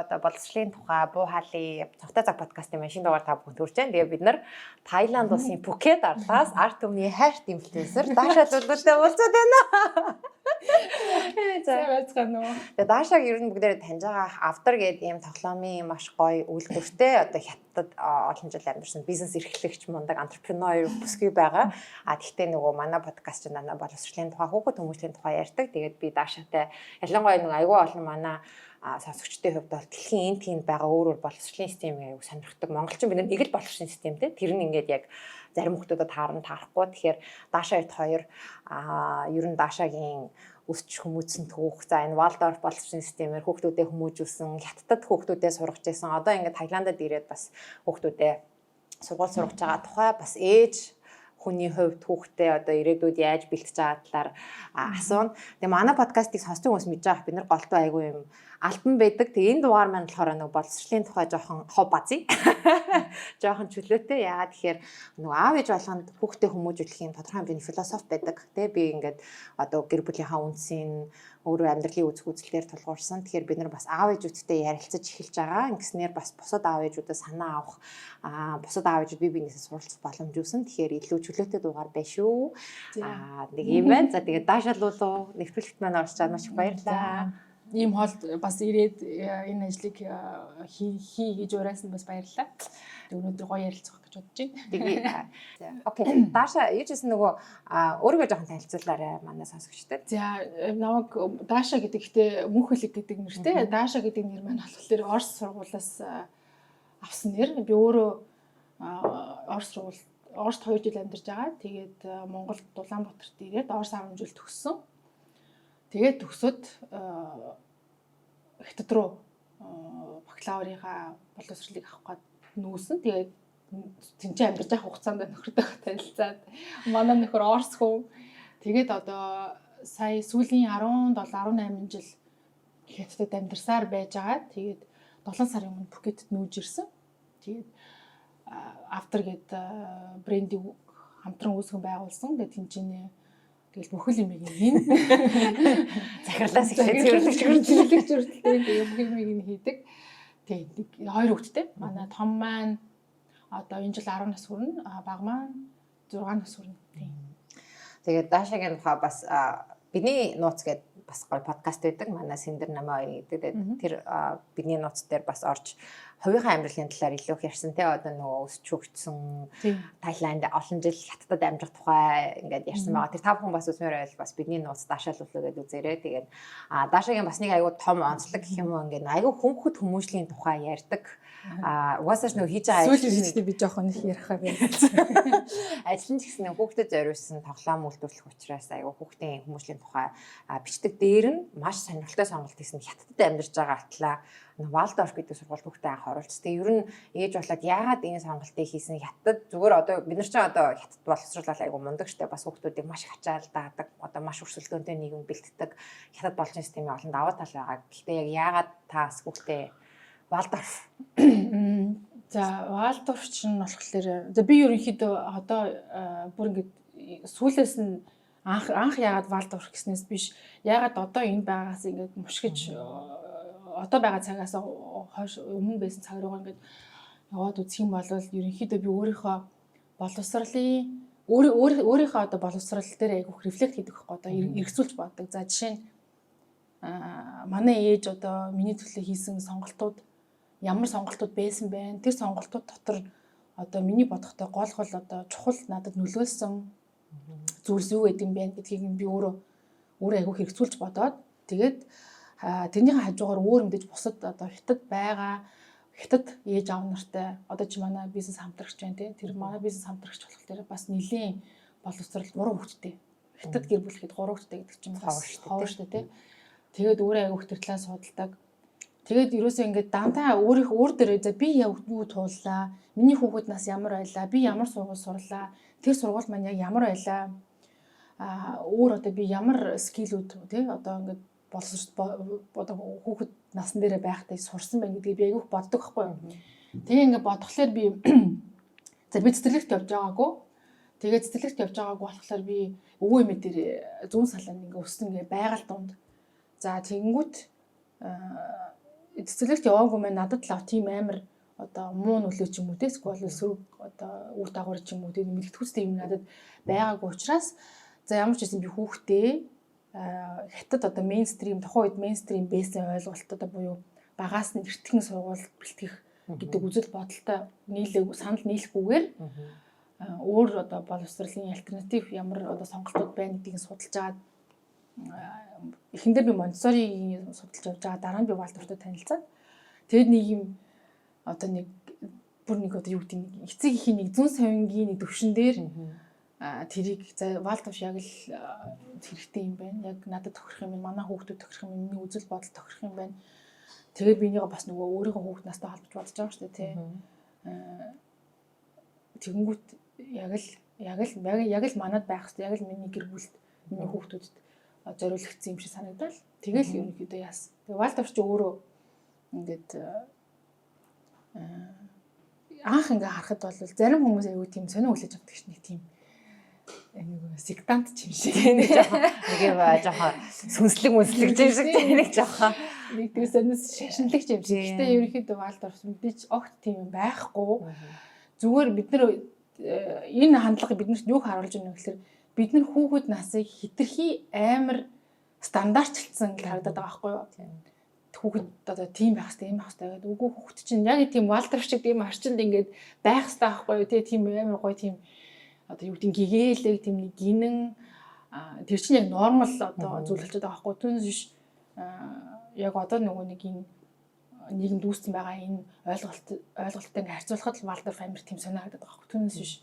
одоо боловсролын тухай буу хаалын цогтой цаг подкастын машин дугаар та бүхэнд хүрч байна. Тэгээ бид нар Таиланд улсын Пхукет арлаас арт түмний хайрт инфлюенсер Даша Лулутай уулзаад байна. Тэгээ Дашаг ер нь бүгдээрээ таньж байгаа автор гэдэг ийм тоглоомын маш гоё үйлдвэртэй одоо хятадд олон жил амьдарсан бизнес эрхлэгч мундаг антрепренер бүсгүй байгаа. Тэгтээ нөгөө манай подкаст чинь дандаа боловсролын тухай хүүхэд хүмүүжлийн тухай ярьдаг. Тэгээд би Дашатай ялангуяа нэг аягүй олон манай сонсогчдын хувьд бол дэлхийн энд тэнд байгаа өөр боловсролын системийг аягүй сонирхдаг. Монголчин бид нэг л боловсролын системтэй. Тэр нь ингээд яг зарим хүмүүстэд таарахгүй. Тэгэхээр Даша хоёр ер нь Дашагийн өсч хүмүүжсэн түүх. За энэ Валдорф боловсролын системээр хүүхдүүдэд хүмүүжүүлсэн, хятадд хүүхдүүдэд сургаж байсан. Одоо ингээд Таиландд ирээд бас хүүхдүүдэд сургууль сургаж байгаа тухай бас ээж хүний хувьд хүүхдээ одоо ирээдүйд яаж бэлтэж байгаа талаар асууна. Тэгээ манай подкастыг сонсч байгаа хүмүүс мэдж байгаа бид нар голтой айгүй юм альбан байдаг. Тэгээ энэ дугаар маань болохоор нэг боловсролын тухай жоохон хов базий. Жоохон чөлөөтэй. Яагаад тэгэхээр нөгөө аав ээж болгонд хүүхдээ хүмүүжүүлэхийн тодорхой хэмжээний философи байдаг. Тэгээ би ингээд одоо гэр бүлийнхаа үндсийн өөрөө амьдралын үзэх үзэлтээр тулгуурсан. Тэгэхээр бид нар бас аав ээжүүдтэй ярилцаж эхэлж байгаа. Ингэснээр бас бусад аав ээжүүдээс санаа авах, бусад аав ээжүүд бие биенээсээ суралцах боломж үүсэн. Тэгэхээр илүү чөлөөтэй дугаар байна шүү. Нэг юм байна. За тэгээд Даша Лулу нэвтрүүлэгт маань орж чад маш их баярлалаа. Ийм хоол бас ирээд энэ ажлыг хий гэж уриасан бас баярлалаа. Өнөөдөр гоё ярилцах гэж бодож байна. Окей. Даша ээжээс нөгөө өөрийгөө жоохон танилцуулаарай манай сонсогчдод. За намайг Даша гэдэгтэй мөнх хөлөг гэдэг нэртэй. Даша гэдэг нэр маань болохоор Орос сургуулиас авсан нэр. Би өөрөө Орос сургууль Оросд 2 жил амьдарч байгаа. Тэгээд Монголд Улаанбаатарт ирээд Орос 10 жил төгссөн. Тэгээд төгсөд Хятад руу бакалаврынхаа боловсролыг авах гээд нүүсэн. Тэгээд тэнцээ амьдарч байх хугацаанд нөхөртэйгээ танилцаад манай нөхөр Орос хүн. Тэгээд одоо сая сүүлийн 17 18 жил Хятадд амьдарсаар байж байгаа. Тэгээд 7 сарын өмнө Пхукетэд нүүж ирсэн. Тэгээд автор гэдэг брендийг хамтран үүсгэн байгуулсан. Тэгээд тэнцэнэ тэгэл бүхэл юмыг хийн. Захирлаас ихээ цэвэрлэгч хүртэл тэгээ бүхэл юмыг хийдэг. Тэгээ хоёр хүүхэдтэй. Манай том маань одоо энэ жил 10 нас хүрнэ. Бага маань 6 нас хүрнэ. Тэгээд Дашагийн тухай бас бидний нууц гэдэг бас гоё подкаст байдаг. Манай Сэндэр намаа хоёрын гэдэг. Тэр бидний нууц дээр бас орж хувийнхаа амьдралын талаар илүү их ярьсан те. Одоо нөгөө өсч хөгжсөн Таиланд олон жил хятадд амьдрах тухай ингээд ярьсан байгаа. Тэр 5 хүн бас үзмээр байл бас бидний нууц Даша Лулу гэдэг үзээрэй. Тэгээд Дашагийн бас нэг аягүй том онцлог гэх юм уу ингээд аягүй хөнгөхөд хүмүүжлийн тухай ярьдаг. Угаасаа нөгөө хийж байгаа сүүлийн хэдийд би жоохон их ярихаа байна. Ажлын ч гэсэн хүүхдэд зориулсан тоглоом үйлдвэрлэх учраас аягүй хүүхдийн хүмүүжлийн тухай бичдэг. Дээр нь маш сонирхолтой сонголт хийсэн. Хятадд амьдарч байгаа атлаа Валдорф гэдэг сургууль хүүхдээ анх оруулж. Тэгээ ер нь ээж болоод яагаад энэ сонголтыг хийсэн? Хятад зүгээр одоо бид нар ч одоо хятад боловсруулал аягүй мундаг штэ бас хүүхдүүдийг маш хачаалдаадаг. Одоо маш өрсөлдөөнтэй нийгэм бэлддэг. Хятад боловсролын системийн олон даваа тал байгаа. Гэхдээ яг яагаад та хүүхдээ Валдорф. За Валдорф чинь болохоор за би ерөнхийдөө одоо бүр ингэ сүүлээс нь анх яагаад Валдорф гэснээс биш яагаад одоо энэ байгаас ингэ мушгиж одоо байгаа цагаас хойш өмнө байсан цаг руу ингэ яваад үзэх юм бол ерөнхийдөө би өөрийнхөө боловсролын өөрийнхөө одоо боловсрол дээр айгүйх рефлект хийдэг байхгүй одоо эргэцүүлж боддог. За жишээ нь манай ээж одоо миний төлөө хийсэн сонголтууд ямар сонголтууд байсан бэ? Тэр сонголтууд дотор одоо миний бодохтой гол одоо чухал надад нөлөөлсөн зүйлс юу гэдэг юм бэ гэдгийг би өөрөө айгүй хэрэгцүүлж бодоод тэгээд тэрнийхээ хажуугаар өөр мэдээж бусад одоо хятад байгаа хятад ээж аав нартай одоо чи манай бизнес хамтрагч байна тий. Тэр манай бизнес хамтрагч болохоор бас нэлийн боловсрол 3 хүүхэдтэй. Хятад гэр бүл хэд 3 хүүхэдтэй гэдэг чинь бас ховор шүү дээ тий. Тэгээд өөрөө айгүй тэр талаас судалдаг. Тэгээд ерөөсөө ингээд дандаа өөр дээрээ за би юу тууллаа. Миний хүүхэд нас ямар байлаа? Би ямар сургууль сурлаа? Тэр сургууль маань яг ямар байлаа? Өөр одоо би ямар скилүүд тий одоо ингээд одоо хүүхэд насн дээрээ байхдаа сурсан байна гэдгийг би айгүйх боддог байхгүй юу? Тэгээ ингээд бодглохлоор би за би цэцэрлэгт явж байгаагүй. Тэгээд цэцэрлэгт явж байгаагүй болохоор би өвөө эмээ дээр зүүн салаанд ингээд өссөн ингээд байгаль дунд. За тэгэнгүүт цэцэрлэгт яваагүй мэн надад л тийм амар одоо муу нөлөө ч юм уу те эсвэл сөрөг одоо үр дагавар ч юм уу те мэлэгдэхүүстэй юм надад байгаагүй учраас за ямар ч байсан би хүүхдээ хятад одоо мейнстрим тухайн үед мейнстрим байсан ойлголт одоо буюу багаас нь эртхэн сургууль бэлтгэх гэдэг үзэл бодолтой санал нийлэхгүйгээр өөр одоо боловсролын альтернатив ямар одоо сонголтууд байна гэдгийг судалж агаад эхэндээ би Монтессоригийн судалж явж байгаа дараа нь би Вальдорфтой танилцаад тэгээд нэг юм одоо нэг бүр нэг одоо юу гэдэг нэг эцэг ихийн нэг 100 сая нэг төвшин дээр тэрийг за Вальдорф яг л хэрэгтэй юм байна. Яг надад тохирох юм, манай хүүхдүүд тохирох юм, миний үзэл бодол тохирох юм байна. Тэгээд би энийг бас нөгөө өөрийнхөө хүүхд настай холбож бодож байгаа шүү дээ тий. Тэгэнгүүт яг л манад байх хэрэгтэй. Яг л миний гэр бүлд миний хүүхдүүдэд зориулагдсан юм шиг санагдал. Тэгэл ерөнхийдөө яасан. Тэгээ Вальдорф ч өөрөө ингээд анх ингээ харахад бол зарим хүмүүс аягүй тийм сонио хүлээж авдаг ш нэг тийм нэг сектант юм шиг нэг жоохон сүнслэг мүнслэг юм шиг нэг жоохон нэг тийм сониос шашинлагч юм шиг. Гэтэ ерөнхийдөө Вальдорф мэдээж огт тийм байхгүй. Зүгээр бид нар энэ хандлага биднэрт юу харуулж байна гэхээр бид нар хүүхэд насыг хитрхи амар стандартчлсан харагдаад байгаа байхгүй юу? Хүүхэд одоо тийм байх хэрэгтэй, юм байх хэрэгтэй гэдэг. Үгүй хүүхэд чинь яг тийм Вальдорф шиг тийм орчинд ингээд байх хэрэгтэй байхгүй юу? Тийм амар гоё тийм одоо юу гэдэг гэгээлэг тийм нэг гинэн тэр чинь яг нормал одоо зүйл болчиход байгаа байхгүй юу? Түүнээс биш яг одоо нөгөө нэг энэ нийгэмд үүссэн байгаа энэ ойлголттой ингээд харьцуулахад л Вальдорф амар тийм сониогдоод байгаа байхгүй юу? Түүнээс биш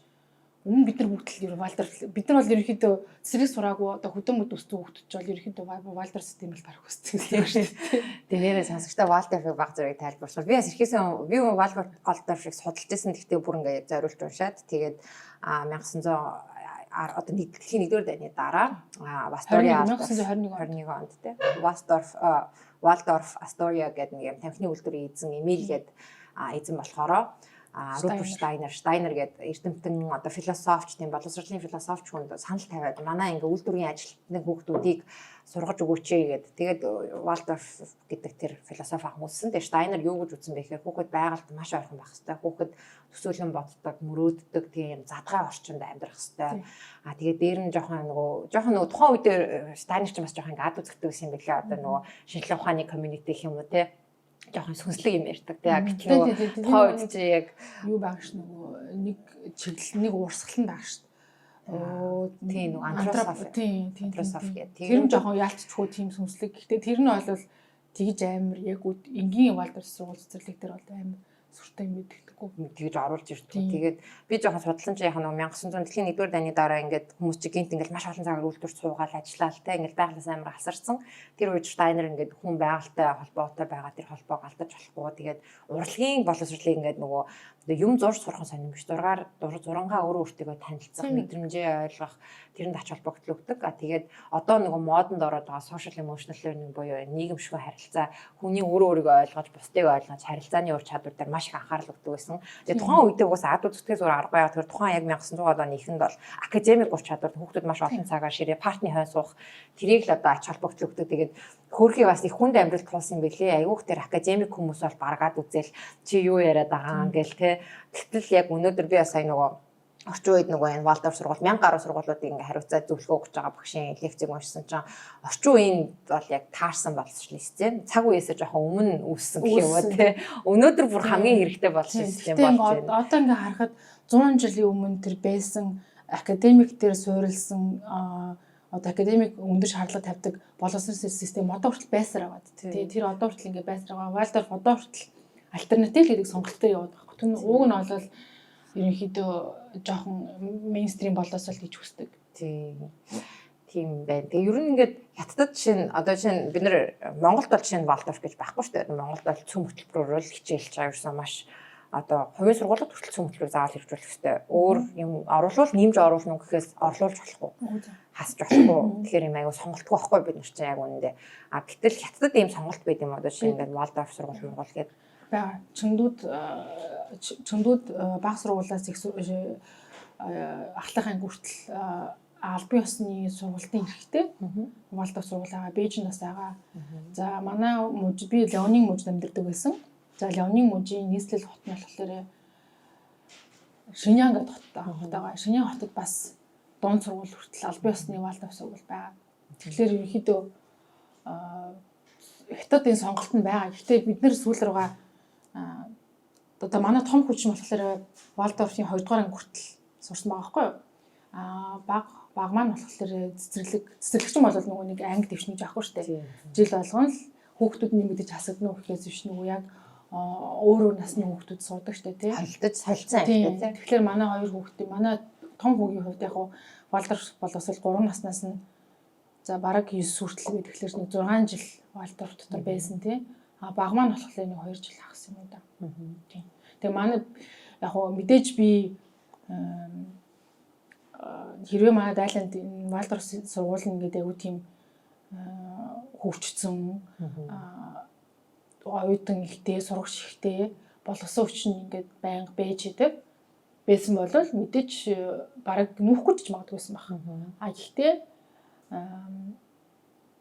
өмнө бид нар бүгд л Вальдорф бид нар бол ерөнхийдөө цэцэрлэг сураагүй одоо хөдөөмөд өссөн хүүхдүүд ч бол ерөнхийдөө Вальдорф системээр тарах хүсдэг юм шүү дээ. Тэгээ нэрээ сонсогчтой Вальдорфыг баг зэрэг тайлбарлавал би бас эрхээсээ би Вальдорф шиг судалж байсан. Гэхдээ бүр ингээд зориулж уншаад тэгээд 1900 одоо дэлхийн 1-р дайны дараа Astoria 1921 онд тий Waldorf Astoria гэдэг нэг юм тамхины үйлдвэрийн эзэн Эмиль гэдэг эзэн болохоро Рудольф Штайнер гэдэг эрдэмтэн одоо философч тийм боловсролын философч хүнд санал тавиад манай ингээ үйлдвэрийн ажилтны хүүхдүүдийг сургаж өгөөч гэдэг. Тэгээд Вальдорф гэдэг тэр философи ахмуулсан. Тэгээд Штайнер юу гэж үзсэн бэ гэхээр хүүхэд байгальд маш ойрхон байх хэрэгтэй. Хүүхэд төсөөлөн боддог, мөрөөддөг тийм задгай орчинд амьдрах хэрэгтэй. Тэгээд дээр нь жоохон нөгөө тухайн үед Штайнер ч бас жоохон ингээ ад үзэгтэй байсан юм билээ. Одоо нөгөө шинжлэх ухааны community гэх юм уу те жоохон сүнслэг юм ярьдаг тийм нөгөө тухайн үед чи яг юу баг ш нөгөө нэг чиглэл нэг уурсгал нь баг ш. Тийм нөгөө антропофи гэдэг. Тэр нь жоохон яалтчгүй тийм сүнслэг. Гэхдээ тэр нь бол тэгж амар яг энгийн Вальдорф сургууль цэцэрлэг дээр бол амар сүртэй юм гэдэггүй тэгж оруулж ирдэг. Тэгээд би жоохон судлан чи яг нөгөө 1900 дэлхийн 1-р дайны дараа ингээд хүмүүс чи гинт ингээд маш олон цагаар үйлдвэрт суугаад ажиллаад те ингээд байгалаас амар хасарсан. Тэр үед Штайнер ингээд хүн байгальтай холбоотой байгаа тэр холбоог алдаж болохгүй. Тэгээд урлагийн боловсролыг ингээд нөгөө юм зурж сурах сонирм биш. Зурангаа өөрөө өөртөө танилцах, мэдрэмжээ ойлгох, тэрэнд ач холбогдол өгдөг. Тэгээд одоо нөгөө модонд ороод байгаа social emotional learning буюу нийгэмшгүй харилцаа, хүний өөрийгөө ойлгож, бусдыг ойлгож, харилцааны ур чадвар дээр маш их анхаарал өгдөг байсан. Тэгээд тухайн үедээ угсаа ад үзэгдэх зур аргагүй яа. Тэр тухайн яг 1900 оны эхэнд бол академик ур чадвар хүүхдүүд маш олон цагаар ширээ партны хойно суух тэрийг л одоо ач холбогдол өгдөг. Тэгээд хөрхий бас их хүнд амьдралд тулсан бэлээ. Айгүйх тэр академик хүмүүс бол баргаад үзэл чи юу яриад байгаа ингээл те. Гэтэл яг өнөөдөр би бас сая нөгөө орчин үед нөгөө энэ Вальдорф сургууль 1000 гаруй сургуулиудыг ингээ хариуцаад зөвлөгөө өгч байгаа багшийн лекцийг уншсан чинь орчин үеийн бол яг таарсан боловсролын систем цаг үеэсээ жоохон өмнө үүссэн гэх юм уу те. Өнөөдөр бүр хамгийн хэрэгтэй болсон систем болж байна. Одоо ингээ харахад 100 жилийн өмнө тэр байсан академик дээр суурилсан одоо академик өндөр шаардлага тавьдаг боловсролын систем одоо хүртэл байсаар байгаа. Тэр одоо хүртэл ингээ байсаар байгаа. Вальдорф одоо хүртэл альтернатив гэдэг сонголттой яваад байгаа. Түн уг нь бол ерөнхийдөө жоохон мейнстрим болоосоо л гэж хүсдэг. Тийм байна. Тэгээ ер нь ингээд хятадд жишээ одоо жишээ бид нэр Монголд бол жишээ нь Вальдорф гэж байхгүй шүү дээ. Монголд бол цөм хөтөлбөрөөр л хичээлж байгаа ерөөсөн маш одоо хувийн сургуулиуд хүртэл цөм хөтөлбөр заавал хэрэгжүүлэх хэрэгтэй. Өөр юм оруулал нэмж оруулна гэхээс орлуулж болохгүй. Хасж болохгүй. Тэгэхээр юм аягүй сонголтгүй байхгүй бид нар чинь яг үнэндээ. Гэтэл хятадд ийм сонголт байд юм одоо жишээ ингээд Вальдорф сургууль Монгол гэдэг бага чөндүүд баг сургуулиас их ахлахын хүртэл албан ёсны сургалтын эрхтэй. Валдорф сургуулигаа Бээжинд бас байгаа. За манай мужид би Леонин мужид амьдардаг байсан. За Леонин мужийн нийслэл хот нь болохоор Шинян гэдэг хот байгаа. Шинян хотод бас дунд сургууль хүртэл албан ёсны Валдорф сургууль байгаа. Тэгэхээр ерөнхийдөө хятадын сонголт нь байгаа. Гэхдээ бид нэр сүүл рүүгээ одоо манай том хүчин болохоор Валдорфын 2 дугаар анги хүртэл сурсан байгаа байхгүй юу? Баг маань болохоор цэцэрлэгч нь бол нөгөө нэг анги дэвшнийг авахгүй шүү дээ. Жил болгон л хүүхдүүд нэмэгдэж хасагдана гэхээс биш нөгөө яг өөр насны хүүхдүүд суудаг шүү дээ, тий. Холдож солилцсон анги тий. Тэгэхээр манай хоёр хүүхдээ манай том хүүгийн хувьд яг Валдорф боловсрол 3 наснаас нь за бараг 9 хүртэл гэдэг тэгэхээр нэг 6 жил Валдорф дотор байсан тий. Баг маань болохоор нэг 2 жил хагас юм уу да. Тийм. Тэгээ манай яг мэдээж би хэрвээ манай Дайланд энэ Валдорф сургууль ингээд айгу тийм хөгжсөн оюутан ихтэй сурагч ихтэй болгосон хүчин ингээд байнга байж идэг байсан бол мэдээж бараг нүүхгүй ч магадгүйсэн баг. Гэхдээ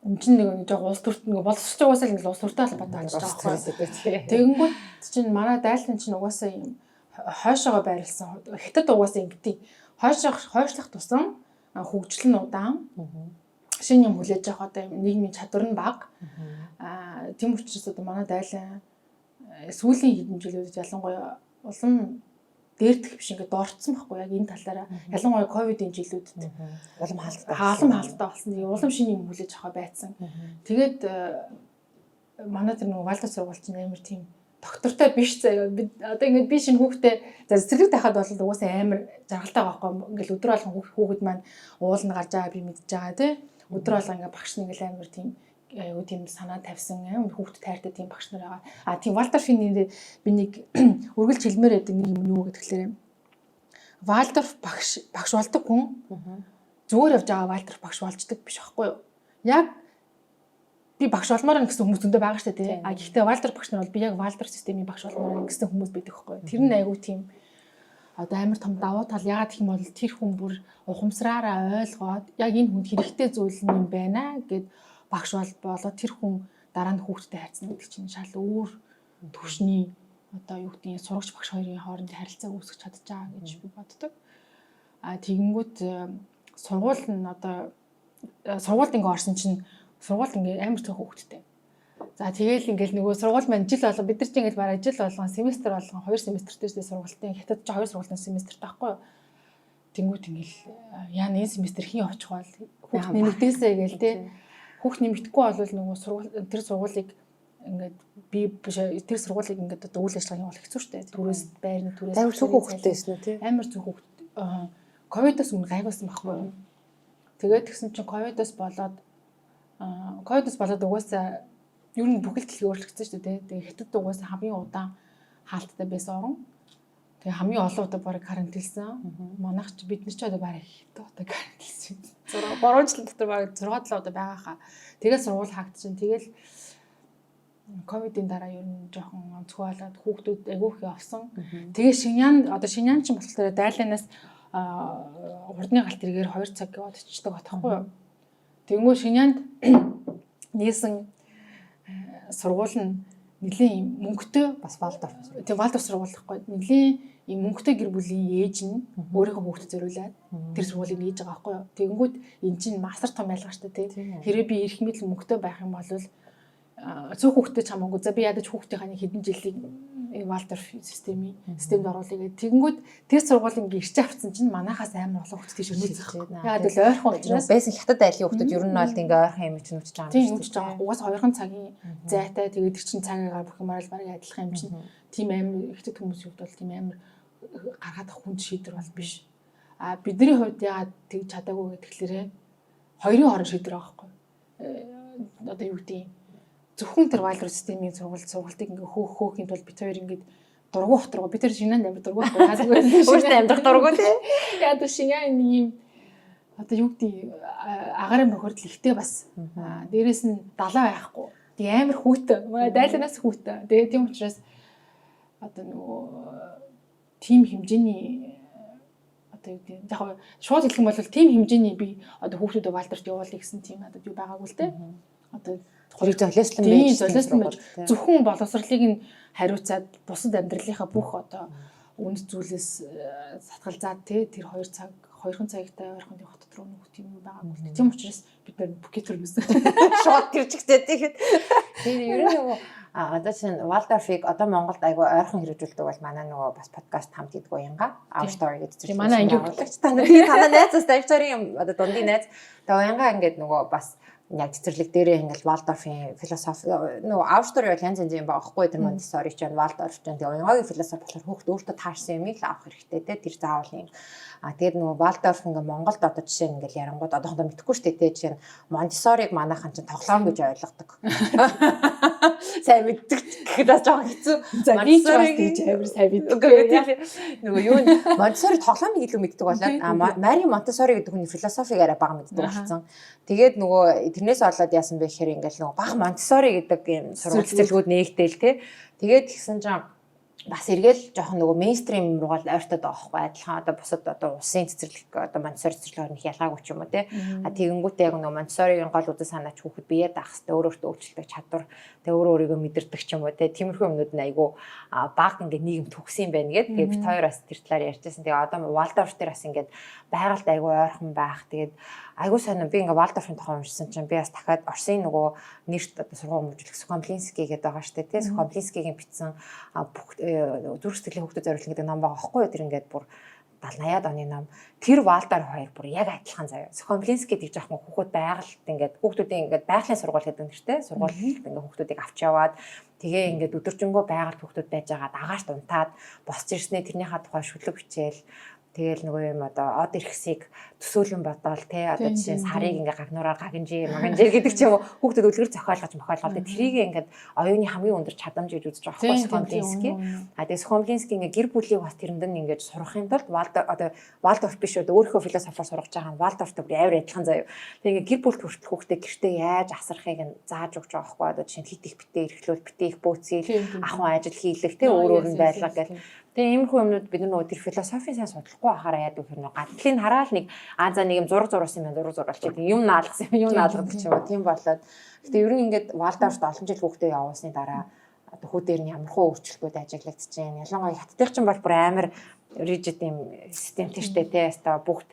энэ чинь нэг жоо улс төрт нэг боловсрч угаасаа нэг улс төртэй холбоотой болж байгаа байхгүй. Тэгэнгүүт чинь манай Дайланд чинь угаасаа юм хойшоогоо байрлсан. Хятад угаасаа ингэдэг. Хойшлох тусам хөгжил нь удаан. Шинэ юм хүлээж авах одоо нийгмийн чадвар нь бага. Тийм учраас одоо манай Дайлан сүүлийн хэдэн жилүүдэд ялангуяа улам дээрдэх биш ингээд доорцсон байхгүй яг энэ талаараа ялангуяа ковидын жилүүдэд улам хаалттай болсон. Тэгээ улам шинэ юм хүлээж авах байцсан. Тэгээд манай тэр нэг Валдорф сургууль чинь амар тийм доктортой биш заяа. Одоо ингээд би шинэ хүүхдээ за цэцэрлэг тахад бол угаасаа амар жаргалтай байхгүй. Ингээд өдөр болгон хүүхэд маань уулна гарч байгаа би мэдж байгаа тий. Өдөр болгон ингээд багш нэг л амар тийм аюу тийм санаа тавьсан амар хүүхдэд тайртай тийм багш нар байгаа. Тийм Валдорфын нэрээ би нэг үргэлж хэлмээр байдаг нэг юм юу гэхээр Валдорф багш болдог хүн зүгээр явж байгаа Валдорф багш болждаг биш байхгүй юу? Яг би багш болмоор гэсэн хүмүүс зөндөө байгаа шүү дээ тий. Гэхдээ Валдорф багш нар бол би яг Валдорф системийн багш болмоор гэсэн хүмүүс байдаг байхгүй юу? Тэр нь аюу тийм одоо амар том давуу тал яагаад гэх юм бол тэр хүн бүр ухамсараараа ойлгоод яг энэ хүнд хэрэгтэй зүйл нь юм байна гэд багш болоод тэр хүн дараа нь хүүхдтэй хайрцна гэдэг чинь шал өөр төвшний одоо юу гэдгийг сурагч багш хоёрын хоорондын харилцааг үүсгэж чадж байгаа гэж би боддог. Тэгэнгүүт сургууль нь одоо сургуульд ингээ орсон чинь сургууль ингээ амар цөөх хүүхдтэй. За тэгээл ингээл нөгөө сургууль маань жил болго бид нар чинь ингээл бараг жил болгон семестр болгон 2 семестртэй сургуультын хятад ч 2 сургуулийн семестртэй байхгүй юу. Тэнгүүт ингээл яа энэ семестр хин явчих бол хүүхд нэмэгдээсэй гээл те. Хүүхд нэмэгдэхгүй бол нөгөө сургууль тэр сургуулийг ингээд би тэр сургуулийг ингээд одоо үйл ажиллагаа явуулах хэцүү шттэ. Түрээс байрны түрээс амар цөөх хүүхдтэйсэн үү те. Амар цөөх хүүхд ковидос өмнө гайвуулсан байхгүй юу. Тэгээд тэгсэн чинь ковидос болоод угаасаа ер нь бүхэл дэлхий өөрчлөгдсөн шүү дээ. Тэгээ хятад угаасаа хамгийн удаан хаалттай байсан орн. Тэгээ хамгийн олон удаа барыг карантинлсан. Манайх ч бид нар ч одоо барыг хятад удаа карантинлсан. 3 жил дотор барыг 6-7 удаа байгаа хаа. Тэгээ сургууль хаагдчихин. Тэгэл ковидын дараа ер нь жоохон онцгой болоод хүүхдүүд айгүйх явсан. Тэгээ шиняан ч болохоор Дайланаас урдны галт эргээр 2 цаг яваад очдог батхгүй юу. Тэнгүү шиняанд нээсэн сургууль нь нэлийн мөнгөтэй бас Валдорф. Тэгээ Валдорф сургууль гэхгүй. Нэлийн ийм мөнгөтэй гэр бүлийн ээж нь өөрийнхөө хүүхдэд зориулаад тэр сургуулийг нээж байгаа байхгүй юу. Тэгэнгүүт эн чинь масар том ялгаа шүү дээ тий. Хэрэг би эрх мэдэл мөнгөтэй байх юм бол цөөх хүүхдэд ч хамаагүй. За би ядаж хүүхдийнхаа нэг хэдэн жилийн Валдорф системд оруулъя гэдэг. Тэгэнгүүт тэр сургуулийн ирч авцсан чинь манайхаас амар олон хүүхд тийш өрнөж байгаа. Яагаад л ойрхон учраас байсан хятад айлын хүүхдүүд ер нь бол ингээ ойрхон юм чинь үтж байгаа юм шүү дээ. Угаас 2 цагийн зайтай тэгээд тэр чинь цагаагаар бүх юмараа л барыг адилхан юм чинь. Тийм амар хятад хүмүүсийн хувьд бол тийм амар гаргаад ах хүнд шийдвэр бол биш. Бидний хувьд яагаад тэгж чадаагүй гэхэлэрээ хоёрын хооронд шийдвэр байгаа байхгүй. Одоо юу гэдэг зөвхөн тэр Валдорф системийн сургалтыг ингээ хөөхийн тулд бид хоёр ингээ дургу хотроо бид тэр шинэнд амир дургу хотроо өөртөө амьдрах дургу тий. Яа дэ шинэ нэг юм одоо юу гэдэг агарын бохирдол ихтэй бас дээрэс нь далаа байхгүй. Тэг амир хүүтэй. Манай Дайланаас хүүтэй. Тэгээ тийм учраас одоо нөгөө тим хэмжээний одоо одоо юу гэдэг яг шууд хэлэх юм бол тийм хэмжээний би одоо хүүхдүүдэд Валдорт явуулъя гэсэн тийм одоо юу байгаагүй л те. Одоо хоёрыг золиослон байж зөвхөн боловсролыг нь хариуцаад бусад амьдралынхаа бүх одоо үнд зүйлээс сатгалзаад тэр 2 цагтай ойрхон хот дотор нөх тийм юм байгаагүй. Тийм учраас бид нар букет төрмөсөн. Шууд тэрчгтэй тэгээд ер нь нөгөө одоо чинь Waldorf-ыг одоо Монголд айгүй ойрхон хэрэгжүүлдэг бол манай нөгөө бас подкаст хамт хийдэг уянга Our Story гэдэг зэрэг манай ангиулагч танаа найзаас Story-ийн одоо дундын найз тэгээ уянга ингээд нөгөө бас яг цэцэрлэг дээрээ ингээл Waldorf-ийн философи нөгөө Our Story бол янз янзын байхгүй тэр Montessori ч Waldorf ч тэгээ уянгагийн философи болохоор хүүхд өөртөө таарсан юмыг л авах хэрэгтэй те тэр заавал юм. Тэгээд нөгөө Waldorf ингээ Монголд одоо жишээ нь ингээл ярангууд одоохондоо мэдэхгүй шүү дээ те жишээ нь Montessori-г манайхан чинь тоглоом гэж ойлгодог. Сайн мэддэг гэхэд бас жоохон хэцүү. Montessori гэж амар сайн мэддэг. Нөгөө юу Montessori тоглоомыг илүү мэддэг болоод Мари Montessori гэдэг хүний философиг арай бага мэддэг болсон. Тэгээд нөгөө тэрнээс болоод яасан бэ гэхээр ингээл нөгөө бага Montessori гэдэг юм сургууль цэцэрлэгүүд нээгдээл те. Тэгээд тэгсэн чинь бас эргээл жоохон нөгөө мейнстрим руугаа ойртоод байгаа байхгүй адилхан одоо бусад одоо улсын цэцэрлэг одоо Montessori цэцэрлэг нэг ялгаагүй ч юм уу те. А тэгэнгүүтээ яг нөгөө Montessori-гийн гол үдэс санаач хүүхэд биеэ даах хэрэгтэй өөрөөртөө өөрчлөлтөг чадвар тэгээ өөрийгөө мэдэрдэг ч юм уу те. Тиймэрхүү юмнууд нь айгүй баг ингээд нийгэм төгсөн юм байна гэдэг. Тэгээ бид хоёр бас тэр талаар ярьжсэн. Тэгээ одоо Waldorf дээр бас ингээд байгальд айгүй ойрхон байх. Тэгээд айгүй сайн би ингээ Waldorf-ын тухай уншсан чинь би бас дахиад Орсын нөгөө нэрт одоо сургууль хүмүүжлэх Сухомлинский гэдэг байгаа шүү дээ тий. Сухомлинскийгийн бичсэн бүх зүрх сэтгэлийн хүүхдэд зориулсан гэдэг ном байгаа байхгүй юу? Тэр ингээд бүр 70-80-аад оны ном. Тэр Waldorf хоёр бүр яг адилхан заяа. Сухомлинский гэж яах юм хүүхд байгальд ингээд хүүхдүүдийн ингээд байгалийн сургууль гэдэг нэртэй сургуульд ингээд хүүхдүүдийг авч яваад тэгээ ингээд өдөржингөө байгальд хүүхдүүд байж байгаа дагаарт унтаад босч ирснээр тэрнийхээ тухай шүлэг бичээл тэгэл нөгөө юм одоо од ирхсийг төсөөлөн бодоол те одоо жишээ сарыг ингээ гагнуураар гагнжи маганжи гэдэг ч юм уу хүүхдэд үлгэр зохиолгож мохиолгоод тэрийг ингээд оюуны хамгийн өндөр чадамж гэж үзэж байгаа байхгүй Сухомлинский. А тэгээ Сухомлинский ингээ гэр бүлийг бас тэрэнд нь ингээд сурахын тулд Waldorf биш өөрийнхөө философоор сургаж байгаа нь Waldorfтой бүр амар адилхан заяа. Тэгээ ингээ гэр бүлд хүртэл хүүхдээ гэртээ яаж асрахыг нь зааж өгч байгаа байхгүй одоо жишээ нь хит их битээ эрхлүүл битээ их бөөцгийл ахын ажил хийлэх те өөр нь байлгаа гэх. Тэгээ иймэрхүү юмнууд бид нөгөө тэр философийн сайн судлахгүй ахаараа яадаг юм нөө гатлыг хараад нэг за нэг юм зураг зурсан юм зураг зурвалч гэдэг юм наалгасан юм наалгадаг ч юм уу тийм болоод гэтээ ер нь ингээд Waldorf-т олон жил хүүхдээ явуулсны дараа одоо хүүдээр нь ямархуу өөрчлөлтүүд ажиглагдаж байна. Ялангуяа хаттайх ч юм бол бүр амар rigid юм системтэй штэ тий яста бүгд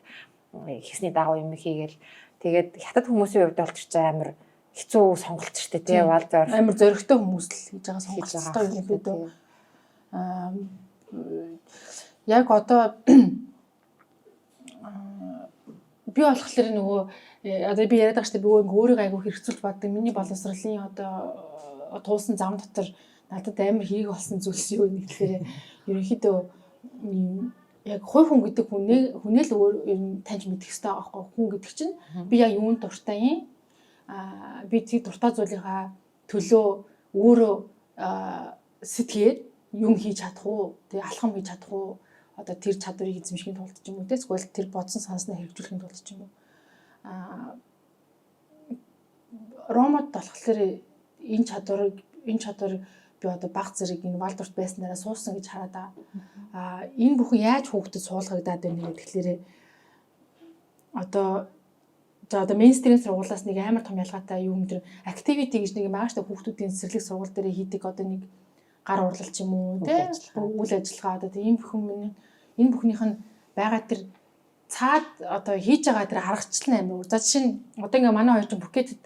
хийсний дагуу юм хийгээл тэгээд хятад хүмүүсийн хувьд бол ч амар хэцүү сонголт штэ тий Waldorf амар зөрөгтэй хүмүүс л хийж байгаа сонголттой юм гэдэг. Яг одоо би болохоор нөгөө одоо би яриад байгаа шүү дээ би өөрийгөө айгүй хэрэгцүүлж badдаг. Миний боловсролын одоо туулсан зам дотор надад амар хийг болсон зүйлс юу нэг тэгэхээр ерөнхийдөө яг хувь хүн гэдэг хүнээ л өөр таньж мэдэх хэрэгтэй байгаа байхгүй хүн гэдэг чинь би яг юунд дуртай юм би тийм дуртай зүйлийнхаа төлөө өөрөө сэтгэгээд юм хийж чадах уу тэгээ алхам хийж чадах уу одоо тэр чадварыг эзэмшихийн тулд ч юм уу эсвэл тэр бодсон санснаа хэрэгжүүлэхийн тулд ч юм уу Ромод болохоор энэ чадварыг би одоо баг зэрэг энэ Waldorf байснараа суусан гэж хараад энэ бүхэн яаж хүүхдэд суулгагдаад байна гэхээр одоо мейнстрим сургуулиас нэг амар том ялгаатай юу юм тэр activity гэж нэг юм байгаа шүү дээ хүүхдүүдийн цэцэрлэг сургууль дээр хийдэг одоо нэг гар урлал ч юм уу тийм үйл ажиллагаа одоо ийм бүхэн энэ бүхнийх нь байгаа тэр цаад одоо хийж байгаа тэр аргачлал амар. За жишээ нь одоо ингээ манай хоёр ч букетэд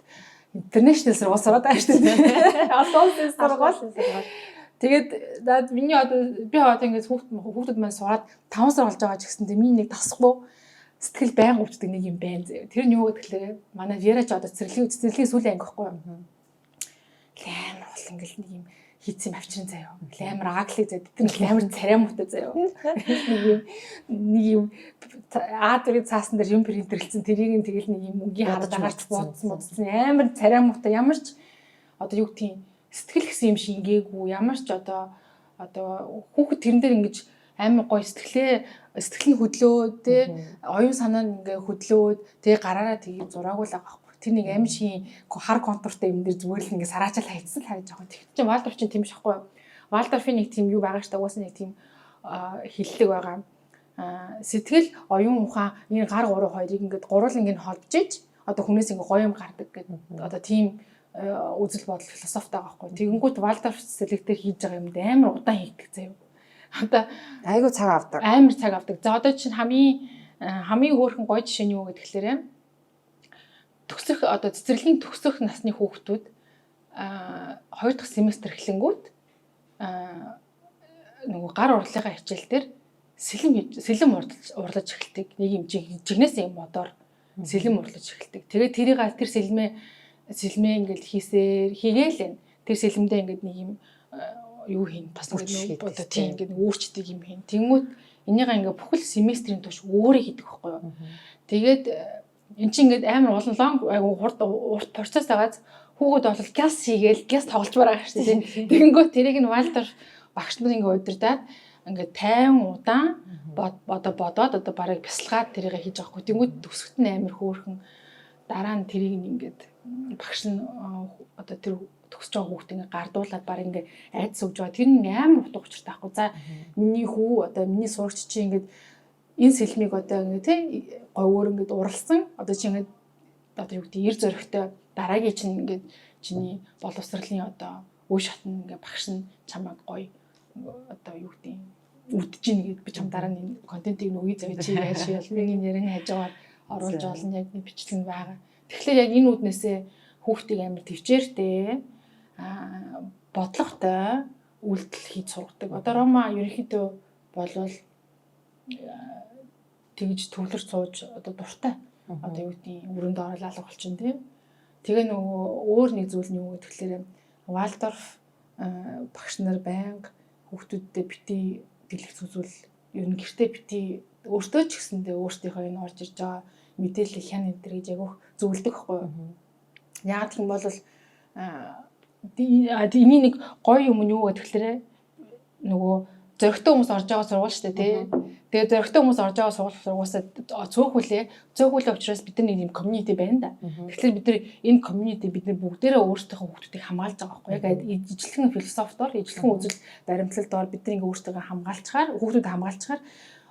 интернэшнл сургууль сураад байгаа шүү дээ. Олон сургууль. Тэгээд миний одоо би одоо ингээ хүүхдүүд маань сураад 5 сар болж байгаа ч гэсэн миний нэг тасахгүй сэтгэл байнга өвддөг нэг юм байна. Тэр нь юу гэхээр манай Вера ч одоо цэцэрлэгийн сүүлийн анги байхгүй юу? Амар бол ингээл нэг юм хийцэн авчрын заяа. Амар аглыг зэд тэр амар царай муутай заяа. Нэг юм А4-ийн цаасан дээр юм принтерлсэн тэрийг тэгэл нэг юм мөнгөний хараад агаарч буудсан амар царай муутай ямар ч одоо юу гэх юм сэтгэл гэсэн юм шингээгүй ямар ч одоо хүүхэд тэрэн дээр ингэж амар гоё сэтгэлийн хөдлөө тэ оюун санаа нь ингээ хөдлөөд тэгээ гараараа тэгээ зураагуулаа байхгүй. Тэр нэг амар шин хар контуртай юм дээр зүгээр л ингээ сараачаал хайцсан л харж байгаа. Тэр чинь Waldorf чинь тийм шахгүй. Waldorf-ийн нэг тийм юу байгаа шүү дээ. Угаасаа нэг тийм хиллэг байгаа. сэтгэл оюун ухаан энэ гар гурав хоёрыг ингээд гурвал ингээд холбож иж одоо хүнээс ингээд гоё юм гардаг гэдэг одоо тийм үзэл бодол философи байгаа байхгүй. Тэгэнгүүт Вальдорф цэцэрлэгтэр хийж байгаа юмд амар удаан хийдэг заяа. Одоо айгу цаг авдаг. Амар цаг авдаг. За одоо чинь хамгийн хөөрхөн гоё жишээ нь юу гэхээр төгсөх одоо цэцэрлэгийн төгсөх насны хүүхдүүд 2 дахь семестр эхлэнгүүт нөгөө гар урлагийн хичээл дээр сэлэм урлаж эхэлдэг. Нэг юм жигнэс юм модоор сэлэм урлаж эхэлдэг. Тэгээд тэр сэлмээ ингээд хийгээл энэ. Тэр сэлэмдээ ингээд нэг юм юу хийн бас ингээд одоо тийм ингээд үүрчдэг юм хийн. Тэнгүүт энийгээ ингээд бүхэл семестрийн турш өөрөө хийдэг байхгүй юу. Тэгээд эн чинь ингээд амар урт процесс байгааз хүүхэд бол гяс хийгээл гяс тоглож байгаа шүү дээ. Тэгэнгүүт тэрийг нь Вальдорф багш нар ингээд удирдаад ингээд 50 удаан бодоод одоо барыг бясалгаад тэрийг хийж байгаа хгүй. Тэнгүүт төсөлт нь амар хөөрхөн дараа нь тэрийг ингээд багш нь одоо тэр төгсөж байгаа хүүхдээ ингээд гардуулаад барыг ингээд айдас өгж байгаа. Тэр нь амар утга учиртай байхгүй. За миний хүү одоо миний сурагч чи ингээд энэ сэлмийг одоо ингээд тий гой өөр ингээд уралсан. Одоо чи ингээд одоо юу гэдэг эр зөрөгтэй дараагийн чинь ингээд чиний боловсролын одоо үе шатны ингээд багш нь чамайг гой одоо юу гэдэг үдэж ийн гэд би чам дараа нь контентыг нөгөөй завь чи яаж шил миний нэрийг хажуугаар оруулж олно яг нэг бичлэг байгаа. Тэгэхээр яг энэ үднээсээ хүүхдийг амар төвчээртэй бодлоготой үйлдэл хийж сургадаг. Одоо Рома ерөнхийдөө болвол тэгж төвлөрч сууж одоо дуртай. Одоо юу гэдэг өрөөнд орол алга болчихно тийм. Тэгээ нөгөө өөр нэг зүйл нь юу гэхээр Вальдорф багш нар байнга хүүхдүүдтэй бити дэлгэц үзүүл ер нь гэртээ бити өөртөө ч гэсэндээ өөртөөхөө энэ орж ирж байгаа мэдээлэл хян энэ төр гэж яг зөвлөдөг байхгүй юу. Яг тийм бол энийг нэг гоё юм нь юу гэхээр нөгөө зөрөгтэй хүмүүс орж байгаа сургууль шүү дээ тий. Тэгээ зөрөгтэй хүмүүс орж байгаа сургуулиусаа цөөхүүлээ учраас бид нар нэг юм community байна да. Тэгэхээр бид нар энэ community бид нар бүгдээрээ өөрсдийнхөө хүүхдүүдийг хамгаалж байгаа байхгүй яг ижилхэн философиор ижилхэн үзэл баримтлалдоор бид нар ингээ өөрсдөө хамгаалцгаар хүүхдүүдээ хамгаалцгаар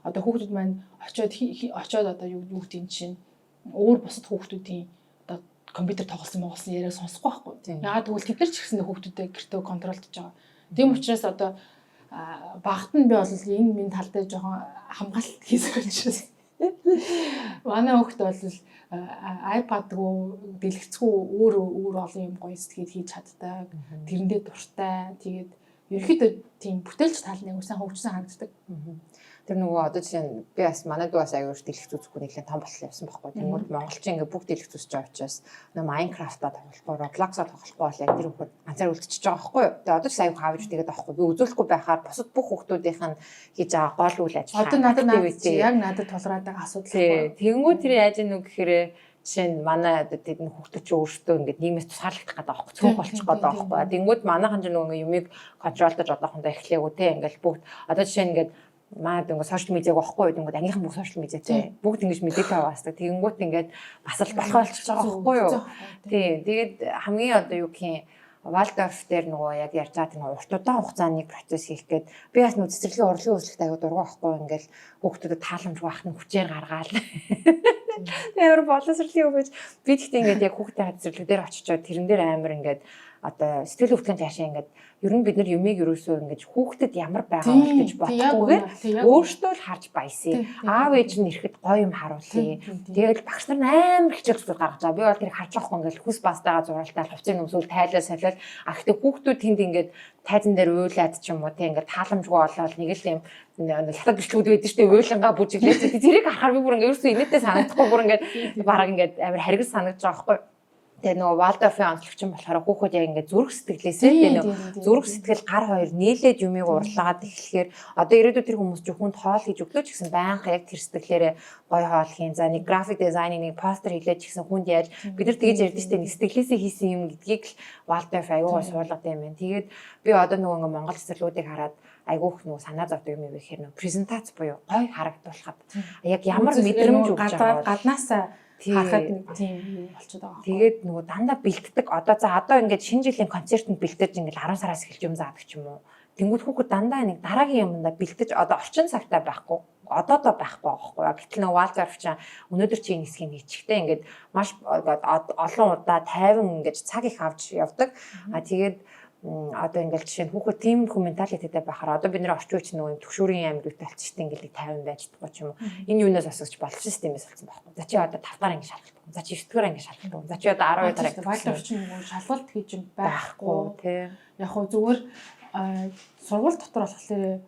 одоо хүүхдүүд маань очиод одоо юу гэдэг чинь өөр бусад хүүхдүүдийн одоо компьютер тоглосон яриаг сонсохгүй байхгүй. Яагаад гэвэл тэд нар ч гэсэн хүүхдүүдээ гэртээ контролдож байгаа. Тийм учраас одоо багт нь би бол энэ минь тал дээр жоохон хамгаалалт хийсэн учраас манай хүүхд бол iPad-гүй дэлгэцгүй өөр олон юм гоё сэтгэл хийж чаддаг. Тэрэндээ дуртай. Тэгээд ерөөхдөө тийм бүтээлч тал нэг үсэн хөгжсөн харагддаг. Тэр нөгөө одоо жишээ нь би бас манай дүү бас аягаар дэлгэц үзэхгүй нэлээд том болсон явсан байхгүй. Тэнгүүд монголчин ингээ бүх дэлгэц үзэж байгаа учраас нөгөө Minecraft-а тоглохгүй, Roblox-а тоглохгүй бол яг тэр хүүхд ганцаар үлдчихэж байгаа байхгүй. Тэгээ одоо ч аяг хаавж тэгээд байхгүй. Би үзүүлэхгүй байхаар бусад бүх хүүхдүүдийнх нь хийж байгаа гол үйл ажиллагаа. Одоо надад тулгараад байгаа асуудал байхгүй. Тэнгүүд тэр яаж ийм үг гэхээр жишээ нь манай одоо тэдний хүүхдүүд ч өөрсдөө ингээд нийгмээс тусгаарлах гэдэг байхгүй цөөх болчих гээд байгаа байхгүй. Тэнгүүд манайхан ч нөгөө юмыг контролдож одоохондоо эхлэегүй те ингээл бүгд одоо жишээ нь ингээд маад ингээ сошиал медиаг واخхгүй гэдэг нь ангийнхан бүх сошиал медиатэй бүгд ингэж мэдээлэл аваасдаг. Тэгэнгүүт ингээд бас л болох болчихж байгаа байхгүй юу. Тийм. Тэгээд хамгийн одоо юу гэх юм Вальдорф дээр нөгөө яг ярьж байгаа тийм урт удаан хугацааны процесс хийх гээд би бас нөгөө цэцэрлэгийн урлагийн үйлчлэгт аягүй дургу байхгүй ингээл хүүхдүүдэд тааламж багт нь хүчээр гаргаал. Ямар боловсролын үг гэж би тэгтээ ингээд яг хүүхдийн цэцэрлэг дээр очичоод тэрэн дээр амар ингээд одоо сэтгэл хөдлөлийн цаашаа ингээд ер нь бид нар юмыг ерөөсөө ингэж хүүхдэд ямар байгаа вэ гэж бодохгүйгээр өөртөө л харж баясаа. Аав ээж нь ирэхэд гоё юм харуулъя. Тэгээд багш нар амар хичээл зүгт гаргаж байгаа. Би бол тэрийг харж байхгүй ингээд хүс бастайгаа зуралтаа хувцсыг өмсөөл тайлаа салиал. Гэхдээ хүүхдүүд тэнд ингээд тайзан дээр уйлаад ч юм уу тийм ингээд тааламжгүй болоод нэг л юм хятад бичлэгүүд байдаг шүү дээ. Уйлангаа бүжиглээд тэрийг харахаар би бүр ингээд ерөөсөө инээдтэй санагдахгүй бүр ингээд бараг ингээд амар харгас санагдаж байгаа байхгүй. Тэгээ нөгөө Вальдорфын онцлогч юм болохоор хүүхэд яг ингээд зүрх сэтгэлээсээ тэгээ зүрх сэтгэл гар хоёр нийлээд юмыг урлагаад эхлэхээр одоо ирээдүйд тэр хүмүүс зөвхөн хоол хийж өглөө ч гэсэн байнга яг тэр сэтгэлээрээ гоё хоол хийн. За нэг график дизайнинг нэг постэр хийлээд ч гэсэн хүнд яаж бид нар тэгж ярьдээ шүү дээ. Сэтгэлээсээ хийсэн юм гэдгийг л Вальдорф аюугаа суулгаад юм байна. Тэгээд би одоо нөгөө ингээд Монгол цэцэрлэгүүдийг хараад айгүйх нөгөө санаа зовдөг юм ихээр нөгөө презентац буюу гоё харагдуулахад яг ямар мэдрэмж өгч байгаа гаднаасаа харахад тийм болчиход байгаа. Тэгээд нөгөө дандаа бэлтдэг. Одоо ингээд шинэ жилийн концертанд бэлтэж ингээд 10 сараас эхэлж юм заадаг ч юм уу. Тэнгүүд хүүхэд дандаа нэг дараагийн юмдаа бэлтэж одоо орчин цагтаа байхгүй. одоо байхгүй байхгүй. Гэтэл нөгөө Waldorf чинь өнөөдөр чи энэ хэсгийг хийчихтэй ингээд маш олон удаа тайван ингээд цаг их авч явдаг. Тэгээд одоо ингээл жишээ нь хүүхэд тийм менталитэтэй байхаар одоо бид нэр орчин үеийн нөгөө төгшүүрийн амир үт болчихтой ингээл 50 байж чадахгүй ч юм уу. Энэ юунаас осгож болох системээс болсон байхгүй. За чи одоо 5 дахь анги шалгалт. За чи 9 дахь анги шалгалт. За чи одоо 12 дахь анги. Waldorf чинь нөгөө шалгалт хийж юм байхгүй тий. Яг хөө зүгээр сургууль дотор болохоор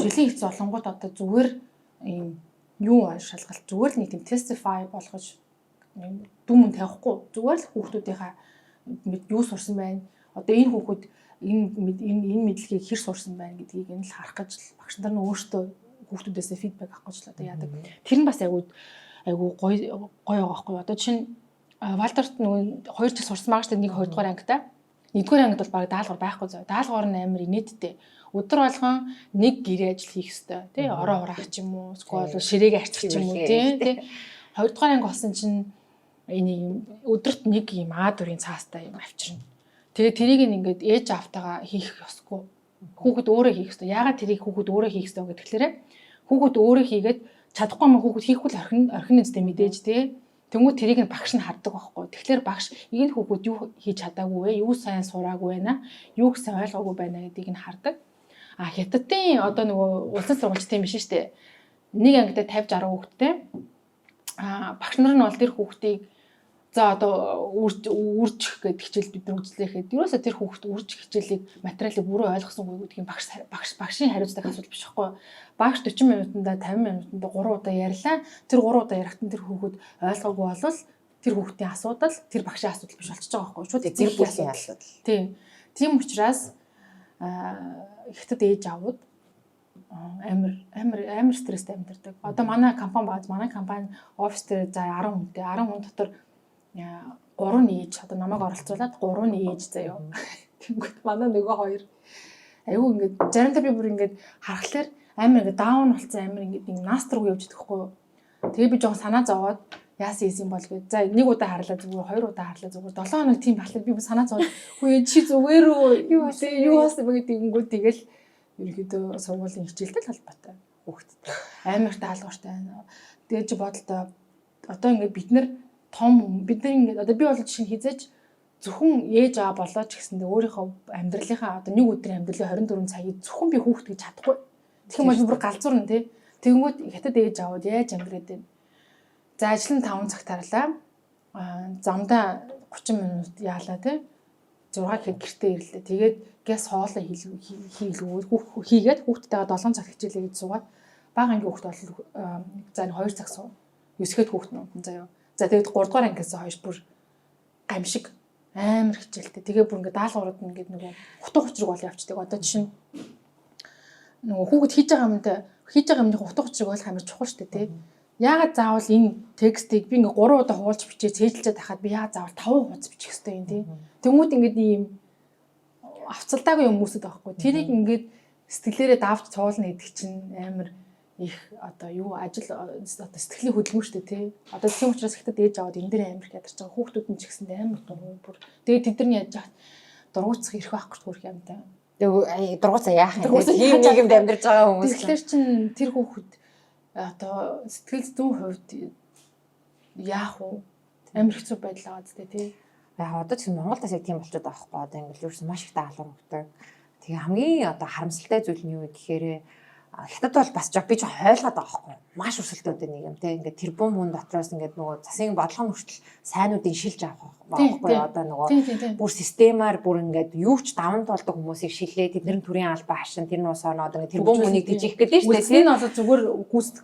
жилийн хэц олонгууд одоо зүгээр ийм юу шалгалт зүгээр л нэг тийм testify болгож дүмэн тавихгүй зүгээр л хүүхдүүдийнхаа юу сурсан байна. Одоо энэ хүүхэд энэ мэдлэгийг хэр сурсан байна гэдгийг энэ л харах гэж багш нар нь өөртөө хүүхдүүдээс фидбек авах гэж л одоо яадаг. Тэр нь бас айгүй гоё байгаа байхгүй. Одоо чинь Waldorf нөгөө 2 жил сурсан байгаа шүү дээ. 1 2 дугаар ангитай. 1-р ангид бол баг даалгавар байхгүй зөө. Даалгавар нь амар инээдтэй. Өдөр болгон нэг гэрээ ажил хийх ёстой. Тэ ороо ураах ч юм уу, эсвэл ширээг арчих ч юм уу тэ. 2-р анги болсон чинь энийг өдөрт нэг юм А4-ийн цаастай юм авчирна. Тэгээ тэрийг ингээд ээж автагаа хийх ёсгүй. Хүүхэд өөрөө хийх ёстой. Яагаад тэрийг хүүхэд өөрөө хийх ёстой гэхэлэрэ хүүхэд өөрөө хийгээд чадахгүй юм хүүхэд хийхгүй л орхин нэзтэй мэдээж тэ. Тэнгүү тэрийг нь багш нь хардаг байхгүй. Тэгэхээр багш энэ хүүхэд юу хийж чадаагүй вэ? Юу сайн сураагүй байна? Юу гэсэн ойлгоогүй байна гэдгийг нь хардаг. Хятадын одоо нөгөө улсын сургуульч тийм биш шүү дээ. Нэг ангидаа 50 60 хүүхэдтэй. Багш нар нь бол тэр хүүхдийг за одоо үржих гэдэг хичээл бид нар үзлээхэд ерөөсөө тэр хүүхд үржих хичээлийг материалыг бүрөө ойлгосонгүй гэдгийг багшийн хариуцлага асуулт биш байхгүй. Багш 40 минутанда 50 минутанда 3 удаа ярьлаа. Тэр 3 удаа ярихтан тэр хүүхэд ойлгоогүй болвол тэр хүүхдийн асуудал тэр багшийн асуудал биш болчихж байгаа байхгүй. Шууд зэрэг бүлийн асуудал. Тийм учраас ихтэд ээж авууд амар стресстэй амьдардаг. Одоо манай компани офис дээр за 10 хүнтэй 10 хүн дотор 3 нээж одоо намайг оролцуулаад 3 нээж заяа. Тэнгүүт манай нөгөө 2 айгүй ингээд заримдаа би бүр ингээд харахаар амар ингээд даун болсон амар ингээд нэг наструу явж идэгхгүй юу. Тэгээ би жоохон санаа зовоод яасан юм бол гээд за нэг удаа харлаа зүгээр 2 удаа харлаа зүгээр 7 хоног тийм болохоор би санаа зовоод хөөе чи зүгээр юу болсон бэ гэдэг ингүүд тэгэл ерөөдөө сургуулийн хичээлтэй холбоотой хүүхдтэй амар даалгавартай байна. Тэгээ чи бодолтой одоо ингээд бид нар ингээд одоо би бол жишээ нь хизээж зөвхөн ээж аа болоо ч гэсэндээ өөрийнхөө амьдралынхаа одоо нэг өдрийн амьдралын 24 цагийг зөвхөн би хүүхэд гэж чадахгүй. Тэгэх юм бол бүр галзуурна тий. Тэгэнгүүт хятад ээж аавд яаж амьдраад байна. За ажил нь 5 цаг тарлаа. Замдаа 30 минут яалаа тий. 6 гэхэд гэртээ ирлээ. Тэгээд газ хоолой хийгээд хүүхдтэйгээ 7 цаг хичээлээ гэж суугаад бага ангийн хүүхд бол за 2 цаг суу. 9-хэд хүүхд нь заяа. За тэгээд 3 дугаар ангиас хойш бүр гамшиг амар хичээлтэй. Тэгээ бүр ингээд даалгаврууд нь ингээд нөгөө хутга учрыг бол явцдаг. Одоо жишээ нь нөгөө хүүхэд хийж байгаа юмны хутга учрыг ойлгох амар чухал шүү дээ, тий. Яагаад заавал энэ текстийг би ингээд 3 удаа хуулж бичээ цээжилчээд хахад би яагаад заавал 5 хуудас бичих хэрэгтэй юм, тий. Тэнгүүд ингээд ийм авцалдаагүй юм хүмүүсэд байхгүй. Тэрийг ингээд сэтгэлээрээ давж цуулна гэдэг чинь амар их одоо юу ажил одоо сэтгэлийн хөдөлмөр шүү дээ тий. Одоо тийм учраас ихтэй ээж аваад энэ дээр амар их ядарч байгаа хүүхдүүд нь ч гэсэндээ амар дургуй бүр. Тэгээд тэдний яаж яах дургуйцах ирэх байхгүй төрх юмтай. Тэгээд дургуйцаа яах юм. Ийм нийгэмд амьдарч байгаа хүмүүс. Тэгэхээр чин тэр хүүхэд одоо сэтгэл зүйн хувьд яах вэ? Амар хэцүү байдал байгаа зү тий. Яг одоо чинь Монголдас яг тийм болчиход байгаа байхгүй. Одоо ингээл ерөөс маш их даалгавар өгдөг. Тэгээ хамгийн одоо харамсалтай зүйл нь юу гэхээр хятад бол бас би ч хойлоод байгаа байхгүй. Маш өрсөлдөөд нэг юм те. Ингээд тэрбум хүн дотроос ингээд нөгөө засгийн бодлогын хүртэл сайнуудын шилж авах байхгүй. Одоо нөгөө бүр системаар бүр ингээд юу ч даван тулдаг хүмүүсийг шилээ. Тэдний төрийн албаа хашин тэр нуус оноод ингээд тэрбум хүнийг дижих гэдэг шүү дээ. Энэ бол зүгээр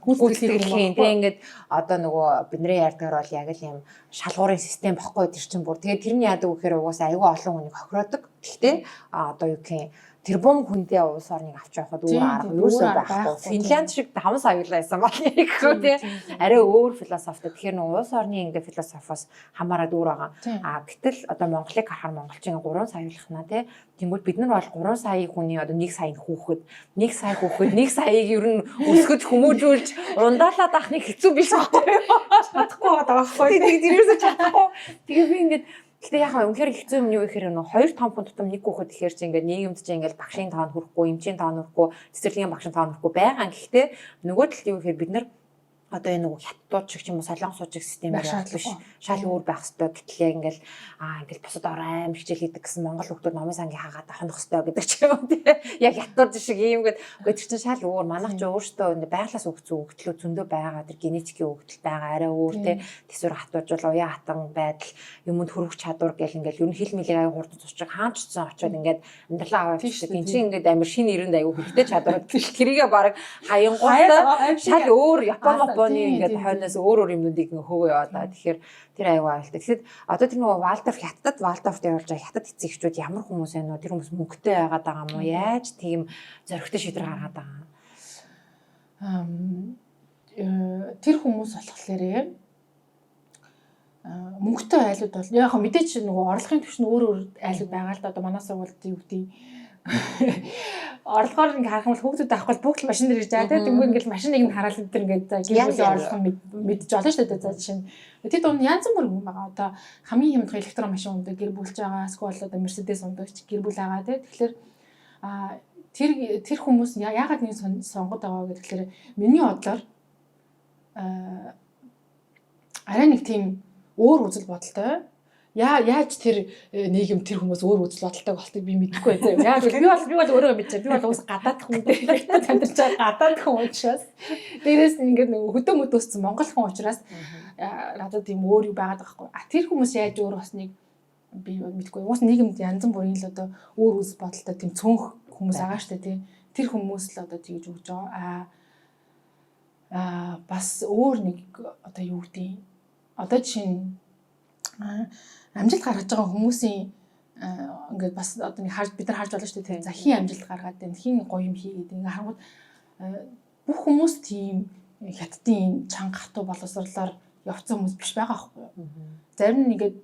гүйцэтгэх юм. Тэ ингээд одоо нөгөө бидний ярьдгаар бол яг л юм шалгуурын систем бохгүй тэр чинь бүр. Тэгээд тэрний яадаг гэхээр угаасаа аюул олон хүнийг хохироодог. Гэхдээ одоо юу гэх юм тэрбум хүндээ улс орныг авч явахад өөр арга юусэн байхгүй. Финлянд шиг 5 сая байсан бол яахгүй тий. Арай өөр философитой. Тэгэхээр нэг улс орны ингээ философоос хамаарад өөр байгаа. Гэтэл одоо Монголыг харахаар монголчин 3 саяулахна тий. Тэнгүүд бид нар бол 3 сая хүний одоо 1 саяны хүүхэд 1 саяыг ер нь өсгөж хүмүүжүүлж ундаалаад авах нэг хэцүү биш байхгүй. Чадахгүй байгаа байхгүй. Тэгээд тэрээс чадахгүй. Тэгээ би ингээд Гэтэ яг үнэхээр хэцүү юм юу гэхээр хоёр том хүн тутам нэг хүүхэд тэгэхээр чи ингээд нийгэмд чи ингээд багшийн тоон хүрэхгүй, эмчийн тоон хүрэхгүй, цэцэрлэгийн багшийн тоон хүрэхгүй байгаа. Гэхдээ нөгөө талд юу гэхээр бид нар одоо энэ нөгөө хятадууд шиг ч юм уу солонгос шиг системээр биш шал өөр байх хэвээр гэтэл яг ингээл ингээл бусад орой аим хичээл хийдэг гэсэн монгол хүмүүс номын сангийн хагаад хонох хэвээр гэдэг ч юм тий. Яг хятадууд шиг иймгээд үгүй тэр чинь шал өөр манайх ч өөртөө байглаас өгцөн өгдлөө зөндөө байгаа тэр генетикийн өгдөл байгаа арай өөр тий. Тэсвэр хатуужвал уян хатан байдал юмд хөрвөх чадвар гэл ингээл ер нь хил мэлийг аяа хурдан цуцчих хаанчсан очиод ингээд амьдралаа аваад тийм чинь ингээд амир шин ирэнд аяа хэрэгтэй чадвар тэрийгээ баг хаянгуйтай шал өөр Японы ингээд хойноос өөр юмнуудыг хөөгөө яваад. Тэгэхээр тэр аюу аюултай. Тэгэхээр одоо тэр нөгөө Валдорф хятадд Валдорфт явуулж байгаа хятад эцэгчүүд ямар хүмүүс байна уу? Тэр хүмүүс мөнгөтэй байгаад байгаа юм уу? Яаж тийм зөрөгтэй шийдвэр гаргаад байгаа юм? Тэр хүмүүс болохоор мөнгөтэй айлууд бол яг мэдээч нөгөө орлогын түвшин өөр айлууд байгаа л да. Одоо манай сургуульд юу гэдэг орлогоор ингээ харах юм бол хүүхдүүд авахгүй бүгд л машин дээр ирж байгаа тийм ингээл машиныг нь хараад өдөр ингээ гэр бүлийн орлого мэдж олно шүү дээ. За жишээ нь тэд он янз бүр юм байгаа. Одоо хамгийн хямдхан электрон машин ундаг гэр бүлж байгаа. Эсвэл одоо Mercedes ундаг гэр бүл байгаа тийм. Тэгэхээр тэр хүмүүс яагаад нэг сонгоод байгаа гэхээр миний бодлоор арай нэг тийм өөр үзэл бодолтой. Яаж тэр нийгэм тэр хүмүүс өөр үзэл бодолтой болтыг би мэдэхгүй байсан. Яг би бол өөрөө мэдчихэв. Би бол уус гадаад хүн дээр амьдарч байгаа гадаад хүн учраас дээрээс нь ингээд нэг хөдөө мөдөөссөн монгол хүн учраас надад тийм өөр юу байгаад байгаа байхгүй. Тэр хүмүүс яаж өөр босныг би мэдэхгүй. Уус нийгэмд янз бүрийн л одоо өөр үзэл бодолтой тийм цөөнх хүмүүс байгаа шүү дээ тий. Тэр хүмүүс л одоо тэгж өгч байгаа. Бас өөр нэг одоо юу гэдэг одоо жишээ нь амжилт гаргаж байгаа хүмүүсийн ингээд бас одоо нэг бид нар харж байна шүү дээ. За хин амжилт гаргаад байна, хин гоё юм хийгээд ингээд харангууд бүх хүмүүс тийм хятадын чанга хатуу боловсрлоор явцсан хүмүүс биш байгаа байхгүй юу? Зарим нь ингээд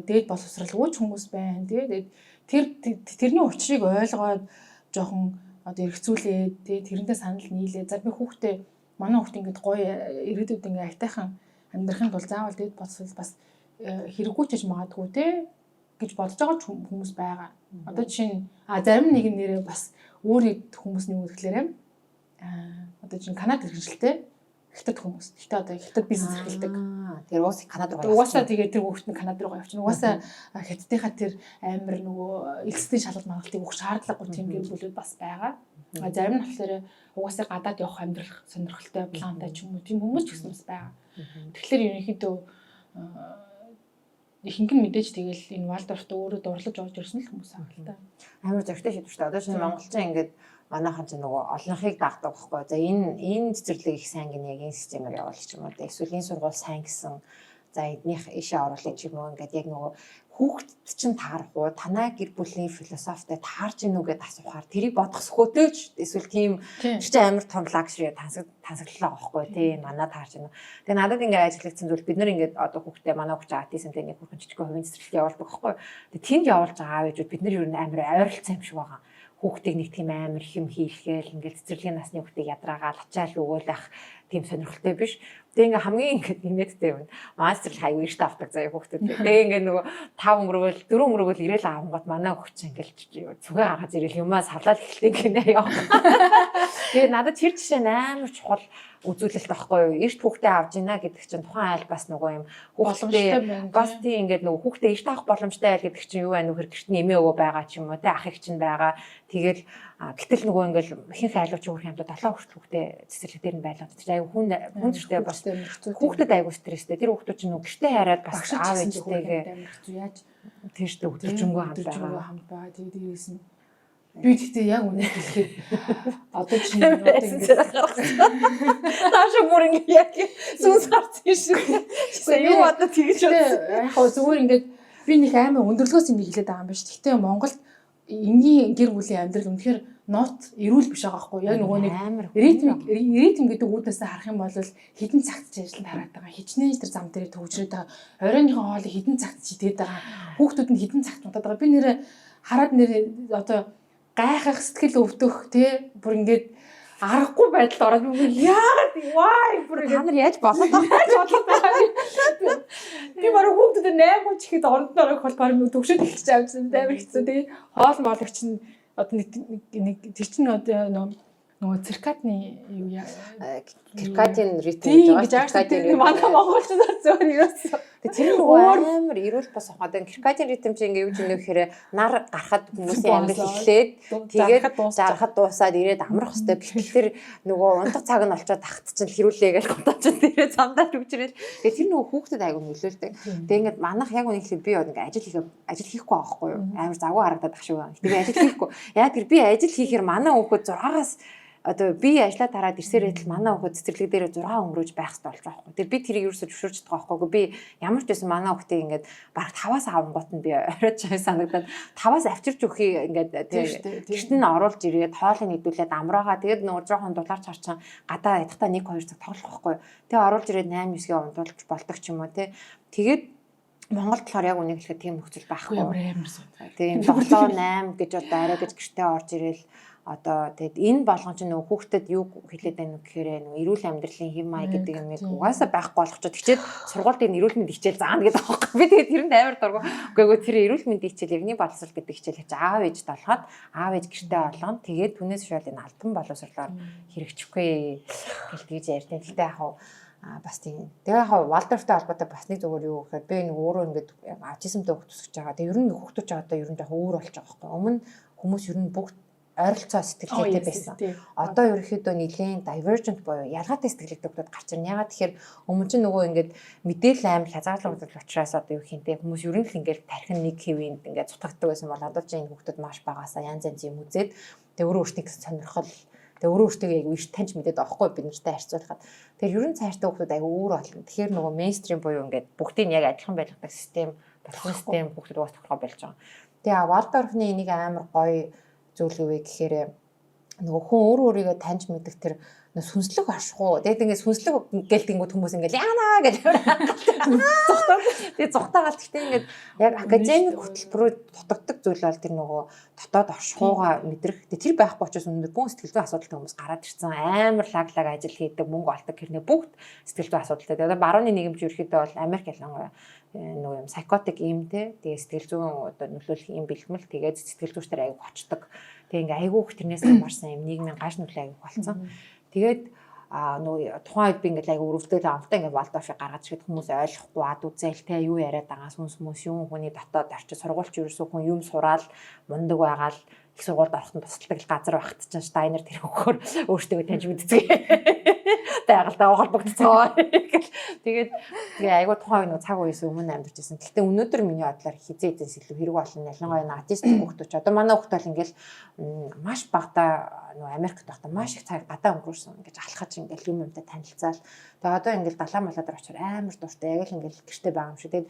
дээд боловсралгүй ч хүмүүс байна. Тэгээд тэрний учрыг ойлгоод жоохон одоо эргцүүлээд тэрнээ санал нийлээ. За би хүүхдээ манай хүүхдээ ингээд гоё ирээдүйд ингээд айтайхан амьдрахын тулд заавал дээд боловсрал бас хэрэггүй ч гэж магадгүй те гэж бодож байгаа хүмүүс байгаа. Одоо жишээ нь зарим нэгэн нэрээ бас өөр хүмүүс нэг үгээр одоо жишээ нь Канада хэрэгжилтэй хятад хүмүүс. Гэтэ одоо хятад бизнес эрхэлдэг. Тэр уус Канада руу. Угаасаа тэгээд тэр хүүхэд нь Канада руу явчихна. Угаасаа хятадынхаа тэр амар нөгөө элцлийн шалгалт магадлалыг өгөх шаардлагагүй тийм гэр бүлүүд бас байгаа. Зарим нь болохоор угаасаа гадаад явах амьдрах сонирхолтой плантай ч юм уу тийм хүмүүс ч гэсэн бас байгаа. Тэгэхээр ерөнхийдөө ихэнх нь мэдээж тэгэл энэ Валдорфт өөрөө дурлаж орж ирсэн л хүмүүс аа л да. Амар зөрөгтэй шийдвэр шүү дээ. Одоо шинэ монголчин ингээд манайхан ч нөгөө олонхыг дагдаг байхгүй. За энэ цэцэрлэг их сайн гин яг энэ системээр явуулчих юм уу. Эсвэл энэ сургууль сайн гэсэн. За эднийх ишээ оруулах ч юм уу ингээд яг нөгөө хүүхдэд чинь таарах уу, танай гэр бүлийн философитой таарч ийн үгээд асуухаар тэрийг бодох сөхөөтэй ч эсвэл тийм чи амар том лагшри тансаглалаа байхгүй тий манай таарч ийн. Тэгээ надад ингээд ажиглагдсан зүйл бид нар ингээд одоо хүүхдээ манай хүүхд аутизмтэй нэг хүүхэн жижиг хувийн цэцэрлэг явуулдаг байхгүй. Тэгээ тэнд явуулж байгаа аав ээжүүд бид нар ер нь амар ойролцоо юм шиг байгаа. Хүүхдийг нэг тийм амар их юм хийлгээл ингээд цэцэрлэгийн насны хүүхдийг ядраагаал ачаал өгөөл ах тийм сонирхолтой биш. Тэгээ ингээ хамгийн ингээд нэмэгдтэй юм. Мастер хайгуу ирт авдаг заяа хүүхдүүд. Тэгээ ингээ нөгөө 5 өнгөрөөл 4 өнгөрөөл ирээл авангууд манай хүүхд чинь ингээл зүгээ гаргаж ирэл юмаа савлаад эхэлдэг гинэ яа. Тэгээ надад тэр жишээ амар чухал үзүүлэлт байхгүй юу? Эрт хүүхдээ авж ийна гэдэг чинь тухайн айл бас нөгөө юм хүүхдээ бас тийм ингээд нөгөө хүүхдээ эрт авах боломжтой айл гэдэг чинь юу вэ? Нөхөр гэртний эмээ өвөө байгаа ч юм уу те ах их чинь байгаа. Тэгэл гэтэл нөгөө ингээл ихэнх айлууч өөр юм 7 хүртэл хүүхдээ цэцэрлэг дээр нь байлгаад тэр аюу хүн зөртэй бас хүүхдэд аюу стресстэй. Тэр хүүхдүүд чинь нөгөө гэртээ хараад бас аав ээжтэйгээ яаж тэр ч өдөржингөө хамт байгаа. Тэгээд дээрээс нь би тэгтээ яг үнэ хэлэхэд одоо чинь одоо ингээд таашаа бүр ингээд яг сүнс гарсан шүү. Юу одоо тэгж байна. Яг зүгээр ингээд би нэг амар өндөрлгөөс юм хэлээд байгаа юм биш. Тэгтээ Монголд энгийн гэр бүлийн амьдрал үнэхээр нот эрүүл биш байгаа байхгүй. Яг нөгөө нэг ритм гэдэг үүднээс харах юм бол хідэн цагт ажилланд хараад байгаа. Хичнээн тэр зам дээр төвжрээд байгаа. Оройныхон хоол хідэн цагт чидэд байгаа. Хүүхдүүд нь хідэн цагт унтаад байгаа. Би нэрээ хараад нэрээ одоо гайхах сэтгэл өвдөх тий бүр ингээд аргагүй байдалд ороод яагаад why бүр та нар яаж болоод би баруун хүүхдүүд 8 ч ихэд оронд орох бол баруун төгшөөд эхэлж авчихсан амар хэцүү. Тэгээ хоол моологч нь одоо нэг тэр чинь нөгөө циркадны юу яа циркадийн ритм гэж байгаа. Циркадийн ритм манай монголчуудаар зөөр ерөөсөө. Тэр нөгөө амар эрүүл бас хаад циркадийн ритм чинь ингээ юу ч нэг гэхээр нар гарахад хүмүүсийн амьдрал эхлээд тэгээд жарахад дуусаад ирээд амрах хэвээр гэхэлэр нөгөө унтах цаг нь олцоод тахт чинь хэрүүлээ гэж гутаач тэрээ замдаа төгжрэл. Тэгээд тэр нөгөө хүүхдэд айгу нөлөөлдөг. Тэгээд ингээ манах яг үнийг хэлэхэд би ингээ ажил хийхгүй байхгүй юу? Амар завгүй харагдаад ах шиг байна. Тэгээд ажил хийхгүй. Яг тэр би ажил хийхээр манай хүүхэд 6-аас одоо би ажиллаа тараад ирсээр идэл манай хүүхэд цэцэрлэг дээр 6 өнгөрөөж байх хэрэгтэй болж байгаа байхгүй. Тэр би тэрийг ерөөсөж зөвшөөрч байгаа байхгүй. Би ямар ч байсан манай хүүхдийг ингээд бараг 5-аас авангууд нь би оройч санагдаад 5-аас авчирч өгөхий ингээд гэрт нь оруулж ирээд хоолыг нэдүүлээд амраагаа тэгээд нөгөө жоохон дулаарч харчаа гадаа ядахтаа 1-2 цаг тоглох байхгүй. Тэгээ оруулж ирээд 8-9-гээ унтуулж болдог ч юм уу те. Тэгээд Монголд болохоор яг үнийг хэлэхэд тийм нөхцөл байхгүй. Тийм 7-8 гэж одоо арай гэж гэртээ орж ирээл одоо тэгэд энэ болгон ч нөгөө хүүхдэд юу хэлээд байна вэ гэхээр нөгөө эрүүл амьдралын хэм маяг гэдэг юм яг угаасаа байхгүй болох ч тэгчээд сургуульд энэ эрүүл мэндийн хичээл заана гэдэг аахгүй. Би тэгээд тэрэнд амар дургу. Үгүй тэр эрүүл мэндийн хичээл иргэний боловсрол гэдэг хичээл хийж аав ээж толгоод аав ээж гэртээ олгоно. Тэгээд түүнээс шууд энэ албан боловсролоор хэрэгжихгүй гэл тэгж ярьдیں۔ Тэгтээ яг бас тийм. Тэгээ яг Валдорфтай холбоотой бас нэг зүгээр юу гэхээр би нэг өөрөө ингээд аутизмтай хүүхд төсөж байгаа. Тэгээ ер нь хүүхдүүд ч одоо ер нь яг өөр болж байгаа байхгүй. Өмнө хүмүүс ер нь бүгд ойролцоо сэтгэлгээтэй байсан. Одоо ерөөхдөө нэлийн divergent буюу ялгаатай сэтгэлгээтэй хүмүүс гарч ирнэ. Ягаад тэгэхээр өмнө чинь нөгөө ингээд мэдээлэл амар хязгаарлагдсан учраас одоо юу хинтэй хүмүүс ер нь л ингээд тархин нэг хэвэнд ингээд цутгагддаг байсан бол одоо чинь хүүхдүүд маш багасаа янз янз юм үзээд тэгээ өөрөө өөртөө сонирхол тэгээ өөрөө өөртөө яг иш таньж мэдээд авахгүй бид нартай харьцуулахад тэгэхээр ер нь цааштай хүүхдүүд аяга өөр болно. Тэгэхээр нөгөө мейнстрим буюу ингээд бүгдийг яг адилхан байлгадаг систем болох систем хүүхдүүд уус тохироо болж байгаа. Тэгээ Валдорфны нэг амар гоё зүйл юу вэ гэхээр нөгөө хүн өөрийгөө таньж мэдэх тэр сүнслэг ашгүй. Тэгээд ингээд сүнслэг гэлтэнгүүд хүмүүс ингээд яана гэж зүхтаа. Тэгээд зүхтаагаал гэхдээ ингээд яг академик хөтөлбөрөөр дутагддаг зүйл бол тэр нөгөө дотоод оршихуугаа мэдрэх. Тэр байхгүй учраас өнөөдөр бүх сэтгэл зүйн асуудалтай хүмүүс гараад ирсэн. Амар лаглаг ажил хийдэг, мөнгө олдог гэрнээ бүгд сэтгэл зүйн асуудалтай. Тэгээд барууны нийгэмч ерөөхдөө бол Америк ялангуяа нөгөө юм psychotic юм те. Тэгээд сэтгэл зүйн одоо нөлөөлөх юм бэлтгэл тэгээд сэтгэл зүйчдэр аяг очдог. Тэгээд ингээ айгүйх тэрнээс хамаарсан юм нийгмийн гаш нөлөө аяг болсон. Тэгээд нөгөө тухайн үед би ингээл аяг өрөвдөл амтаа ингээл Валдорфыг гаргаж ирэхэд хүмүүс ойлгохгүй ад үзэл те юу яриад байгаа сүнс хүмүүс юм хүний дотоод орчиж сургуульч ерөөсөө хүн юм сураал мундаг байгаал их сургуульд ороход тусалдаг газар багт чинь Штайнер тэр хөхөр өөртөө таньж мэддэг. Тайгалтай холбогдцоо. Тэгээд айгуу тухайн нэг цаг үеэс өмнө амьдарч байсан. Гэхдээ өнөөдөр миний бодлоор хизээ эдээс илүү хэрэг болно. Ялангуяа аутист хүүхдүүд. Одоо манай хүүхд бол ингээл маш багтаа нөгөө Америкт байхдаа маш их цаг гадаа өнгөрсөн. Ингээд алхаж ингээл юм юмтай танилцаал. Тэгээд одоо ингээл далаа малаад очоор амар дуртай. Яг л ингээл гэртээ байгаа юм шиг. Тэгээд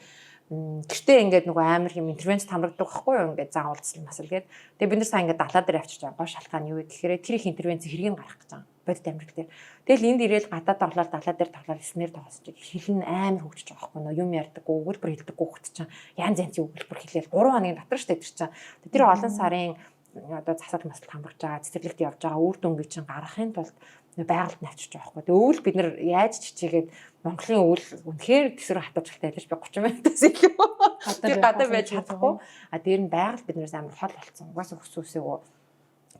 гэртээ ингээд нөгөө амар юм интервенц хамрагддаг байхгүй юу? Ингээд зан уулзсан масал гээд. Тэгээд бид нар сайн ингээд далаа дээр авчирч байгаа. Гоо шалтгаан юу вэ гэхээр тэр их интервенц хэргийг гаргах гэж байгаа. Бодит амьдрал дээр. Тэгэл энд ирээл гадаад тоглоод далаа дээр тоглоод снэр тоглосч хэлэн амар хөгжиж байгаа байхгүй нөө юм ярьдаг өгүүлбэр хэлдэг хүүхэд чинь янз янзын өгүүлбэр хэлээл 3 хоногийн дотор штэ тэр чинь. Тэр олон сарын одоо засал масалт хамрагч байгаа цэцэрлэгт явж байгаа үр дүнгийг чинь гаргахын тулд байгальд навчиж байгаа байхгүй. Тэгээ өвөл бид нар яаж чичээгээд Монголын өвөл үнэхээр тэсрэг хатаж талтай ялж би 30 минутаас илүү тэр гадаа байж чадахгүй. Дээр нь байгаль биднээс амар хол болцсон. Угаасаа хүсүүсээгөө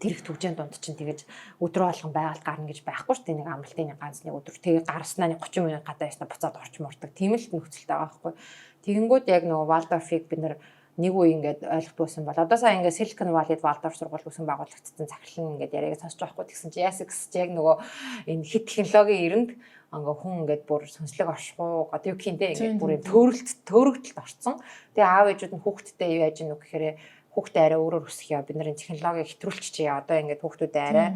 тэр их төвжээнд дунд чинь тэгэж өдрөө болгон байгаль гарна гэж байхгүй шүү дээ. Нэг амралтын нэг ганц нэг өдөр тэгээ гарснаа нэг 30 минут гадаа ясна буцаад орч мурдаг. Тийм л нөхцөлтэй байгаа байхгүй. Тэгэнгүүт яг нөгөө Валдорфыг бид нэг үе ингээд ойлгохгүй бол одоо сая ингээд Silicon Valley-д Валдорф сургууль үүсгэн байгуулагдсан захирлан ингээд яриаг сонсож байхгүй тэгсэн чи Ясикс яг нөгөө энэ хит технологийн эрэнд ингээ хүн ингээд бүр сүнслэг оршихуу одоо юу гэнтэй ингээд бүр төөрөгдөлд орцсон. Тэгээ аав ээжүүд нь хүүхдтэй яаж ийнү гэхээр хүүхдээ арай өөрөөр өсгөё. Бид нарын технологиг хэтрүүлчихье. Одоо ингээд хүүхдүүдээ арай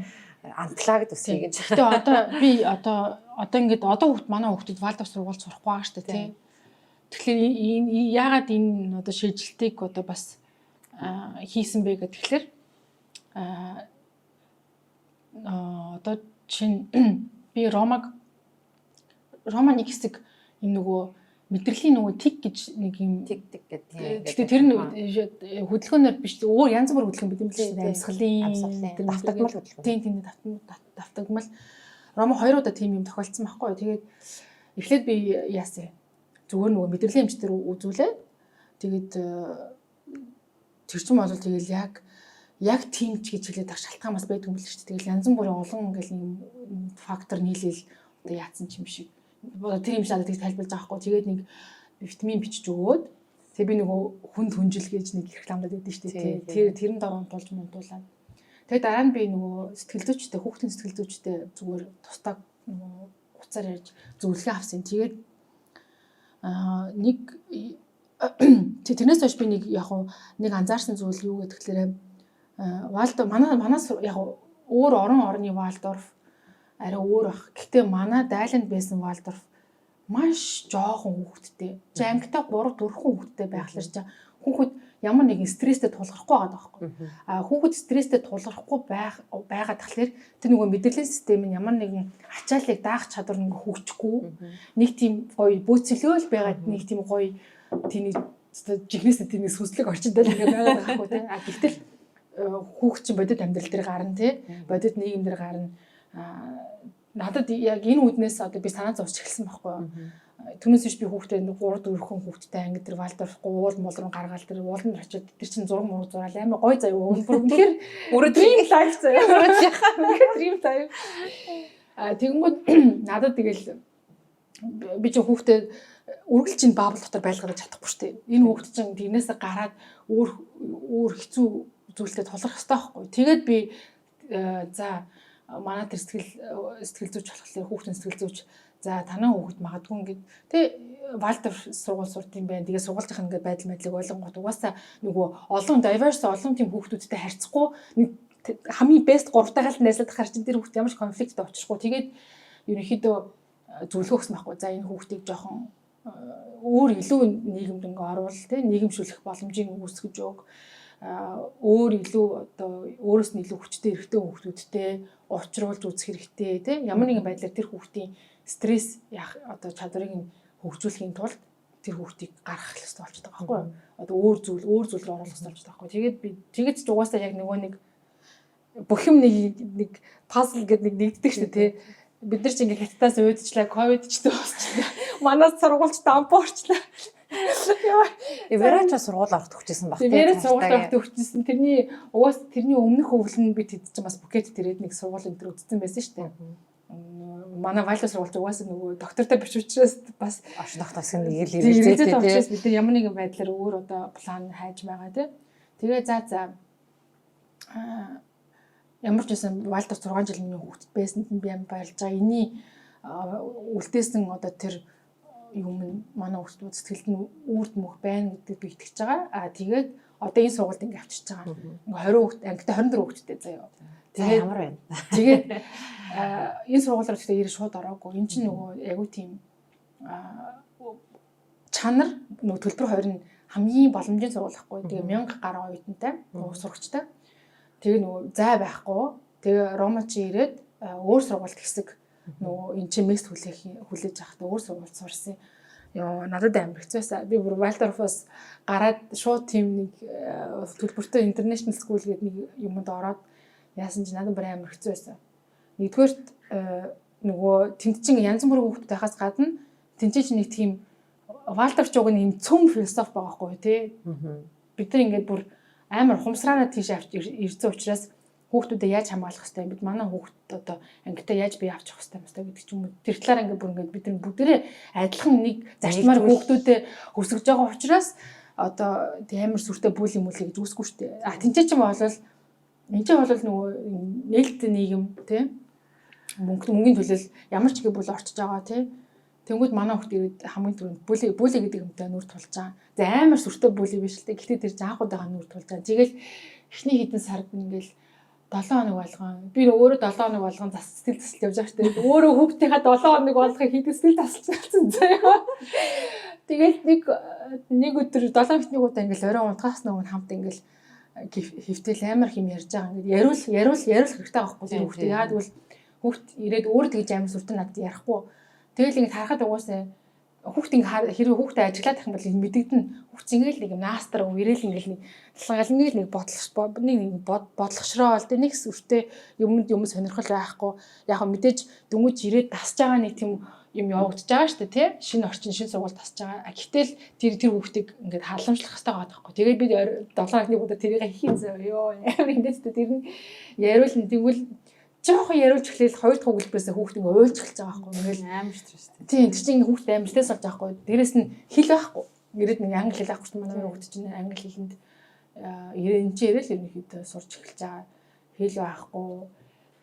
амтлагд өсгөё гэж. Гэтэ одоо би одоо ингээд одоо манай хүүхдүүд Валдорф сургуульд сурахгүй байгаа шүү дээ тий. Тэгэхээр яагаад энэ одоо шийдэлтийг одоо бас хийсэн бэ гэдэг тэгэхээр одоо чинь би Рома нэг хэсэг юм нөгөө мэдрэлийн нөгөө тик гэж нэг юм тик гэдэг. Гэхдээ тэр нь хөдөлгөөнөөр биш өөр янз бүр хөдөлгөөн бид юм лээ. Амьсгалын давтагдмал хөдөлгөөн. Тийм давтагдмал. Ромо 2 удаа тийм юм тохиолдсон байхгүй юу. Тэгээд эхлээд би яасан. Зүгээр нөгөө мэдрэлийн эмчтэр үзүүлээ. Тэгээд тэр чинь бол тэгэл яг тийм ч гэж хэлээд ах шалтгаан бас байдаг юм л шүү дээ. Тэгэл янз бүрийн олон ингээл юм фактор нийлээл одоо яатсан ч юм шиг. Тэр юм шалаад тайлбарлаж байгаа хгүй. Тэгээд нэг витамин бичиж өгөөд тэгээ би нөгөө хүнд хүнжил гэж нэг рекламад байдаг шүү дээ. Тэрэн дор унтуулж мунтуулаад. Тэгээ дараа нь би нөгөө сэтгэл зүйчтэй хүүхдийн сэтгэл зүйчтэй зүгээр тусдаг нөгөө уцаар ярьж зөвлөгөө авсан. Тэгээд нэг тэрнээс хойш би нэг анзаарсан зүйл юу гэдэг тэгэхээр Валдорф манаас яг өөр орны Валдорф арай өөр бах. Гэхдээ манай дайланд байсан Валдорф маш жоохон хүүхэдтэй. Ангитай 3-4 хүүхэдтэй байхлаар ч хүүхэд ямар нэгэн стресстэй тулгархгүй байгаа байхгүй. Хүүхэд стресстэй тулгархгүй байгаад тахлаар тэр нөгөө мэдрэлийн систем нь ямар нэгэн ачааллыг даах чадвар нэг хөгжихгүй. Нэг тийм гоё бөөцөлөөл байгаад нэг тийм гоё тийм жигнэсээ тийм сүслэг орчиндаа ингээ байгаад байгаа байхгүй тийм. Гэвтэл хүүхд чинь бодит амьдрал дээр гарна тий. Бодит нийгэм дээр гарна. Надад яг энэ үднээс одоо би санаа зовж эхэлсэн байхгүй юу. Түүнээс биш би хүүхдээ 3-4 хүн хүүхдтэй анги дээр Валдорф уул мол руу гаргаал тэр ууланд очиод тэр чинь зураг мураг зураал амар гоё заяа үнэхээр өөрөө dream life заяа өөрөө dream life. Тэгэнгүүт надад тэгэл би ч хүүхдээ үргэлж чинь баабл дотор байлгаж чадахгүй шүү дээ. Энэ хүүхд чинь тэрнээсээ гараад өөр хэцүү зүйлтэй тулах хэрэгтэй байхгүй. Тэгээд би за манай тэр сэтгэл зүйч болохоор хүүхдийн сэтгэл зүйч за танаа хүүхэд магадгүй ингээд тэг Валдорф сургууль сурд юм байна. Тэгээ сургуулийн ингээд байдал мэдлэг ойлгонгот угаасаа нөгөө олон diverse олон тийм хүүхдүүдтэй харьцахгүй нэг хамгийн best 3-тайгаар найзлаад харчин тэр хүүхд ямар ч конфликттэй очихгүй. Тэгээд ерөнхийдөө зөвлөгөө өгсөн байхгүй. За энэ хүүхдийг жоохон өөр илүү нийгэмд ингээ оруулах тий нийгэмшүүлэх боломжийг үүсгэж өг. Өөр илүү одоо өөрөөс нь илүү хүчтэй эрхтэй хүүхдүүдтэй уучруулж үзэх хэрэгтэй тий ямар нэгэн байдлаар тэр хүүхдийн стресс одоо чадварыг нь хөгжүүлэхийн тулд тэр хүүхдийг гаргах хэрэгтэй болчихдог байхгүй юу одоо өөр зүйл рүү оруулах хэрэгтэй болчихдог байхгүй тэгээд би тэгээд ч угаасаа яг нөгөө нэг бүх юм нэг пазл гэдэг нэг нэгддэг шүү тий бид нар ч ингээ хаттаас уудчлаа ковид ч дуусчлаа манаас сургуульч дампуурчлаа Эверач сургууль орохт хүчээсэн баг. Эверач сургууль орохт хүчээсэн. Тэрний өмнөх өвлөн бид хэд ч бас букет тэрээд нэг сургууль энэ төр үзсэн байсан шүү дээ. Манай Валдорф сургуульч угаасаа нөгөө доктортой биш учраас бас орчин тогтоос нэг ирэлзээ тий. Бид нар ямар нэгэн байдлаар өөр одоо план хайж байгаа тий. Тэгээ за ямар ч байсан Валдорф 6 жилийн хүүхэд байсанд нь би юм байлж байгаа. Эний үлдээсэн одоо тэр юм манай хүүхдүүд сэтгэлд нь үрд мөх байна гэдэгт би итгэж байгаа. Тэгээд одоо энэ сургуульд ингэ авчиж байгаа. Ингээ 20 хүүхд ангитай 24 хүүхдтэй заяа. Тэгээд ямар байна? Тэгээд энэ сургуулиар гэхдээ ирээ шууд ороогүй. Энд чинь нөгөө айгуу тийм чанар нөгөө төлбөр хоёр нь хамгийн боломжийн сургууль байхгүй. Тэгээ 1000 гаруй оюутантай сурагчтай. Тэгээ нөгөө зай байхгүй. Тэгээ Рома чи ирээд өөр сургуульд хэсэг нөгөө эн чинь мэс хүлээж авахдаа өөр сургуульд сурсан. Яа надад амар хэцүүсэн. Би бүр Валдорфоос гараад шууд тийм нэг төлбөртэй international school гэдэг нэг юмд ороод яасан чи надад бүр амар хэцүүсэн. Нэгдүгээрт нөгөө тэнд чинь янз бүрийн хүүхдүүд байхаас гадна тэнд чинь нэг тийм Валдорф жуг нэг цөм философи байгаа байхгүй тий. Бид нар ингээд бүр амар хумсраанаа тийш ирсэн учраас хүүхдүүдэд яаж хамгаалах хэвтэй бид манай хүүхдэд одоо ангитай яаж бие авчих хэвтэй гэдэг ч юм уу тэр талаар ингээд бүр ингээд бид нар бүгдээрээ адилхан нэг зарчмаар хүүхдүүдэд өсгөж байгаа учраас одоо амар сүртэй бүл юм үлээ гэж үсэхгүй шүү дээ. Тэнцээ ч юм бол энэ ч бол нөгөө нээлттэй нийгэм тий мөнгөний төлөөл ямар ч их бүл орчиж байгаа тий тэнгууд манай хүүхд ирээд хамгийн түрүүнд бүлээ гэдэг юмтай нүр тулж байгаа. За амар сүртэй бүлээ биш л дээ. Гэхдээ тэр заахуудаа нүр тулж байгаа. Тэгэл эхний хэдэн сард ингээл 7 хоног болгон би өөрөө 7 хоног болгон сэтгэл засал явж байгаа шүү дээ. Өөрөө хүүхдийнхаа 7 хоног болгохыг хийдэг сэтгэл засалсан заяа. Тэгээд нэг өдөр 7 минутын удаа ингээл орой унтахаас нөгөө хамт ингээл хөвтөл амар хэм ярьж байгаа. Ингээд яриул хэрэгтэй байхгүй тэр хүүхдээ. Яагаад гэвэл хүүхд ирээд өөрөө тэгж амар сүртэн надад ярихгүй. Тэгэл ингээд харахад угаасаа хүүхд ингээ хэрвээ хүүхдээ ажиглаад байх юм бол мэдэгдэн хүүхд ингээл нэг наастар ирээл ингээл нэг талхаал ингээл нэг бодлогошроо нэг сүртэй юм сонирхол байхгүй яг хөө мэдээж дөнгөж ирээд тасж байгаа нэг тийм юм явагдаж байгаа шүү дээ тий шинэ орчин шинэ сургууль тасж байгаа гэтэл тэр хүүхдийг ингээд халамжлах хэрэгтэй байгаа байхгүй тэгээд би 7 хоногны удаа тэрийг хийх зөө ёо ямар инээдтэй тэр нь яриул тэгвэл жоохон яриулж эхлээл хоёр дахь өгүүлбэрээс хүүхд ингээ уйлж эхэлж байгаа байхгүй ингээл амар стресстэй. Тийм тэр чинь хүүхд амар стресс болж байгаа байхгүй дээрэс нь хэл байхгүй ирээд нэг англи хэл авахгүй чинь манай хүүхд чинь англи хэлэнд энэ чинь ирэл ерөнхийдөө сурч эхэлж байгаа хэл байхгүй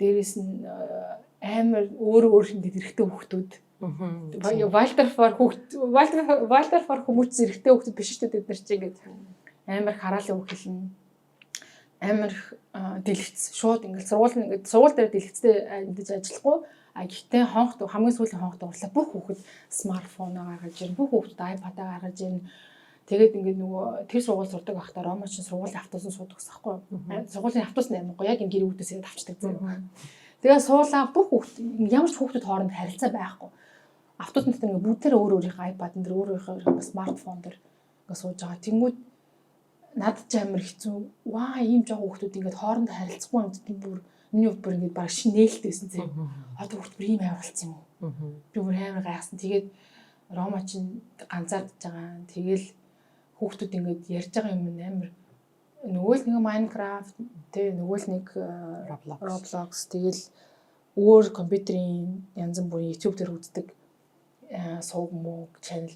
дээрэс нь амар өөр хиндэд эрэхтэй хүүхдүүд Вальтер фор хүмүүс эрэхтэй хүүхдүүд биш шүү дээ бид нар чинь ингээд амар хараалын үг хэлнэ амар дэлгэц шууд ингээд сургууль дээр дэлгэцтэй амьдж ажиллахгүй гэхдээ хамгийн сүүлийн хонгот урлаа бүх хүүхэд смартфоноо гаргаж ирнэ бүх хүүхэд iPad-аа гаргаж ирнэ тэгээд ингээд нөгөө тэр сургууль сурдаг байхдаа Рома чинь сургуулийн автобусанд суудаг гэсэн байхгүй сургуулийн автобус наймахгүй яг гэр бүлээс ирээд авчдаг зэ тэгээд суулаа бүх хүүхэд ямар ч хүүхдүүд хооронд харилцаа байхгүй автобусанд ингээд бүгдээр өөр өөрийнхөө iPad-ын дээр өөрийнхөө смартфон дээр ингээд сууж байгаа тэнгүүд надад ч амар хэцүү. Ваа ийм жоо хүүхдүүд ингээд хоорондоо харилцахгүй юмд бүр миний хувьд бүр ингээд баг шин нээлттэйсэн зэ. Одоо хүүхд бүр ийм амар болсон юм уу? Би бүр амар гайхсан. Тэгээд Рома чинь ганцаардж байгаа. Тэгэл хүүхдүүд ингээд ярьж байгаа юм амар нөгөө л нэг Minecraft тэг нөгөө л нэг Roblox тэгэл өөр компьютерийн янз бүрийн YouTube дээр үздэг сууг муу channel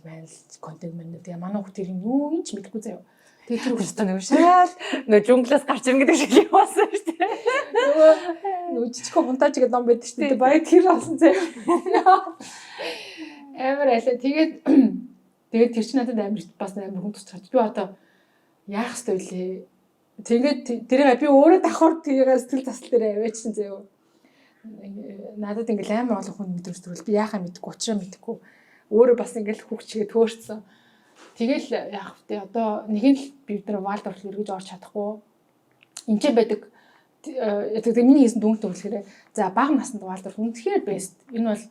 контент мэн. Тэгээ манай хүүхд тэр юу ч мэдэхгүй заяа. Тэгээ тэр өстө нэг шал нөө джунглаас гарч ирнэ гэдэг шиг юм болсон шүү дээ. Нөгөө жижиг монтаж гэдэг ном байдаг шүү дээ. Баяр тэр болсон заяа. Амар аль тэгээд тэр чинь надад амар бас амар хүн тусч. Би одоо яах ёстой вэ? Тэгээд тэрийг би өөрөө давхар тэрийг сэтгэл засал дээр аваачихсан заяа. Надад ингээл амар олон хүн мэдрэмжтэрвэл би яахаа мэдэхгүй учраа мэдэхгүй. Өөрөө бас ингээл хүүхчгээ төөрцсөн. Тэгэл яах вэ? Одоо нэг нь бид нар Валдорф эргэж орж чадахгүй. Энд ч байдаг. Тэгээд миний хийсэн дүнгийн төвлөрөө за бага наснд Валдорф үнэхээр бест. Энэ бол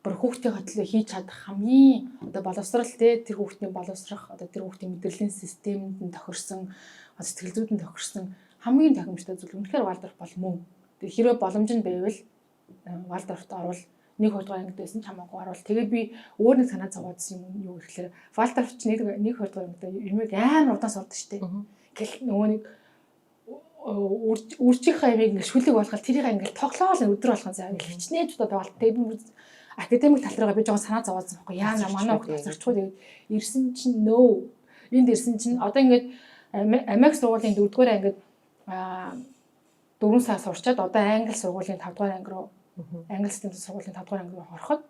бүр хүүхдийн хөтлөө хийж чадах хамгийн одоо боловсрал те тэр хүүхдийн боловсрох одоо тэр хүүхдийн мэдрэлийн системд нь тохирсон сэтгэл зүйдэнд тохирсон хамгийн тохиомжтой зүйл үнэхээр Валдорф бол мөн. Хэрвээ боломж нь байвал Валдорфт орвол 1-2 дугаар ангид байсан ч хамаагүй орвол тэгээд би өөр нэг санаа зовоодсон юм юу гэхээр Валдорф ч 1-2 дугаар ангид юмэг амар удаан сурдаг штеп. Гэл нөгөө нэг үржихээ ямиг ингэ шүлэг болгоод тэрийг ингэ тоглоол өдөр болгон заа хичнээн ч удаа тоглолт. Тэгээд би академик тал руугаа би жоохон санаа зовоодсон байхгүй яа манай хүүхд зорчгүй тэгээд ирсэн чинь нөө энд ирсэн чинь одоо ингэ Америк сургуулийн 4-р ангид 4 сар сурчаад одоо англи сургуулийн 5-р анги руу англи системд сургуулийн 5-р анги руу ороход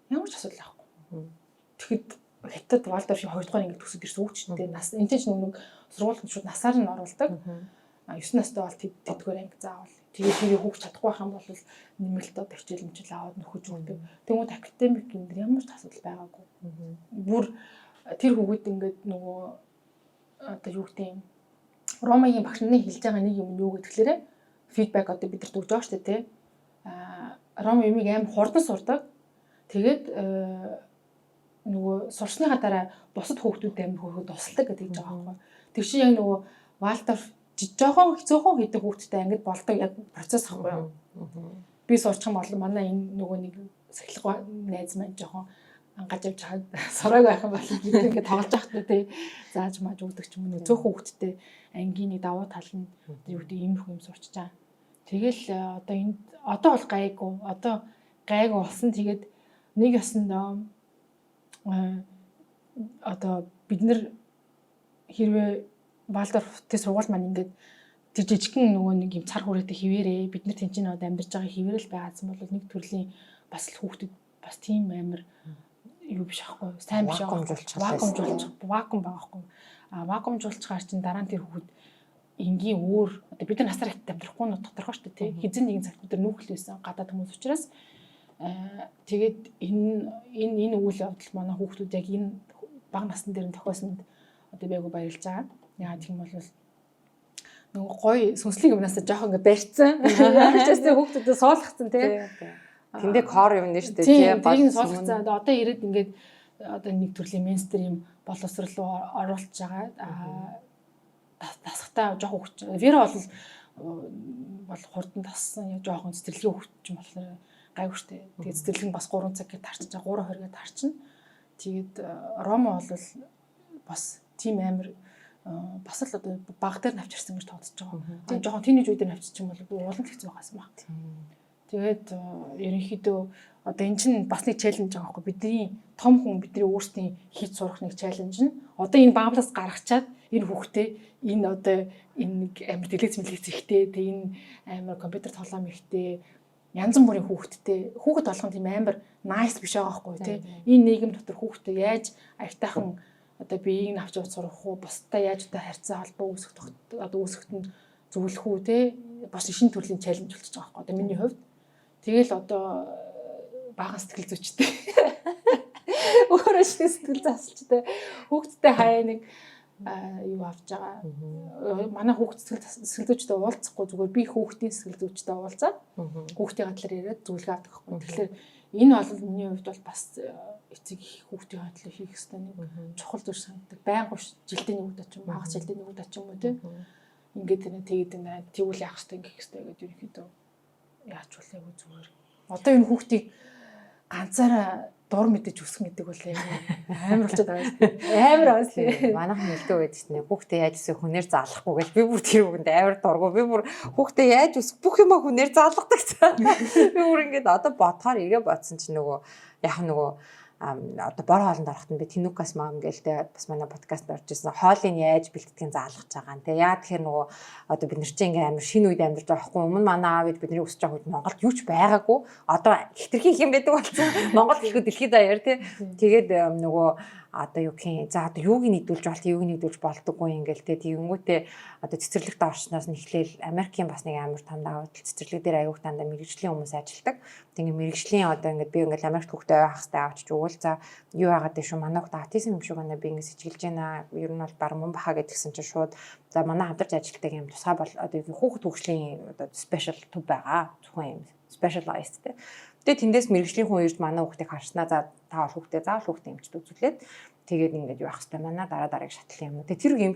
ямар ч асуудал байхгүй. Тэгэхэд хятад Валдорфын 2-р анги төгсөд ирсэн хүүхдтэй нас энэ ч нэг сургуульд шууд насаар нь оруулдаг. 9 настай бол 10-р анги заавал. Тэгээд тэрийг хүүхд чадахгүй байх юм бол нэмэлт одоо хичээл аваад нөхөж өгдөг. Тэгмүүд академик юм дээр ямар ч асуудал байгаагүй. Бүр тэр хүүхэд ингээд нөгөө одоо юу гэдэг юм Ромагийн багш нарын хэлж байгаа нэг юм юу гэхлээрэ фидбек одоо бид нар дүгж байгаа шүү дээ тий. Рома юмыг амар хурдан сурдаг. Тэгээд нөгөө сурсныхаа дараа бусад хүүхдүүд амар хөрхөд тусалдаг гэдэг гэж байгаа байхгүй. Тэр чинь яг нөгөө Валдорф жоохон хэцүүхэн хийдэг хүүхдтэй ангид болдог яг процесс ахгүй юу. Би сурчих юм бол манай энэ нөгөө нэг сахилга найз маань жоохон ангаж авч чад сураг байх юм бол бид ингээд тоглож байхдаа тий зааж мааж өгдөг ч юм уу зөөхөн хүүхдтэй ангийн нэг давуу тал нь юу гэдэг иймэрхүү юм сурч чаа. Тэгэл одоо энд одоо бол гайгүй одоо гайгүй болсон тэгээд нэг ясандаа одоо бид нар хэрвээ Валдорф тэр сургууль маань ингээд тэр жижигхэн нөгөө нэг юм цар хүрээтэй хിവэрээ бид нар тэнцэн одоо амьдарч байгаа хിവэрэл байгаадсан бол нэг төрлийн бас л хүүхдүүд бас тийм амар юу биш аахгүй сайн биш вакуумжуулчих вакуум байгаахгүй вакуумжуулчихаар чинь дараа нь тэр хүүхд энгийн өөр одоо бид нар насаар хит амьдрахгүй нь тодорхой шүү дээ тий хизэн нэгэн цагт өдөр нүүхэл байсан гадаад хүмүүс учраас тэгээд энэ үйл явдал манай хүүхдүүд яг энэ бага насны дээр нь тохиосонд одоо байгуу баярлж байгаа. Яа тийм бол нөгөө гоё сүнслэг юмнасаа жоох ингээ барьцсан. Яачаасаа хүүхдүүдэд суулгацсан тий. Тэндээ кор юм нэ штэ тий. Тэрийг суулгацсан. Одоо ирээд ингээд одоо нэг төрлийн мейнстрим боловсрол руу оруулж байгаа. Дасахтаа жоох хөвч. Вера бол хурдан тассан жоохон цэцэрлэгийн хөвч юм болохоор гайгүй штэ. Тэгээд цэцэрлэг нь бас 3 цаг гэж тарчиж байгаа, 3:20 гэж тарчна. Тэгээд Рома бол бас тийм амар бас л одоо баг дээр навчирсан гэж тооцож байгаа. Тэгээд жоохон тийнейж үе дээр навчиж юм бол уулан хэцүү байгаасан баг. Тэгээд ерөнхийдөө одоо эн чинь бас нэг челленж байгаа байхгүй. Бидний том хүн бидний өөрсдийн хийж сурах нэг челленж нь. Одоо энэ баблаас гаргачаад энэ хүүхдээ энэ одоо энэ нэг амар дэлгэц ихтэй тэг энэ амар компьютер тоглоом ихтэй янз бүрийн хүүхэдтэй хүүхэд болгон тийм амар nice биш байгаа байхгүй тий. Энэ нийгэм дотор хүүхдээ яаж аятайхан одоо биеийг авч явж сурах уу, бусдаа яаж одоо харьцаа холбоо үүсгэхэд нь зөвлөх үү тий. Бас шинэ төрлийн челленж болчихж байгаа байхгүй. Одоо миний хувьд тэгэл одоо баахан сэтгэл зүйчтэй. Өөрөө шинэ сэтгэл засалчтай. Хүүхдтэй хаяа нэг юу авч байгаа. Манай хүүхд сэтгэл зүйчтэй уулзахгүй зүгээр би хүүхдийн сэтгэл зүйчтэй уулзаад хүүхдийн гадлаар яриад зөвлөгөө авдаг байхгүй. Тэгэхээр энэ бол миний хувьд бол бас эцэг их хүүхдийн хадлаа хийх ёстой нэг чухал зүйл санагддаг. Байнга жилдээ нэг удаа ч юм уу, хагас жилдээ нэг удаа ч юм уу тийм. Ингээд тэгээд тэгвэл яах ёстой гэх ёстой гэдэг ерөнхийдөө яаж болоогүй зүгээр. Одоо энэ хүүхдийг ганцаараа дур мэдэж үсгэн гэдэг бол амар болчиход байгаа шүү дээ. Амар бас. Манайхан нэлдөө байдаг шнэ. Хүүхдээ яаж өсөх хүнээр заалахгүй гэл би бүр тэр үгэнд амар дургу. Би бүр хүүхдээ яаж өсөх бүх юм хүнээр заалгадаг цаа. Би бүр ингээд одоо бодохоор ирээ бодсон чи нөгөө яг нөгөө одоо бор хоолнд ороход нь би Тинукас мам гэлтэй бас манай подкаст орж ирсэн. Хоолыг яаж бэлтгэдгийг заалгаж байгаа юм. Тэгээ яа тэгэхээр нөгөө одоо бид нар чинь ингээм амар шинэ үед амьдарч байгаа хгүй. Өмнө манай аав ид бидний өсөж байгаа үед Монголд юу ч байгаагүй. Одоо хитрхи юм байдаг болсон. Монгол хэлхүү дэлхийд даяар тий. Тэгээд нөгөө одоо юу гэх юм. За одоо юуг нийдүүлж болт, юуг нийдүүлж болдоггүй ингээл тий. Тэгэнгүүтээ одоо цэцэрлэгт орсноос нь эхлээл Америкийн бас нэг амар том давуу тал цэцэрлэг дээр аяух дандаа мэрэгжлийн хүмүүс ажилладаг. Тэгээ мэрэгжлийн одоо ингээд би ингээд Америкт хүүхдээ авах хэрэгтэй авчиж өгвөл за юу яагаад гэж шүү манай хүүхдээ аутизм юм шиг байна би ингээд сэжиглэж байна. Ер нь бол баг мөн баха гэдгсэн чинь шууд за манай хамтарч ажилладаг юм тусгай бол одоо хүүхэд хөгжлийн одоо special төв байгаа. Зөвхөн юм specialized те. Тэгээ тэндээс мэрэгжлийн хүн ирж манай хүүхдийг харснаа за та бол хүүхдээ заавал хүүхдээ эмчд үзүүлээд тэгээд ингээд юу ах хэвээр манай дарааг шатлах юм. Тэгээ тэр юм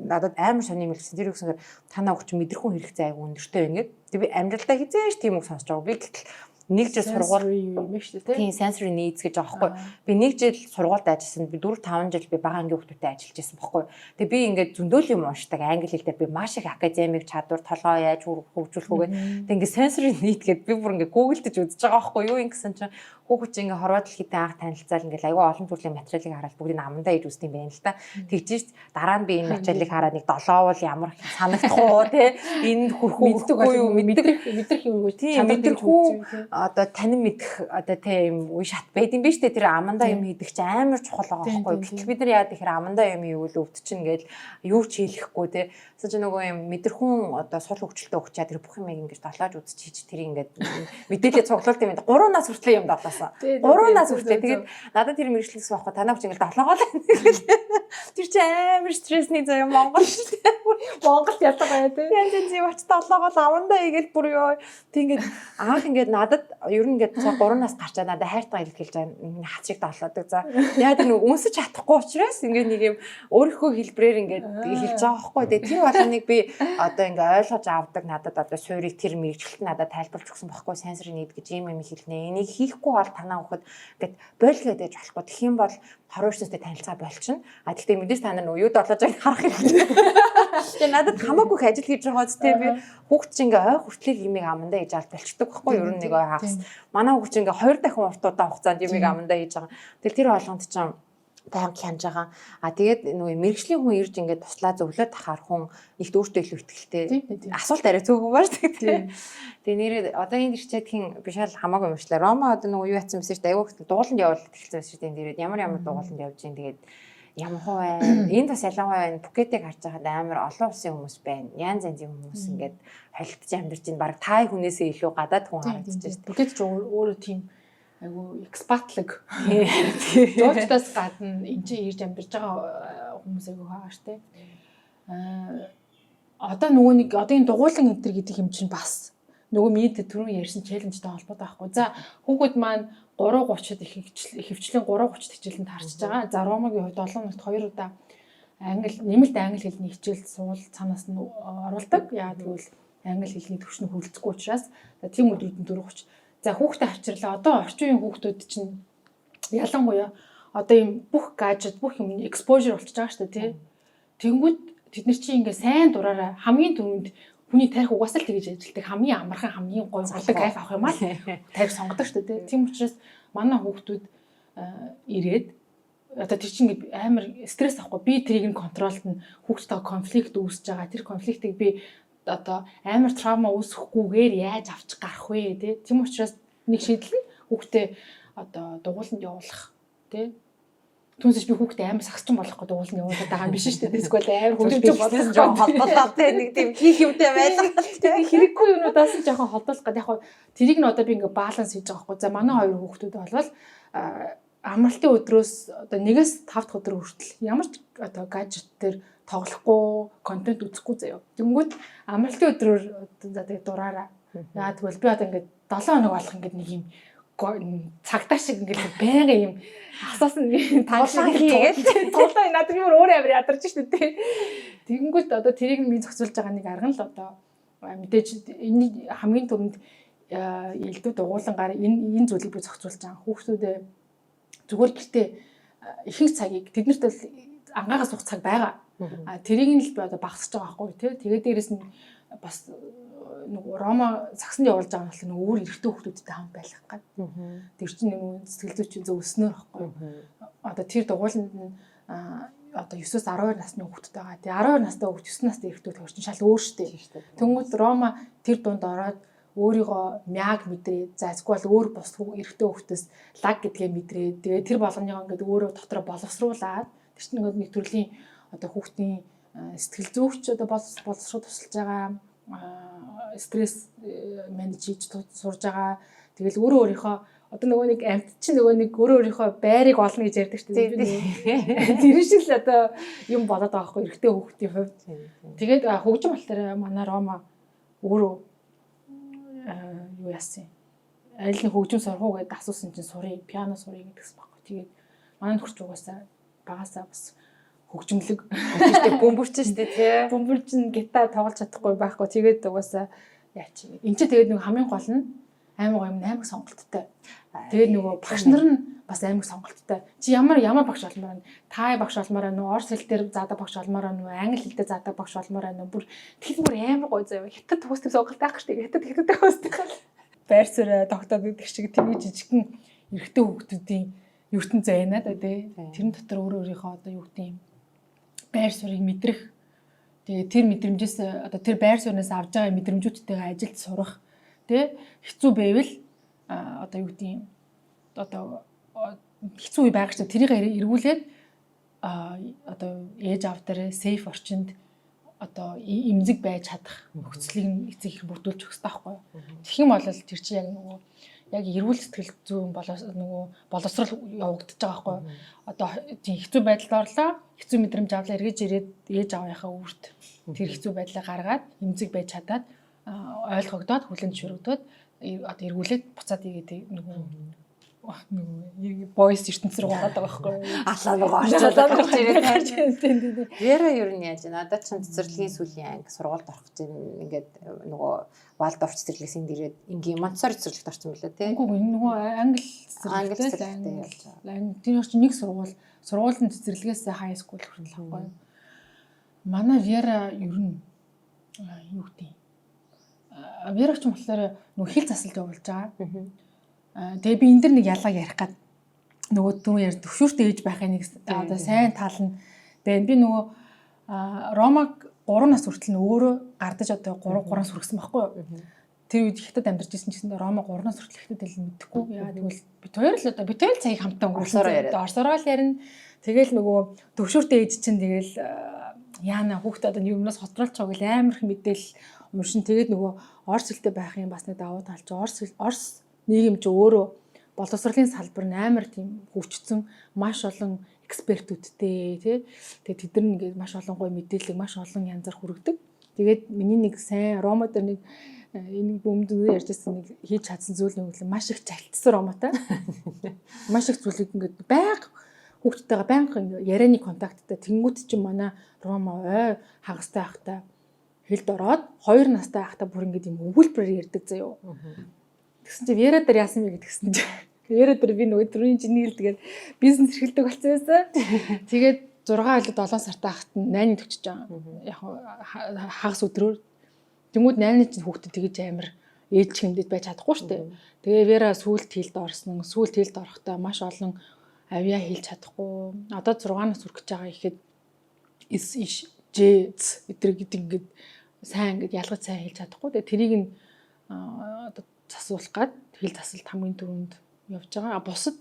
надад амар сони юм хэлсэн. Тэр үгсээр танаа хүүхд мэдрэх хүн хэрэгцээ айгүй өндөртэй байна гэд. Тэгээ би амьдралдаа хизээш тийм үг сонсож байгаа. Би гэтэл нэг жил сургууль юм шүү дээ тийм sensory needs гэж байгаа байхгүй. Би нэг жил сургуульд ажилласан. Би 4-5 жил би бага ангийн хүүхдүүдэд ажиллаж байсан байхгүй. Тэгээ би ингээд зөндөөл юм уушдаг англи хэл дээр би маш их академик чадвар толгой яаж хөгжүүлэх үгээд тэгээ ингээд sensory need гэд би бүр ингээд гуглдж үзэж байгаа байхгүй. Юу юм гэсэн чинь хүүхэд чинь ингээд хорвоо дэлхийд анх танилцаал ингээд аюу олон төрлийн материалыг хараад бүгдийг амандаа иж үздэг юм байна л та. Тэгжиж дараа нь би энэ материалыг хараад нэг долоовол ямар санагдах уу те энэ хөрхөө юу мэдрэх юм уу тийм мэдрэхүү одоо танин мэдэх одоо тийм үе шат байд юм биш үү тэр амандаа юм хийдэг чи амар чухал байгаа байхгүй. Гэтэл бид нар яа тэгэхээр амандаа юм хийвэл өвдчин гээл юу ч хийлэхгүй те. Тэсэж нөгөө юм мэдрэхүүн одоо сул хөгжилтэй өгчаа тэр бүх юм ингэж долоож үзэж хийж тэр ингээд мэдээлэл цуглуулт юм. 3 нас хүртэл юм долоосоо. 3 нас хүртэл тэгээд надад тэр мэрэгчлээс байхгүй танаа хүч ингээд долоогоо л тэр чи амар стрессний заяа Монгол шүү дээ. Монголд ялгаа бай тээ. Янз янз юм ач долоогоо амандаа игээл бүр ёо. Тэг ингээд анх ингээд надад ер нь ингээд 3 нас гарчаа надад хайртайгаа илэрхийлж байгаа хацыг долоодаг. За яа тэр нэг үнсэж чадахгүй учраас ингээд нэг юм өөрийнхөө хэлбрээр ингээд хэлж байгаа байхгүй. Тэгээ тэр болгоныг би одоо ингээд ойлгож авдаг надад одоо суурийг тэр мэрэгчлэлт надад тайлбарлаж өгсөн байхгүй. Sensory need гэж юм хэлнэ. Энийг хийхгүй бол танаа хүүхэд ингээд бойлгээд ээж болохгүй. Тэгэх юм бол хорвоочтой танилцаа болчихно. А тэгтээ мэдээж та нар юу долоож байгааг харах хэрэгтэй. Тэгээ надад хамаагүй их ажил хийж байгаа зү би хүүхд чинь ингээ ой хүртэл юмыг амандаа хийж авч болчдөг байхгүй юу? Ер нь нэг ой хагас. Манай хүүхд чинь ингээ 2 дахин урт удаа хугацаанд юмыг амандаа хийж байгаа. Тэгэл тэр болгонд чинь баян хянж байгаа. А тэгээд нөгөө мэрэгжлийн хүн ирж ингээ туслаа зөвлөд тахаар хүн ихт өөртөө илүү ихтэй. Асуулт арай зөвхөн бааш тэгээд. Тэгээ нэрээ одоо энэ ирчээдхийн бишаал хамаагүй юм шилээ. Рома одоо нөгөө юу яцсан мэсэж аюу их дууланд явуулаад эхэлсэн мэсэж тэгээд ямар дууланд явж гин тэгээд ямар хоо байна. Энд бас ялангуяа энэ Пукетыг харж байхад амар олон улсын хүмүүс байна. Янз янзын хүмүүс ингээд холилдож амьдарч ин баг тай хүнээсээ илүү гадаад хүн харагдаж байна. Пукет ч өөрөө тийм айгу экспатлаг. Жуулчдаас гадна энэ чинь ирж амьдарч байгаа хүмүүс айгу хаагаар штэ. Одоо нөгөө нэг одоо энэ дугуулan энтер гэдэг юм чинь бас нөгөө миний түрүү ярьсан челленжтэй холбоотой байхгүй. За хүүхэд маань 3:30-д ихэвчлэн 3:30-д хичээлд харчиж байгаа. За Ромагийн хувьд 7 нот 2 удаа нэмэлт англи хэлний хичээл суул цаанаас нь оруулдаг. Яагаад гэвэл англи хэлний төвшин хүрэлцэхгүй учраас тийм өдрүүд нь 4:30. За хүүхдээ авчирлаа. Одоо орчин үеийн хүүхдүүд чинь ялангуяа одоо ийм бүх гаджет, бүх юм exposure болчихж байгаа шүү дээ, тий. Тэнгүүд тэд нар чинь ингээ сайн дураараа хамгийн түрүүнд хүний тарих угаасаа л тэгж ажилтдаг. Хамгийн амархан, хамгийн гоё болдог кайф авах юм аа тарих сонгодог шүү дээ, тий. Тийм учраас манай хүүхдүүд ирээд одоо тэр чинь амар стресс авахгүй би тэрийг нь контролд нь хүүхдтэйгээ конфликт үүсэж байгаа. Тэр конфликтыг би одоо амар травма үүсэхгүйгээр яаж авч гарах вэ, тий. Тийм учраас нэг шийдэл нь хүүхдээ одоо дугууланд явуулах, тий. Түнсэж би хүүхдээ амар сагсчин болохгүй дугууланд явуулаад байгаа юм биш шүү дээ. Эсвэл амар хөвжиж болсон жоохон холболоо тий. Нэг тийм хийх юмтай байлаа. Тэгээ хэрэггүй юмудаас нь жоохон холдуулах гэдэг. Яг тэрийг нь одоо би ингээ баланс хийж байгаа байхгүй. За манай хоёр хүүхдүүд болвол амралтын өдрөөс одоо 1-5 дахь өдөр хүртэл ямар ч одоо гаджет дээр тоглохгүй, контент үзэхгүй заяа. Тэнгүүд амралтын өдрөөр за тэгээ дураараа. Яа тэгвэл би одоо ингээ 7 хоног болох ингээ нэг юм цагтаа шиг ингээ байнга юм асаас нь таашаа хийгээл тоглоо надад юу өөр амар ядарч штэ тий. Тэгэнгүүт одоо тэрийг би зохицуулж байгаа нэг арга нь л одоо мэдээж энэ хамгийн түрүүнд элдв дугуулангаар энэ зүйлийг би зохицуулж байгаа. Хүүхдүүдээ зүгээр гэртээ ихэнх цагийг тэднэрт бол ангаагаас суух цаг байгаа. Тэрийг нь л би одоо багасж байгаа байхгүй тий. Тэгээд дээрэс нь бас нөгөө Рома сагсанд явуулж байгаа нь бол өөр эрэгтэй хүүхдүүдтэй хамт байх гад. Тэр чинь нэг сэтгэл зүйчийн зөв өснөр байхгүй. Одоо тэр дугууланд нь одоо 9-12 насны хүүхдүүд байгаа. Тэгээ 12 настай хүүхд 9 настай эрэгтэй төрчин шал өөр штэ. Тэнгүүд Рома тэр дунд ороод өөрийгөө мяг мэдрээ. За эсвэл өөр бус эрэгтэй хүүхдээс лаг гэдгээ мэдрээ. Тэгээ тэр болгоныгоо ингээд өөрөө дотроо боловсруулаад тэр чинь нэг төрлийн одоо хүүхдийн сэтгэл зүйч одоо боловсруу тусалж байгаа стресс менеж хийж сурж байгаа. Тэгэл өөрөө өөрийнхөө одоо нөгөө нэг амьд чинь нөгөө нэг өөрийнхөө байрыг олно гэж ярьдаг шүү дээ. Тэр шиг л одоо юм болоод байгаа хгүй эрэгтэй хүүхдийн хувьд. Тэгээд хөгжим болохоор манай Рома өөрөө юу яасан. Аль нэг хөгжим сурах уу гэдээ асуусан чинь сурыг, пиано сурыг гэдэгс баггүй. Тэгээд манай нөхөрч угаасаа багасаа бас хөгжмөлөг тийм бөмбөрчин шүү дээ тий. Бөмбөрчин гитар тоглож чадахгүй байхгүй. Тэгээд угаасаа яач. Энд чинь тэгээд нэг хамгийн гол нь аймаг сонголттой. Тэгээд нөгөө багш нар нь бас аймаг сонголттой. Чи ямар багш олмоор нь Тай багш олмоор нь орос хэл дээр заадаг багш олмоор нь англи хэл дээр заадаг багш олмоор нь бүр тэгэл бүр амар гоё заяа. Хятад төгсдөг сонголт байх штеп. Хятад төгсдөг. Байр суурь тогтоод гэдэг шиг тийм жижигхэн эрэгтэй хүүхдүүдийн ертөнц зайнаа да тий. Тэрэн дотор өөрийнхөө одоо юу гэдэг юм байр суурийг мэдрэх. Тэгээ тэр мэдрэмжээс одоо тэр байр сууриас авж байгаа мэдрэмжүүдтэйгээ ажилд сурах. Тэ хэцүү байвал одоо юу гэдэг юм одоо хэцүү үе байгаа ч тэрийг эргүүлээд одоо ээж аав дээр сейф орчинд одоо эмзэг байж чадах нөхцөлийг эцэг их бүрдүүлж өгөх хэрэгтэй байхгүй юу. Тэгэх юм бол тэр чинь яг нөгөө яг эрүүл сэтгэл зүйн нөгөө боловсрол явагдаж байгаа байхгүй юу. Одоо тийм хэцүү байдалд орлоо, хэцүү мэдрэмж авлаа эргэж ирээд ээж аавынхаа үрд тэр хэцүү байдлаа гаргаад эмзэг байж чадаад ойлгогдоод хүлэн зөвшөөрөгдөөд одоо эргүүлээд буцаад игээд нөгөө бойс ертөнц рүү ороод байгаа байхгүй юу. Алаа нөгөө орчуулаад ирээд. Вера ер нь яаж байна? Надад ч цэцэрлэгийн сүүлийн анги сургуульд орох гэж ингээд нөгөө Валдорф цэцэрлэгээс энд ирээд ингийн Монтессори цэцэрлэгт орсон мөлөө тий. Үгүй энэ нөгөө англи цэцэрлэгтэй явж байгаа. Тэр чинь нэг сургуулийн цэцэрлэгээс хай скул хүртэл байхгүй юу. Манай Вера ер нь юу гэдэг Вера ч юм болохоор нөгөө хил засалд явуулж байгаа. Тэгээ би энэ дэр нэг ялгааг ярих гад нөгөө түрүү яар төвшүүртэй ээж байхын нэг одоо сайн тал нь байна. Би нөгөө Ромаг 3 нас хүртэл нь өөрөө гардаж одоо 3 сүргсэн байхгүй юу. Тэр үед Хятад амьдарч ирсэн гэсэн Рома 3 нас хүртэл Хятад хэлний мэдэхгүй. Яа тэгвэл бид хоёр цагийг хамтаа өнгөрүүлсэн. Орсороо л ярина. Тэгэл нөгөө төвшүүртэй ээж чинь тэгэл яана хүүхдээ одоо юмнаас хотролч байгаа гэл амар их мэдээлэл уншин. Тэгээд нөгөө орс хэлтэй байх юм бас нэг давуу тал чи орс нийгэм чи өөрөө боловсролын салбар нь амар тийм хөгжсөн маш олон экспертүүдтэй тий. Тэгээд тэд нар ингээд маш олон гоё мэдээлэл маш олон янзаар хүргэдэг. Тэгээд миний нэг сайн Рома дээр нэг энэ бөмбөд ярьжсэн нэг хийж чадсан зүйл нь үгүй маш их чалтсан ромотой. Маш их зүйлийг ингээд байнга хүүхдтэйгээ байнга ярианы контакттай тэнгууд чинь манай ромо хагастай байхдаа хэлд ороод 2 настай байхдаа бүр ингээд юм өгүүлбэрээр ярьдаг заяо. Тэгсэн чинь Вера дээр яасан бэ гэдгсэн чинь Вера дээр би нөгөө түрүүний чиний хэлдгээр бизнес эрхэлдэг болсон байсан. Тэгээд 6 или 7 сартай хахад 8-ны төгсөж байгаа. Яг хагас өдрөөр тэнгууд 8-ны чинь хүүхдэд тэгэж амар ээлж хэмдэд байж чадахгүй шүү дээ. Тэгээ Вера сүүлд хилд орсон. Сүүлд хилд орохдоо маш олон авьяа хийлж чадахгүй. Одоо 6 нас хүрэх гэж байгаа ихэд эдрэг ингээд сайн ингээд ялгаж сайн хийлж чадахгүй. Тэгээ тэрийг нь одоо засуулах гад хил засалт хамгийн түрүүнд явж байгаа. Бусад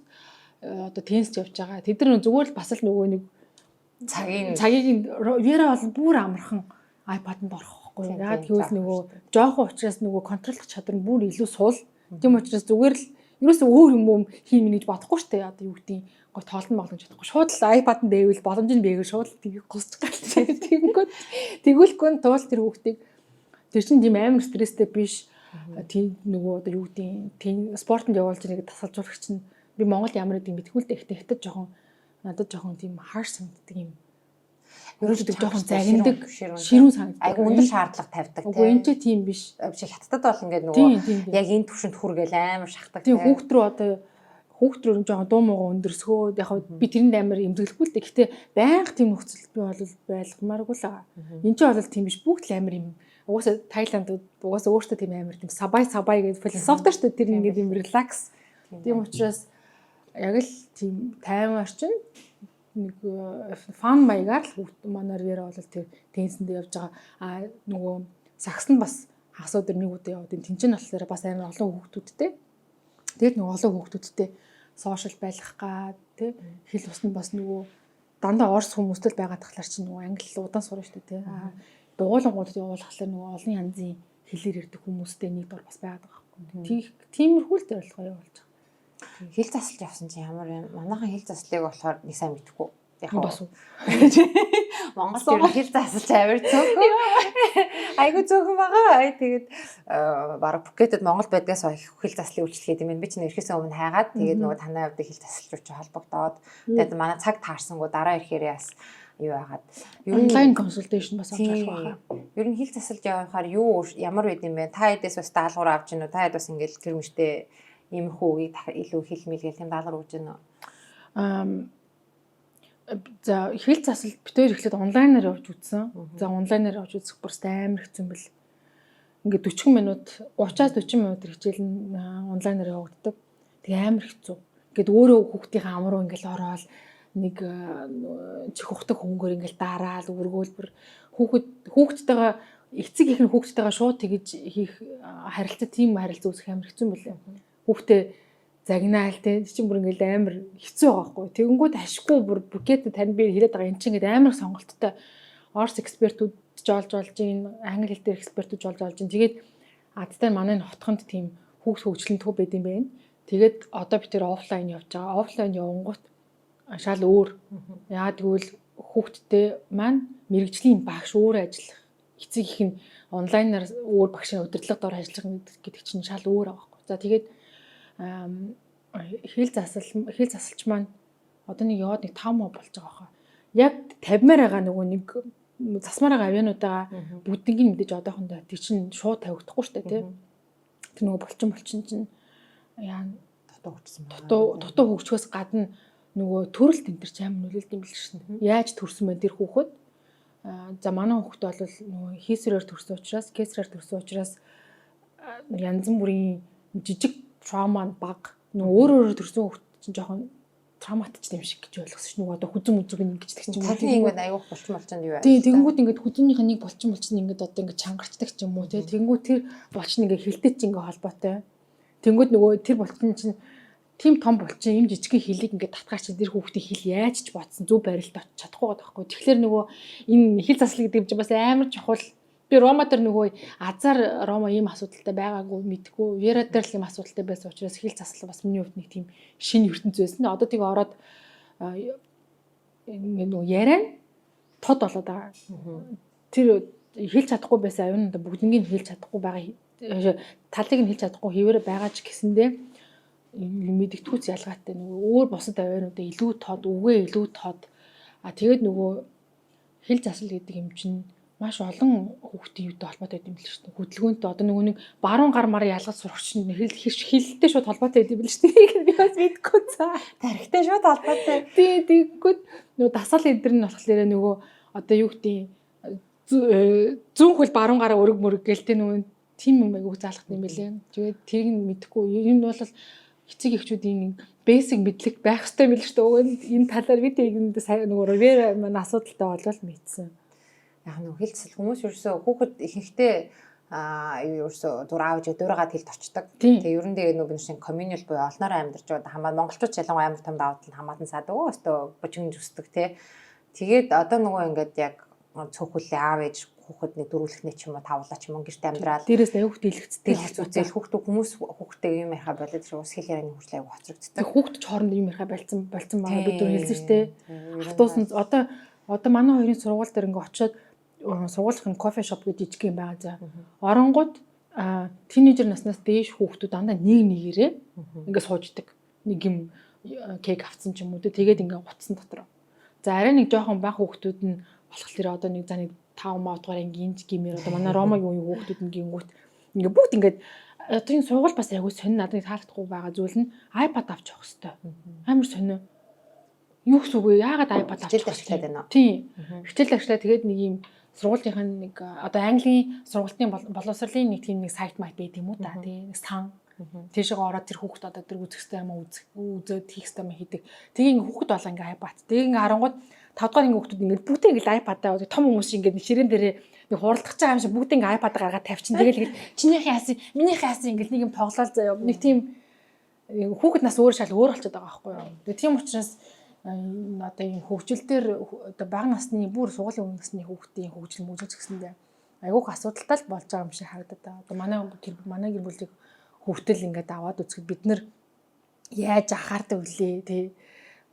одоо тенст явж байгаа. Тэд нар зүгээр л бас л нөгөө нэг цагийг Вера бол бүр амархан iPad-д орох байхгүй. Яагаад гэвэл нөгөө жоохон учраас нөгөө контроллох чадвар нь бүр илүү суул. Тийм учраас зүгээр л ерөөсөө өөр юм хиймэ гэж бодохгүй шүү дээ. Одоо юу гэдэг гоо тоолн болгож чадахгүй. Шууд л iPad-д дэвэл боломж нь бэгээр шууд тийг гусч галтай. Тэгвэл туул тэр хүүхдийг тэр чинь тийм амар стресстэй биш. Тийм нөгөө одоо юу гэдэг тийм спортод явуулж байгааг тасалжуулагч чинь би Монгол ямар гэдэг мэдгүй л дээ. Ихтэй жоохон надад жоохон тийм harsh санагддаг юм. Ерөөсөө жоохон загиндаг, ширүүн санагддаг. Айгу өндөр шаардлага тавьдаг тийм. Үгүй энэ ч тийм биш. Хятадд бол ингээд нөгөө яг энэ төвшөнд хүргээл амар шахдаг. Тийм хүүхд рүү жоохон дуу муугаа өндөрсгөө. Яг би тэрэнд амар эмзэглэхгүй л дээ. Гэхдээ байнга тийм нөхцөл би бол байлгамааргүй л байгаа. Энд ч бол тийм биш. Бүгд л амар юм. Угаасаа Тайланд угаасаа өөртөө тийм амар тийм сабай гэдэг философи шүү дээ. Тэр ингээд юм relax. Тийм учраас яг л тийм тайван орчин нэг фан маягаар л манаар Вера бол тэр тенсэндээ явж байгаа. Нөгөө сагс нь бас хагас өдөр нэг удаа яваад энэ тэнцэн болохоор бас амар олон хүүхдүүдтэй. Тэгээд нөгөө олон хүүхдүүдтэй сошиал байлгах гад тий хэл усны бас нөгөө дандаа орс хүмүүстэй байгаа тахлаар чинь нөгөө англи удаан сурна шүү дээ тий. Дугуулангуудад явуулахлаар нөгөө олон янзын хэлээр ирдэг хүмүүстэй нэг дор бас байгаад байгаа байхгүй. Тиймэрхүү л дээр болгоо явуулж байгаа. Хил засалж явсан чинь ямар юм? Манайхан хил заслыг болохоор нэг сайн мэдхгүй. Яг бас уу. Монгол хил засалж авир цөөхөн. Айгу цөөхөн байгаа. Тэгээд бараг Пукетэд Монгол байдгаас хил заслыг үйлчлэхэд юм. Би чинь ирэхээс өмнө хайгаад тэгээд нөгөө танай хувьд хил засалж холбогдоод тэгээд манай цаг таарсангуу дараа ирэхээр яас юу яагаад онлайн консультейшн бас авч байгаа. Ер нь хил засалж явахаар юу ямар байд юм бэ? Та хэдээс бас даалгавар авч гинөө? Та хэд бас ингээл тэр мөртөө ийм хүүгийг илүү хэлмэлгээл тийм даалгавар өгч гинөө? За хэл засалт битээр эхлээд онлайнаар явж үзсэн. За онлайнаар явж үзэх бүрс амар хэцүү юм бэл. Ингээд 40 минут 30-40 минут хичээл нь онлайнаар явагддаг. Тэгээ амар хэцүү. Ингээд өөрөө хүүхдийн амруу ингээл ороод нэг чих ухдаг хөнгөөр ингээл дараал өргөөлбөр хүүхдтэйгээ эцэг их нь хүүхдтэйгээ шууд тэгж хийх харилцаа тийм харилцаа үүсгэх амар хэцүү юм бэлээ. Хүүхдээ загнаал те чинь бүр ингээл амар хэцүү байгаа байхгүй. Тэгэнгүүт ашиггүй бүр букетэд тань би хэлээд байгаа эн чинь ингээд амар сонголттой орс экспертүүд ч олж гин англи хэл дээр экспертүүд олж гин. Тэгээд адтай манай нутганд тийм хүүхд хөгжлөн төв байд юм байна. Тэгээд одоо би тэр офлайн явж байгаа. Офлайн явангуут шал өөр. Яагаад гэвэл хүүхдтэй маань мэрэгжлийн багш өөр ажиллах. Эцэг их нь онлайнаар өөр багшийн удирдлага дор ажиллах гэдэг чинь шал өөр байгаа байхгүй. За тэгээд хэл засалч маань одоо нэг яваад нэг 5 муу болж байгаа хаа. Яг 50-аар байгаа нөгөө нэг засмаар байгаа авиануудаа бүгднийг мэдээж одоохондоо тий чинь шууд тавигдахгүй шүү дээ тий. Тэр нөгөө болчин чинь яа дутуу хөгжөхөөс гадна нөгөө төрөл тэмдэрч амар нөлөөлт юм биш шин. Яаж төрсөн бэ тэр хүүхэд? За манай хүүхэд бол нөгөө хийсрээр төрсөн учраас, кесрээр төрсөн учраас янз бүрийн жижиг траума баг нөгөө өөрөөр төрсэн хүүхэд чинь жоохон травматичтэй юм шиг гэж ойлгосон ш. Нөгөө одоо хүзэн мүзэг ингэж тэгч юм уу. Тархин ингээд аюух болчихмолчонд юу вэ? Тий, тэгэнгүүт ингээд хүзэнийх нэг болчихмолч нь ингээд одоо ингээд чангарчдаг ч юм уу тий. Тэгэнгүүт тэр болчин ингээд хилтэй ч ингээд холбоотой. Тэнгүүд нөгөө тэр болчин чинь тийм том болчин юм жижигхэн хилийг ингээд татгаач тэр хүүхдийн хил яаж ч бодсон зөв барилт очиж чадахгүй байгаа байхгүй. Тэгэхээр нөгөө энэ хил заслаг гэдэг чинь бас амар чухал. Би Рома дээр нөгөө азар Рома ийм асуудалтай байгаагүй мэдгүй. Вера дээр л ийм асуудалтай байсан учраас хил заслал бас миний хувьд нэг тийм шинэ ертөнц байсан. Одоо тийг ороод нөгөө яриа тод болоод байгаа. Тэр хэлж чадахгүй байсан аюунаа бүгднийг хэлж чадахгүй байгаа талыг нь хэлж чадахгүй хэвээрээ байгаа ч гэсэндээ мэдгэдэггүйц ялгаатай нөгөө өөр бусад авиануудаа илүү тод, үгээ илүү тод. Тэгээд нөгөө хэл засал гэдэг юм чинь маш олон хүүхдийн юутай холбоотой байд юм л шүү дээ. Хөдөлгөөнтэй одоо нөгөө нэг баруун гар мар ялгаж сурагч нь хэлтэй шууд холбоотой байд юм л шүү дээ. Би бас мэдгүй цаа. Тархитай шууд холбоотой. Тэгэхгүй нөгөө дасгал эдэр нь болохоор нөгөө одоо юу гэдэг зүүн хөл баруун гараа өрөг мөрөг гэлтэй нөгөө тим юм айгуу заалгах юм байлээ. Тэгээд тэрийг нь мэдэхгүй. Энэ бол эцэг эхчүүдийн бэсик мэдлэг байх хэрэгтэй юм л шүү дээ. Энэ талаар бид тэгэнд сая нөгөө Ривера маань асуудалтай болол мэдсэн. Яг нэг хэл засал хүмүүс ерөөсөө хүүхэд ихэнхдээ ерөөсөө дур аавж дуурайгаад хэлд очдог. Тэгээ ер нь тэгээ нөгөө шинэ communal буюу олноор амьдарч байгаа хамаа монголчууд ялангуяа амар том давуу тал хамаатан саад өстөө бочингж өсдөг те. Тэгээд одоо нөгөө ингээд яг цөөхөлөө аав ээж хүүхэдний дөрвөлхний ч юм уу тавлаа ч юм уу гэрт амьдраад дээрээс аюух дэлгэцтэй үзэл хүүхдүүд хүмүүс хүүхдтэй юм ярихаа болоод тэр ус хэл ярианы хурцлыг аяг хоцрогддог. Хүүхд ч хооронд юм ярихаа болцсон байгаа бид нар хэлсэн шүү дээ. Автобусны одоо манай хоёрын сургууль дээр ингээ очиод сургуулийн кофе шоп гэж жижиг юм байгаа за. Оронгууд тинейжер наснаас дээш хүүхдүүд дандаа нэг нэгээрээ ингээ сууждаг. Нэг юм кек авцсан ч юм уу тэгээд ингээ гутсан дотор. За арай нэг жоохон бага хүүхдүүд нь болохоор одоо нэг за нэг 5 модгаар ангийн гимээр одоо манай Ромагийн үеийн хүүхдүүд нь гингүүт ингээ бүгд ингээд одоо энэ сургууль бас аягүй сонин надад таалагдахгүй байгаа зүйл нь iPad авч явах хэрэгтэй. Амар сонин. Юу гэсэн үг вэ? Яагаад iPad авч ажиллаад байна уу? Тийм. Хичээл ажиллаа тэгээд нэг юм сургуулийн нэг одоо Английн сургуулийн боловсролын нэг тийм нэг сайт майт байд юм уу та тийм нэг сан. Тийшээ ороод тэр хүүхд одоо тэр үзэх хэрэгтэй юм үзээд хийх хэрэгтэй юм хийдэг. Тэгээ ингээ хүүхд болоо ингээ iPad. Тэгээ ингээ харангууд 5 дахь ингээ хүүхдүүд ингээ бүгдээ ингээ iPad-аа том хүмүүс ингээ ширээн дээрээ нэг хуралдах байгаа юм шиг бүгдээ ингээ iPad гаргаад тавьчин. Тэгэл чинийхээ хаасан, минийхээ хаасан ингээ нэг юм тоглоал заяа. Нэг тийм хүүхэд нас өөр шал өөр болчиход байгаа байхгүй юу. Тэгээ тийм учраас одоо энэ хөгжил дээр одоо бага насны бүр сургуулийн өмнө насны хүүхдийн хөгжил мөжөж гэсэндээ айгүйх асуудалтай л болж байгаа юм шиг харагдаад байна. Одоо манай гэр бүлийг хөвгтөл ингээд аваад үзэхэд бид нар яаж анхаардаг вүлээ тий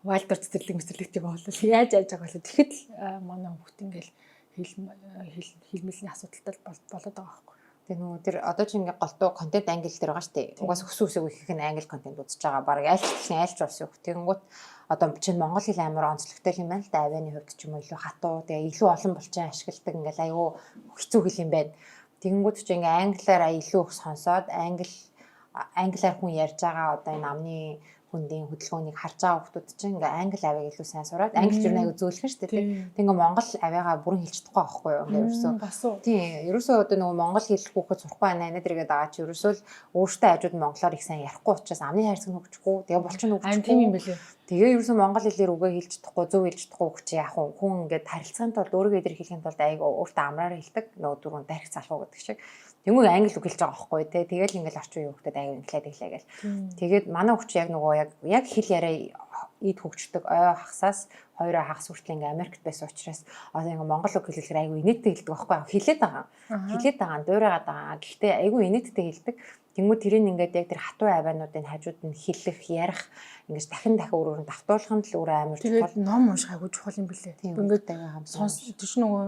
вайлдор цэцэрлэг мэтэрлэгтэй болол яаж байгаа вэ? Тэгэхэд л манай хөвгт ингээд хэлмэлний асуудалтай болоод байгаа байхгүй. Тэгээ нөгөө тэр одоо ч ингээ голтуу контент англи дээр байгаа шүү дээ. Угаас өсөө өсөг их их англи контент үзэж байгаа. Бараг айлч болсон юм. Тэгэнгүүт одоо чинь монгол хэл амар онцлогтой юм байна л да. Авианы хувьд ч юм уу илүү хатуу. Тэгээ илүү олон булчин ашигладаг ингээл аюу хэцүү хэл юм байна. Тэгэнгүүт ч ингээ англиар илүү их сонсоод англиар хүн ярьж байгаа одоо энэ намны хүндийн хөдөлгөөнийг харж байгаа хүмүүс чинь ингээ англи авийг илүү сайн сураад англи юу нэг зөөлхөн шүү дээ. Тэг ингээ монгол авиагаа бүрэн хэлж чадахгүй байхгүй юу? Ингээ ерөөсөө тийм ерөөсөө одоо нөгөө монгол хэл хүүхэд сурахгүй байна нэ дэргээд байгаа чи ерөөсөө л өөртөө хажууд монголоор их сайн ярихгүй учраас амны хайрцаг нь хөгжихгүй тэгээ булчин хөгжихгүй. Тийм юм билээ. Тэгээ ерөөсөө монгол хэлээр үгээ хэлж чадахгүй зөв хэлж чадахгүй хөх чи яах вэ? Хүн ингээ харилцааны тулд өөрийгөө илэрхийлэхийн тулд айгаа өөртөө амраар хэлдэг нөгөө дөрөв дарих залхуу гэдэг шиг. Тэнгүү англи үг хэлж байгаа байхгүй тий. Тэгэл ингээл орчин үеийн хүүхдэд аяг инглээд гэлээгээл. Тэгээд манай хүүхд яг нөгөө яг хэл яриа эд хөгждөг ой хагасаас 2 хагас хүртэл ингээм Америкт байсан учраас одоо ингээм монгол үг хэлэхээр айгүй инээдтэй хэлдэг байхгүй юу? Хэлээд байгаа. Хэлээд байгаа, дуурайгаад байгаа. Гэхдээ айгүй инээдтэй хэлдэг. Тэнгүү тэрийг ингээд яг тэр хатуу авиануудын хажууд нь хэлэх, ярих ингэж дахин өөрөөр нь давтуулах нь л өөр амар чухал. Тэгээд ном унших айгүй чухал юм билээ. Ингээд сонс тийш нөгөө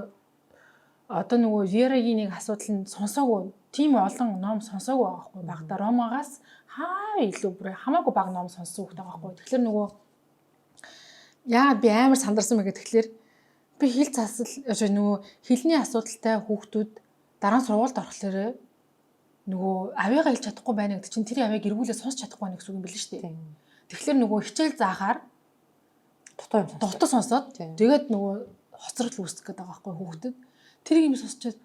одоо нөгөө Верагийн нэг асуудал нь сонсоогүй тийм олон ном сонсоогүй байгаа байхгүй багада Ромагаас хаа илүү бүр хамаагүй бага ном сонссон хүүхд байгаа байхгүй. Тэгэхээр нөгөө яагаад би амар сандарсан бэ гэхээр би хэл засал нөгөө хэлний асуудалтай хүүхдүүд дараа нь сургуульд орохлоор нөгөө авиагаа хэлж чадахгүй байна гэдэг чинь тэр авиаг эргүүлээ сонсч чадахгүй байна гэсэн үг юм билээ шүү дээ. Тэгэхээр нөгөө хичээл заахаар дутуу сонсоод тэгээд нөгөө хоцрогдол үүсгэх гэдэг байгаа байхгүй хүүхдэд. Тэр юм сонсчод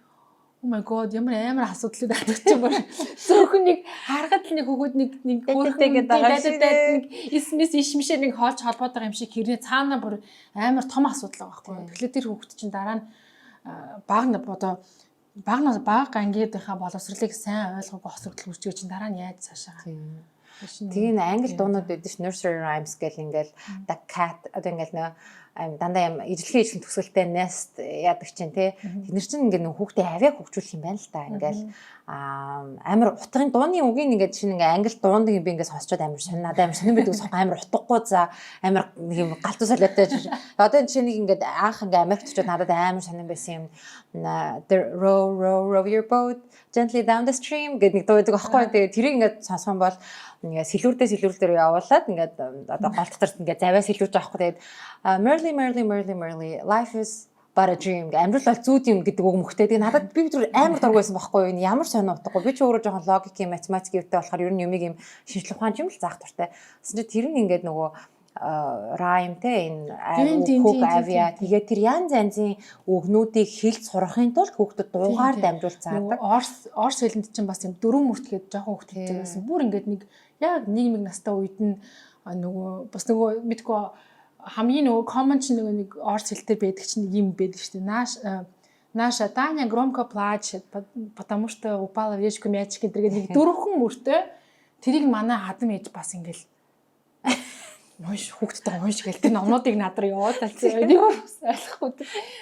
oh my god ямар амар асуудал байдаг ч юм уу. Зөвхөн нэг харахад л нэг хүүхэд нэг хөөрхөн байдаг эсмэс ишмшээ нэг хоолж холбоод байгаа юм шиг хэрнээ цаана бүр амар том асуудал байгаа байхгүй. Тэгэхээр тэр хүүхэд чинь дараа нь баг ангийнхаа боловсролыг сайн ойлгоогүй хоцрогдол үүсгэж чинь дараа нь яаж цаашаа. Тэгээ англи дуунууд байдаг ш nursery rhymes гэл ингээл the cat одоо ингээл нөө дандаа юм ижлэхэн төсөлтэй nest яадаг чинь тий. Тэд нар чинь ингээд нэг хүүхдээ авиаг хөгжүүлэх юм байна л да. Ингээл амар утгын дууны үгийг ингээд чинь ингээд англи дуундаг юм би ингээд сонсчод амар надад амар сонирн байдаг сох амар утгагүй за амар нэг юм галзуу солиотой. Одоо энэ чинь ингээд анх ингээд Америкт очиод надад амар сонирн байсан юм. Row your boat gently down the stream гэдэг нэг дуу байдаг аахгүй. Тэгээ тэрийг ингээд сонсгон бол ингээд сэлүүрдээ явуулаад ингээд одоо гол дотор ингээд завиа сэлүүрж авахгүй. Тэгээд Merrily life is but a dream амьдрал бол зүүд юм гэдэг үг мөхтэй. Тэгээ надад би бүр амар дург байсан байхгүй юу. Ямар сонио утгагүй. Би ч өөрөө жоохон логикийн математик өвтэй болохоор ер нь юмыг юм шинжлэх ухаан юм л заах дуртай. Тэсн чи тэр нь ингээд нөгөө rhyme те энэ үг авиа тэгээ тэр янз үгнүүдийг хэлж сурахын тулд хүүхдүүд дуугаар дамжуул заадаг. Орс хэлэнд чинь бас юм дөрөв мөртгээд жоохон хүүхд хэлж байсан. Бүр ингээд нэг яг нийгмийн настай үед нь нөгөө бас нөгөө мэдгүй хамгийн нөгөө common ч нэг орс хэлтэй байдаг чинь юм байдаг шүү дээ. Наша Таня громко плачет, потому что упала в речку мячик гэдэг нэг дөрвөн мөртөө тэрийг манай хадам ээж бас ингээл Мойш хүүхдтэй мойш гэл тэр номнуудыг надраа яваад талцсан. Юу ойлгохгүй.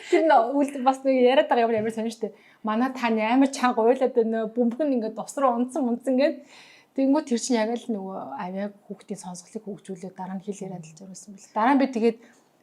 Тэр үл бас нэг яриад байгаа ямар сонь штэ. Манай тань амар чанга уйлаад байна. Бөмбөгн ингээд ус руу унтсан ингээд тэгэнгүүт тэр чинь яг л нөгөө авиаг хүүхдийн сонсголыг хөгжүүлээд дараа нь хэл яриад л зориулсан бэл. Дараа нь би тэгээд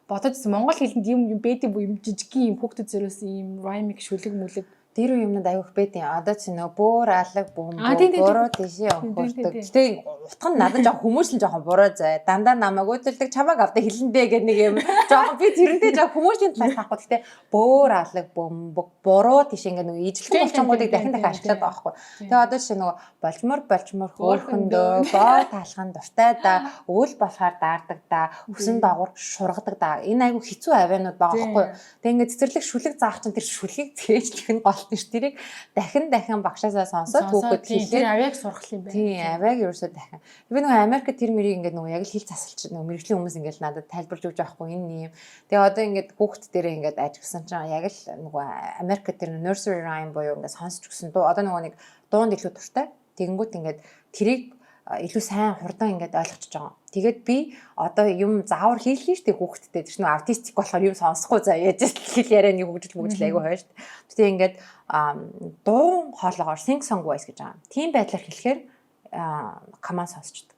бодожсэн Монгол хэлэнд юм бэдэг юм жижигхэн юм хүүхдэд зориулсан юм rhyme-ик шүлэг мүлэг тэр юмнууд аюух бэдэн одоо ч нөө буур алаг буруу тийш явахдаг. Гэтэ утга нь надад жоохон хүмүүжлэн жоохон буруу зай. Дандаа намайг өөдөлдөг чамааг авда хэлэндээ гэдэг нэг юм жоохон би тэрнтэй жоохон хүмүүжлийн талаас таахгүй. Гэтэ буур алаг буруу тийш ингээ нэг ижлэх болчингуудыг дахин ашиглаад байгаа байхгүй. Тэгээ одоо жишээ нөгөө болчмор хөөхөндөө боо таалхан дуртай да өвөл болохоор даардаг да өсөн доогуур шургадаг да. Энэ аюу хэцүү авианууд байгаа байхгүй. Тэгээ ингээ цэцэрлэг шүлэг заах чинь тэр шүлгийг цээжлэх нь гол тэрийг дахин багшаасаа сонсоод хүүхэд хэлээд авиаг сурах юм байна. Тийм, авиаг ерөөсөө дахин. Би нөгөө Америкт тэр мөрийг ингээд нөгөө яг л хэл засалч нөгөө мэрэгжлийн хүмүүс ингээд надад тайлбарлаж өгч байхгүй энэ юм. Тэгээ одоо ингээд хүүхэд дээрээ ингээд ажигласан чинь яг л нөгөө Америкт тэр nursery rhyme буюу ингээд сонсч өгсөн дуу одоо нөгөө нэг дуунд илүү дуртай. Тэгэнгүүт ингээд тэрийг илүү сайн хурдан ингээд ойлгочихж байгаа. Тэгээд би одоо юм заавар хийлгэн штэ хүүхдтэй тэр чинь аутистик болохоор юм сонсохгүй за яаж хэл ярианы хөгжил айгүй хойш. Тэгээд ингээд дуу хоолоогоор sing song voice гэж байгаа. Тийм байдлаар хэлэхээр команд сонсчдаг.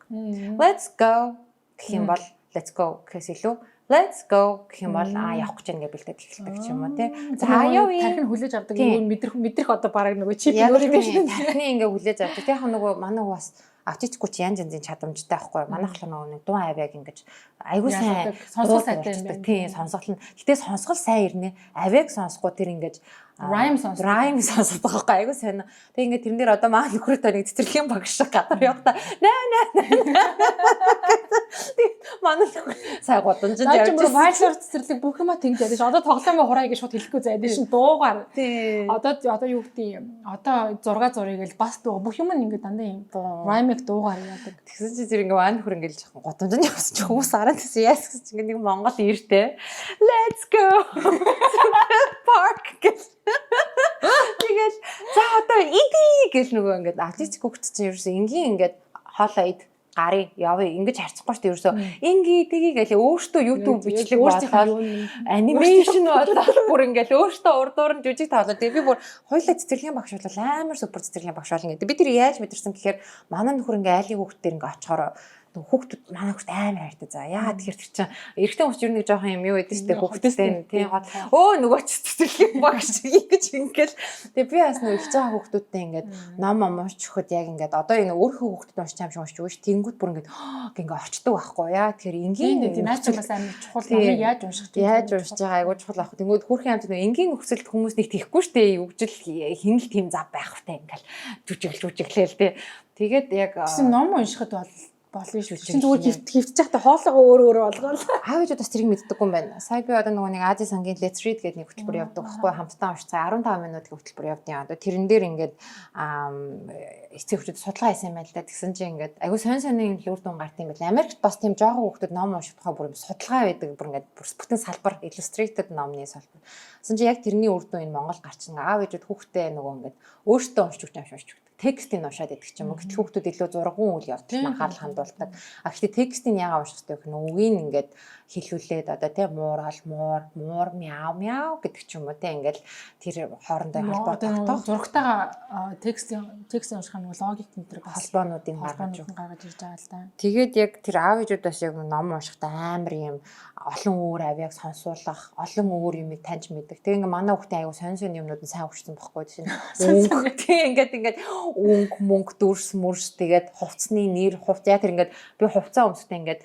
Let's go гэх юм бол let's go гэхээс илүү let's go гэх юм бол явах гэж ингээд бэлдээд эхэлдэг ч юм уу тий. За аяа тархин хүлээж авдаг юм мэдрэх одоо бараг нөгөө чип өөр юм шиг тархины ингээд хүлээж авдаг. Тэг яг нөгөө манай бас аутистикгүй ч янз янзын чадамжтай байхгүй. Манайх л нөгөө нэг дуун авиаг ингэж айгуу сайн сонсгол сайтай юм байна. Тийм сонсгол нь. Гэтэ сонсгол сайн ирнэ. Авиаг сонсохгүй тэр ингэж rhyme сонсдог байхгүй айгуу сайн. Тэг ингээд тэрэн дээр одоо маа нөхрөдөө нэг цэцэрлэгийн багш шиг гадар явахта манай сайн годон ч яаж юм вайлшор цэцэрлэг бүх юма тэгж яадаг ш. Одоо тоглоомын хураа гэж шууд хэлэхгүй зайд шин дуугаар. Одоо юу гэдэг юм. Одоо 6 зургийг л бас дуу бүх юм ингээд дандаа юм rhyme-ик дуугаар яадаг. Тэгсэн чи тэр ингээ маань хөр ингээл жоохон годомжинд явсан чи хүмүүс араад гэсэн яас гэсэн чи ингээ нэг Монгол иртэй. Let's go. Park гэл. Тэгэл за одоо иди гэл нөгөө ингээд аутистик хүүхэд чинь ерөөсөө энгийн ингээд хоолоо ид гарыг явъя ингэж харцахгүй шүү дээ ерөөсөө инги тгий гээл өөртөө YouTube бичлэг болоод анимашн болоод бүр ингээл өөртөө урдуур нь жүжиг тоглоод тэгээ би бүр хоёулаа цэцэрлэгийн багш бол амар супер цэцэрлэгийн багш болно гэдэг. Би тэр яаж мэдэрсэн гэхээр манай нөхөр ингээ айлын хүүхдээр ингээ очихороо хүүхдүүд манай хүүхд амар хайртай за яа тэгэхээр тэр чинь эрэгтэй хүмүүс ер нь жоохон юм юу гэдэг чинь хүүхдээстэй тийм гол нөгөө цэцэрлэгийн багш ингэж ингээл тэгээ би бас нөгөө их жаа хүүхдүүдтэй ингээд ном уншиж өгөхөд яг ингээд одоо энэ өөрхөн хүүхдэд уншиж юм шиг уншиж өгөөш тэнгүүд бүр ингээд орчдөг байхгүй яа тэгэхээр энгийн тийм наач бас амар чухал номыг яаж унших байгаа айгуу чухал байхгүй тэнгүүд хүүхэн хамт нөгөө энгийн нөхцөлд хүмүүс нэг тийхгүй штэ өгжил хинэл тийм зав байх хэрэгтэй ингээл жүжиглээл тий тэгээд яг ном уншихад болно шүү. Чи зүгээр хөвтөж байхдаа хоолойгоо өөр болгоол. Аав ээж бас тэрийг мэддэггүй юм байна. Сая би одоо нөгөө нэг Азийн сангийн Let's Read гэдэг нэг хөтөлбөр явдаг байхгүй хамтдаа уншицаа 15 минутын хөтөлбөр явдیں۔ Одоо тэрэн дээр ингээд эцэг хүүхдэд судалгаа хийсэн юм байна л да. Тэгсэн чинь ингээд айгу сонин үр дүн гарт юм байна. Америкт бас тийм жоохон хүүхдэд ном унших тухай бүр судалгаа байдаг. Бүр ингээд бүтэн салбар illustrated номны салбар. Тэгсэн чинь яг тэрний үр дүн энэ Монгол гарч байгаа. Аав ээжүүд хүүхдээ нөгөө ингээд өөртөө уншиж өгч текстийг уншаад идэх ч юм уу. Гэтэл хүүхдүүд илүү зургуун үйл явдал анхаарал хандуулдаг. Гэхдээ текстийг яагаад унших хэрэгтэй вэ? Үгийг ингээд хэлүүлээд одоо тийм муур мяу мяу гэдэг ч юм уу тийм ингээд тэр хоорондоо холбоо тогтоох. Зургатайгаа текстийг унших нь логик энэ холбоонуудыг гаргаж ирж байгаа л да. Тэгээд яг тэр аав ээжүүдээс яг ном уншихтаа амар юм олон өөр авьяаг сонсуулах, олон өөр юмыг таньж мэддэг. Тэгээ ингээ манай хүүхдээ аягүй сонь юмнууд нь сайн өвчсөн бохгүй тийм. Ингээд өнгө мөнгө дүрс мөрс тэгээд хувцсны нэр хувц яа тэр ингээд би хувцаа өмсөхдөө ингээд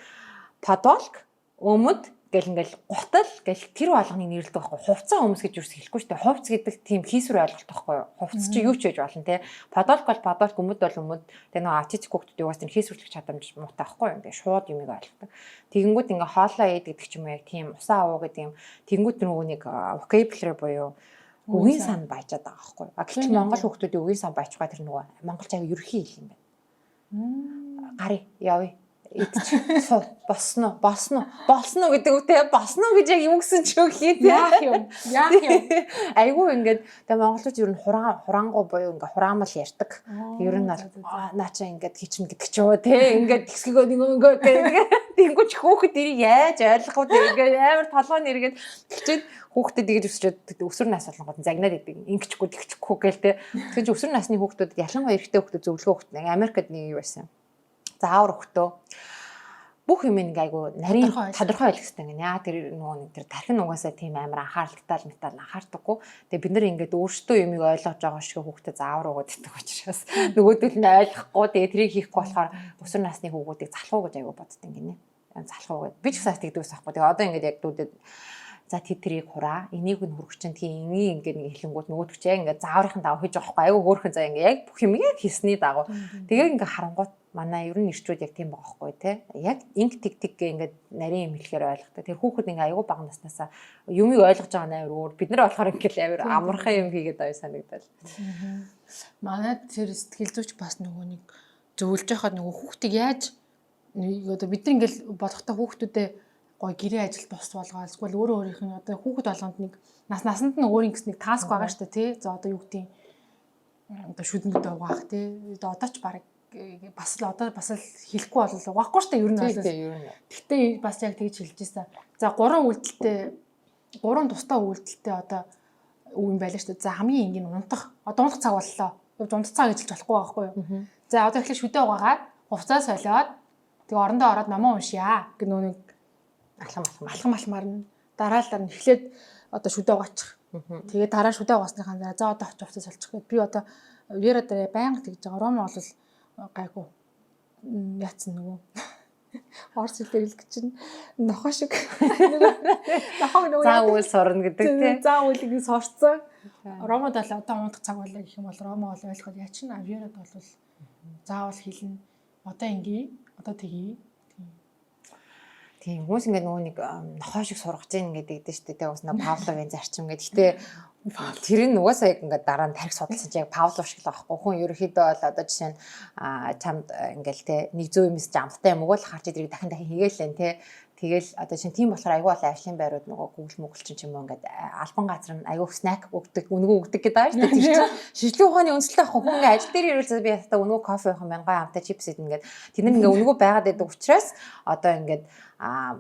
подолк өмд гэл ингээл гутал гэл тэр болгоныг нэрлэдэг байхгүй. Хувцаа өмс гэж юус хэлэхгүй шүү дээ. Хувц гэдэг тийм хийсвэр ойлголт байхгүй. Хувц чи юу ч хийж болно те. Подолк бол подолк, өмд бол өмд. Тэгээ нөгөө ачиж хүүхдүүд юугаас тэр хийсвэрлэх чадамж муутай байхгүй юм. Тэгээ шууд юмыг ойлгодог. Тэгэнгүүт ингээ хоолоо ид гэдэг ч юм уу яг тийм усаа авуу гэдэг юм. Тэгэнгүүт нөгөө нэг vocabulary буюу үгийн сан баяжаад байгаа байхгүй. Гэвч монгол хүүхдүүдийн үгийн сан баяжгаа тэр нөгөө монголч аяга ерхий хэл юм байна. Гарыг явъя. Идчих суу босно гэдэг үгтэй босно гэж яг юм гисэн ч үгүй тий. Яах юм Айгүй ингээд тэгээ монголчууд ер нь хураангуй буюу ингээ хураамал ярьдаг. Ер нь наачаа ингээд хичнэ гэдэг ч юм уу тий. Ингээд тэгсгийгөө ингээ тэнгуүч хүүхэд ирийг яаж ойлгох вэ ингээ амар толгойн эргээд тэгчээд хүүхдэд тэгж өсчөөд өсвөр нас болгоод загнаад идэг. Ингэчгүй тэгчихгүй гээл тий. Тэгж өсвөр насны хүүхдүүд ялангуяа эрэгтэй хүүхдүүд зөвлөгөө хүүхд нэг Америкт нэг юу байсан. Заавар өгтөө бүх юм ингээ айгу нарийн тодорхой ойлгох хэрэгтэй ингээ яа тэр нөгөө нэг тэр тархин угаасаа тийм амар анхааралтай метал анхаардаггүй. Тэгээ бид нар ингээд өөрсдөө юмыг ойлгож байгаа шиг хүүхдэд заавар өгöd идэх учраас нөгөөдөл нь ойлгохгүй тэгээ тэрийг хийхгүй болохоор өсвөр насны хүүхдүүдийг залхуу гэж айгу боддог гинэ. Залхуу гэдэг. Би ч гэсэн тэгдэгс байхгүй. Тэгээ одоо ингээд яг дүүдэд за тэрийг хураа энийг нь хөргөч чинь тийм энийг ингээд нэг хэлэнгүүт нөгөөдөг чи яг ингээд зааврынхан дагав хийж байгаа байхгүй. Айгу хөөрхөн за ингээд яг бүх юм яг хийсний дагав. Тэгээ ингээд харангуут манай ер нь ирчүүд яг тийм байгаа байхгүй те. Яг инг тэг гэ ингээд нарийн юм хэлэхээр ойлгохтой. Тэр хүүхэд ингээ аягүй бага наснасаа юмыг ойлгож байгаа нээр өөр. Бид нар болохоор ингээл амар амархан юм хийгээд аяа санагдал. Манай тэр сэтгэл зүйч бас нөгөө нэг зөвлөж байхад нөгөө хүүхдийг яаж одоо бид нар ингээл бодохдоо хүүхдүүдээ гой гэрээ ажил бос болгоо эсвэл өөрөө өөрийнх нь одоо хүүхэд болгонд нэг насанд нь өөрийн гэсэн нэг таск байгаа шүү дээ тий. За одоо юу гэдгийг одоо шүдэндээ угаах тий. Одоо ч баг бас л хэлэхгүй бол угаахгүй шүү дээ ер нь бол. Гэхдээ бас яг тэгж хэлж ийсэн. За 3 тусдаа үйлдэлтэй одоо үг юм байлаа шүү дээ. За хамгийн энгийн унтах. Одоо унтах цаг боллоо. Унтах цаг гэж хэлж болохгүй байхгүй юу? За одоо эхлээд шүдээ угаагаад хувцас солиод тэгээ орондоо ороод номоо уншия гэх нэг алхам марна. Дараалал нь эхлээд одоо шүдээ угаачих. Тэгээ дараа шүдээ угаасныхаа дараа за одоо очиж хувцас соличих гэд би одоо Вера дээр байнга тэгж байгаа. Ром бол гайгүй яатсан нөгөө орс хэлээр хэлэх чинь нохоо шиг нохоо нөгөө заа үйл сурна гэдэг тийм заа үйлийг сурцсан. Ромод бол одоо унтах цаг байлаа гэх юм бол Ромо бол ойлгоход яачна Верад бол заавал хэлнэ. Одоо ингээ одоо тгий. Тийм хүмүүс ингээ нөгөө нэг нохоо шиг сургаж ийн гэдэг дээ шүү дээ. Бас нэг Павловын зарчим гэдэг. Гэтэ тэр нь угаасаа яг ингээ дараа нь тарих судалсан чи яг Павлов шиг л байхгүй. Хүн ерөөхдөө бол одоо жишээ нь чамд ингээл те нэг зөө юмс жамтай юм уу л харж идрийг дахин хийгээл те. Тэгэл одоо чинь тийм болохоор айгүй бол ажлын байрууд нөгөө Google ч юм уу ингээд албан газар нь айгүй снэк өгдөг, үнгөө өгдөг гэдэг байна шүү дээ. Тэр чинь шижлэг ухааны үнэлтэй ахгүй хүн ингээд ажил дээр ирвэл би ятаа үнгөө кофе уух юм байна, гой амтай чипс идэнэ ингээд тэд нар ингээд үнгөө байгаад байдаг учраас одоо ингээд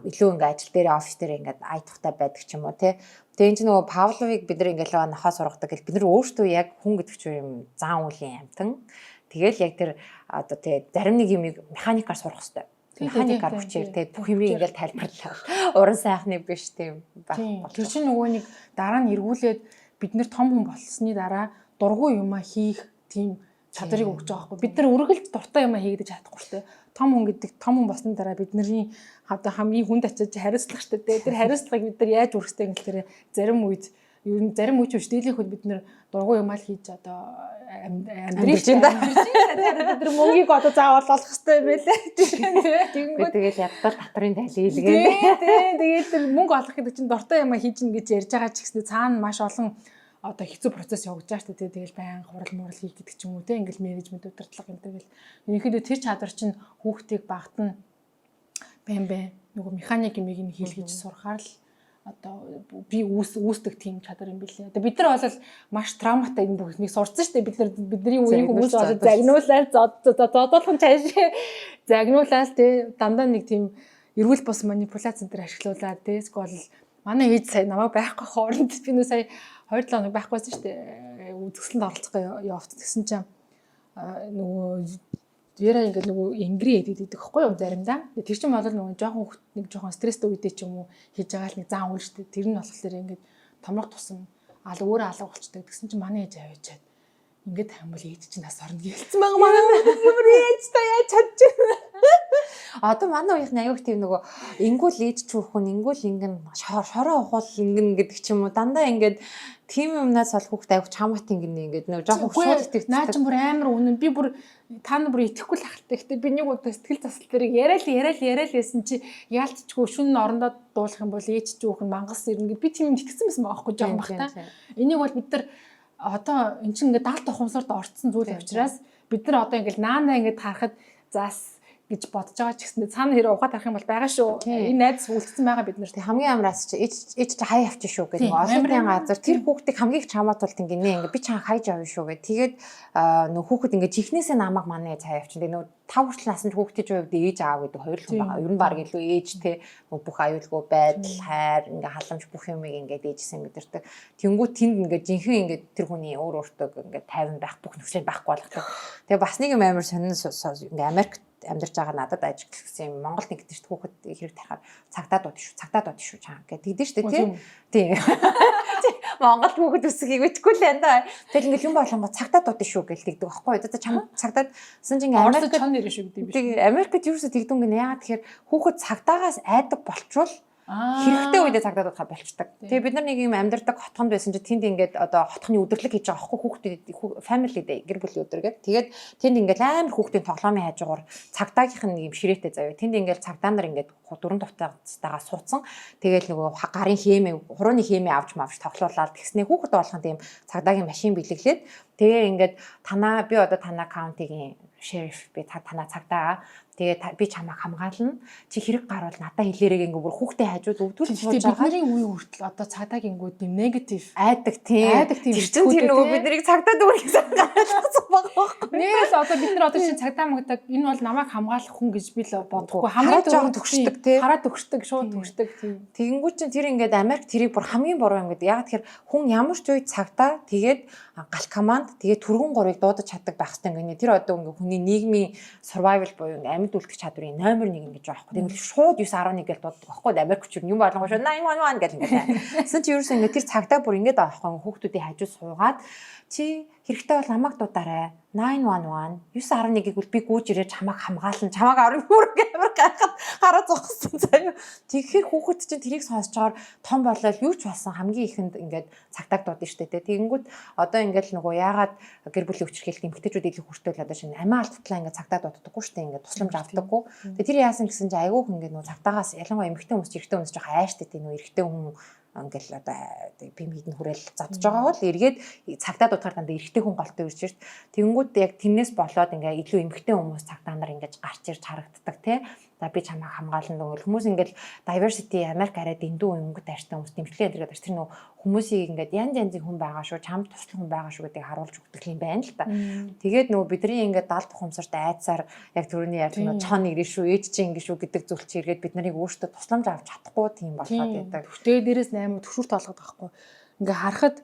илүү ингээд ажил дээр офис дээр ингээд айдахтай байдаг ч юм уу те. Тэгээ энэ чинь нөгөө Павловыг бид нар ингээд нохоо сургадаг гэл бид нар өөрсдөө яг хүн гэдэг чинь юм зан үлийн амтан. Тэгэл яг тэр одоо те зарим нэг юмыг механикаар сурах хэрэгтэй. Механикаар хүчээр тэгээд бүх юмыг ингээл тайлбарлаа. Уран сайхны биш тийм байх. Тэр чинь нөгөө нэг дараа нь эргүүлээд бид нэр том хүн болсны дараа дургүй юмаа хийх тийм чадрыг өгч байгаа байхгүй. Бид нар үргэлж дуртай юмаа хийгдэж чадахгүй шүү дээ. Том хүн гэдэг том хүн болсны дараа бидний одоо хамгийн хүнд очиж хариуцлах шүү дээ. Тэр хариуцлагыг бид нар яаж үргэлжтэй ингээл зарим үед ер нь зарим үеч дэлийн хөл бид нэр дургүй юмаа хийж одоо амьдриж байна. Тэр мөнгийг одоо заавал олох хэрэгтэй байлээ. Тэгэл ядтал татрын тайлилгээ. Тэгээд тэр мөнгө олох гэдэг чинь дуртай юмаа хийж гин гэж ярьж байгаа ч гэснээр цаана маш олон одоо хэцүү процесс явагдаж байгаа шүү дээ. Тэгэл баян хурал мурал хийх гэдэг ч юм уу те ингээл менежмент удирдлага энэ тэгэл ерөнхийдөө тэр чадвар чинь хүүхдийг багтана бэм нөгөө механик юмыг нь хийлгэж сурахаар л одоо би үүсдэг тийм чадвар юм билээ. Одоо бид нар бол маш травматай энэ бүхнийг сурцсан шүү дээ. Бидний үеийн хүмүүс бол загнуулаад зодолхон цааш загнуулаад тий дандаа нэг тийм эрүүл бус манипуляц энэ төр ашиглуулаад тий эсвэл манай ээж сая намайг байхгүй хооронд би нөө сая 2-7 хоног байхгүйсэн шүү дээ. Үзэсгэлэнд оролцох явц гэсэн чинь нөгөө Вера ингээд нөгөө ингри хийдэг байхгүй юу заримдаа. Тэр чинь бол нөгөө жоохон хөлт нэг жоохон стресстэй үедээ ч юм уу хийж байгаа л нэг зан үйл шүү дээ. Тэр нь болохоор ингээд томрох тусам өөрөө алга болчтой. Тэгсэн чинь манай ээж аваачаад ингээд хамбал ээж чинь нас орно гэлцсэн байгаа манай бүр ээж та яаж чадчих. Одоо манай үеийнхний аюух тийм нөгөө ингүүл ээж чүүхэн ингүүл ингэн шороо ухуул ингэн гэдэг ч юм уу дандаа ингээд тийм юмнаас бол хүүхд аюух чамаат ингэнэ ингээд нөгөө жоохон шууд итгэдэг. Наа чи бүр амар үнэн би бүр та нар бүр итгэхгүй л ахaltaй. Гэтэ би нэг удаа сэтгэл засал дээр яриад байсан чи яалтчгүй шүн орондоо дуулах юм бол ээж чүүхэн мангас ирнэ гэд би тийм юм итгэсэн байсан байхгүй жоохон бахта. Энийг бол бид нар одоо эн чинь ингээд даалт ухамсарт орцсон зүйл учраас бид нар одоо ингээд наана ингээд харахад заас гэж бодож байгаа ч гэсэндээ цаана хэрэг ухаад харах юм бол байгаа шүү. Энэ найз үлдсэн байгаа бид нар. Хамгийн амраас чи ээж чи хай авчих шүү гэдэг олон газар тэр хүүхдийг хамгийн их чамаатуулт ингэнэ би чам хайж авна шүү гэдэг. Тэгээд нөх хүүхэд ингээ жихнээсээ намайг манай ээж хай авчин. Тэгээд нөө 5 хүртэл насанд хүүхдийн хувьд ээж аав гэдэг хоёр л байгаа. Ер нь баг илүү ээж те бүх аюулгүй байдал хайр ингээ халамж бүх юмыг ингээ ээжсэн мэдэрдэг. Тэнгүү тэнд ингээ жинхэнэ ингээ тэр хүний өөртөө ингээ тайван байх бүх нөхцөл байхгүй болгох. Тэгээ бас нэг юм амар сонин ингээ Америк амьдарч байгаа надад ажиг гэсэн юм Монголд нэг гэдэг хүүхэд хэрэг тарахаар цагтаа дууд шүү чам гэдэг дээ шүү дээ тий. Монгол хүүхэд үсгийг мэдгүй л энэ да. Тэгэл ингээл юм болгонгоо цагтаа дууд шүү гэж тэгдэг байхгүй юу. Одоо чам цагтаад сэн чинь Америкт чон нэрэ шүү гэдэг юм биш. Америкт юу ч тэгдүн гэнэ яагаад тэгэхээр хүүхэд цагтаагаас айдаг болчвол хэрэгтэй үедээ цагдаад удахаа болчдаг. Тэгээ бид нар нэг юм амьдардаг хотхонд байсан чи тэнд ингээд одоо хотхны өдөрлөг хийж байгаа аахгүй хүүхдүүд family day гэр бүлийн өдөр гэдэг. Тэгээд тэнд ингээд амар хүүхдийн тоглоомын хажуугаар цагдаагийнх нь нэг юм ширээтэй заяа. Тэнд ингээд цагдаа нар ингээд дөрөв тавтайгаа суудсан. Тэгээл нөгөө гарын хэмээ хурууны хэмээ авч мавч тоглоулаад тэгснээ хүүхэд болгон тийм цагдаагийн машин бэлэглээд тэгээ ингээд би одоо танаа каунтигийн шериф би танаа цагдаа тэгээ би чамайг хамгаална. Чи хэрэг гарвал надад хэлээрэй ингээ бүр хүүхдээ хажууд өвдгөл сууж байгаа. Бидний үе хүртэл одоо цагдаагийн гууд юм негатив айдаг тийм. Тэр нөгөө биднийг цагдаа дүүрэх гаргасан байгаа байхгүй. Нээс одоо бид нар одоо шинэ цагдаа мөгдөг энэ бол намайг хамгаалах хүн гэж би л бодохгүй. Хамгийн жоон төгшдөг тийм. Хараад төгшдөг шууд төгшдөг тийм. Тэгэнгүүт чинь тэр ингээд Америк тэрийг бүр хамгийн буруу юм гэдэг. Яг тэгэхээр хүн ямар ч үед цагдаа тэгээд гал команд тэгээд түргэн гурыг дуудаж чаддаг байх хэрэгтэй ингээ. Тэр одоо ингээ хүний нийгмийн survival буюу амьд үлдэх чадварын номер 1 гэж байгаа байхгүй. Тэгвэл шууд 911 гэж дууддаг байхгүй. Америкч юм болгоо шүү 911 гэж ингээ. Тэсэн чи ерөөсөө ингээ тэр цагдаа бүр ингээ байгаа байхгүй. Хүүхдүүдийн хажуу суугаад чи хэрэгтэй бол намайг дуудаарай. 911 911-ийг би гүйж ирээд чамайг хамгаална. Чамайг аврын бүр амар гайхаад хараа зогссон заяа. Тэгэхээр хүүхэд чинь тэрийг сонсож байгаа том болол юу ч болсон хамгийн ихэнд ингээд цагтааг дуудана штэ тэ. Тэгэнгүүт одоо ингээд нөгөө яагаад гэр бүлийн хүчирхээлт эмэгтэйчүүд илүү хүртэл одоо шинэ амиа алдтлаа ингээд цагтаа дууддаггүй штэ ингээд тусламж авдаггүй. Тэгээ тэр яасан гэсэн чинь айгүйх ингээд нөгөө цагтаагаас ялангуяа эмэгтэй хүмүүс эрэгтэй хүмүүс жоох айштай тийм нөгөө эрэгтэй хүн ингээл одоо бим хідэн хүрээл задж байгаа бол эргээд цагтаа дуудахаар дандаа эрэгтэй хүн голтой ирж шít. Тэнгүүд яг тэрнээс болоод ингээ илүү эмэгтэй хүмүүс цагтаа нар ингэж гарч ирж харагддаг тий. За би чамайг хамгаална гэвэл хүмүүс ингээл diversity Америк арай дэндүү өнгөт арьстай хүмүүс дэмжлэг энэ тэр нөө хүмүүсийг ингээд янз янзын хүн байгаа шүү, чамд туслах хүн байгаа шүү гэдгийг харуулж өгдөг юм байна л та. Тэгээд нөгөө бидний ингээд даалт ухамсарт айцаар яг түрүүний яаж нөгөө чон ирэн шүү, ээж чинь ингэ шүү гэдэг зүйл чи эргээд бид нарыг өөртөө тусламж авч чадахгүй тийм болоод байдаг. Тэгээ дээрээс 8 төгшүр тоолгоод байхгүй. Ингээ харахад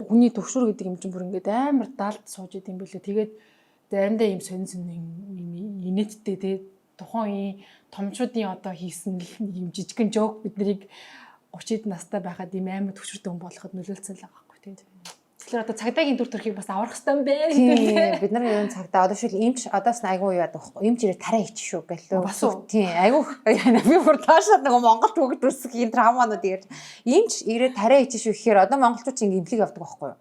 хүний төгшүр гэдэг юм чинь бүр ингээд амар даалт сууж идэм билээ. Тэгээд заримдаа юм сонин инээдтэй тий тухайн үеийн томчуудын одоо хийсэн юм жижигэн жок биднийг 30-д настай байхад ийм амар төвчөртэй хүн болоход нөлөөлсөн л байгаа байхгүй тий. Тэгэхээр одоо цагдаагийн дүр төрхийг бас аврах хэрэгтэй юм байна гэдэг. Бид нар ер нь цагдаа одоо шил эмч одоос нь айгүй яад байхгүй. Эмч ирээ тарай ич шүү гэлээ. Бас уу. Тийм айгүй би бүр таашаад нэг Монголд бүгд үсэх юм травманууд ирж эмч ирээ тарай ич шүү гэхээр одоо монголчууд чинь имплиг авдаг байхгүй юу?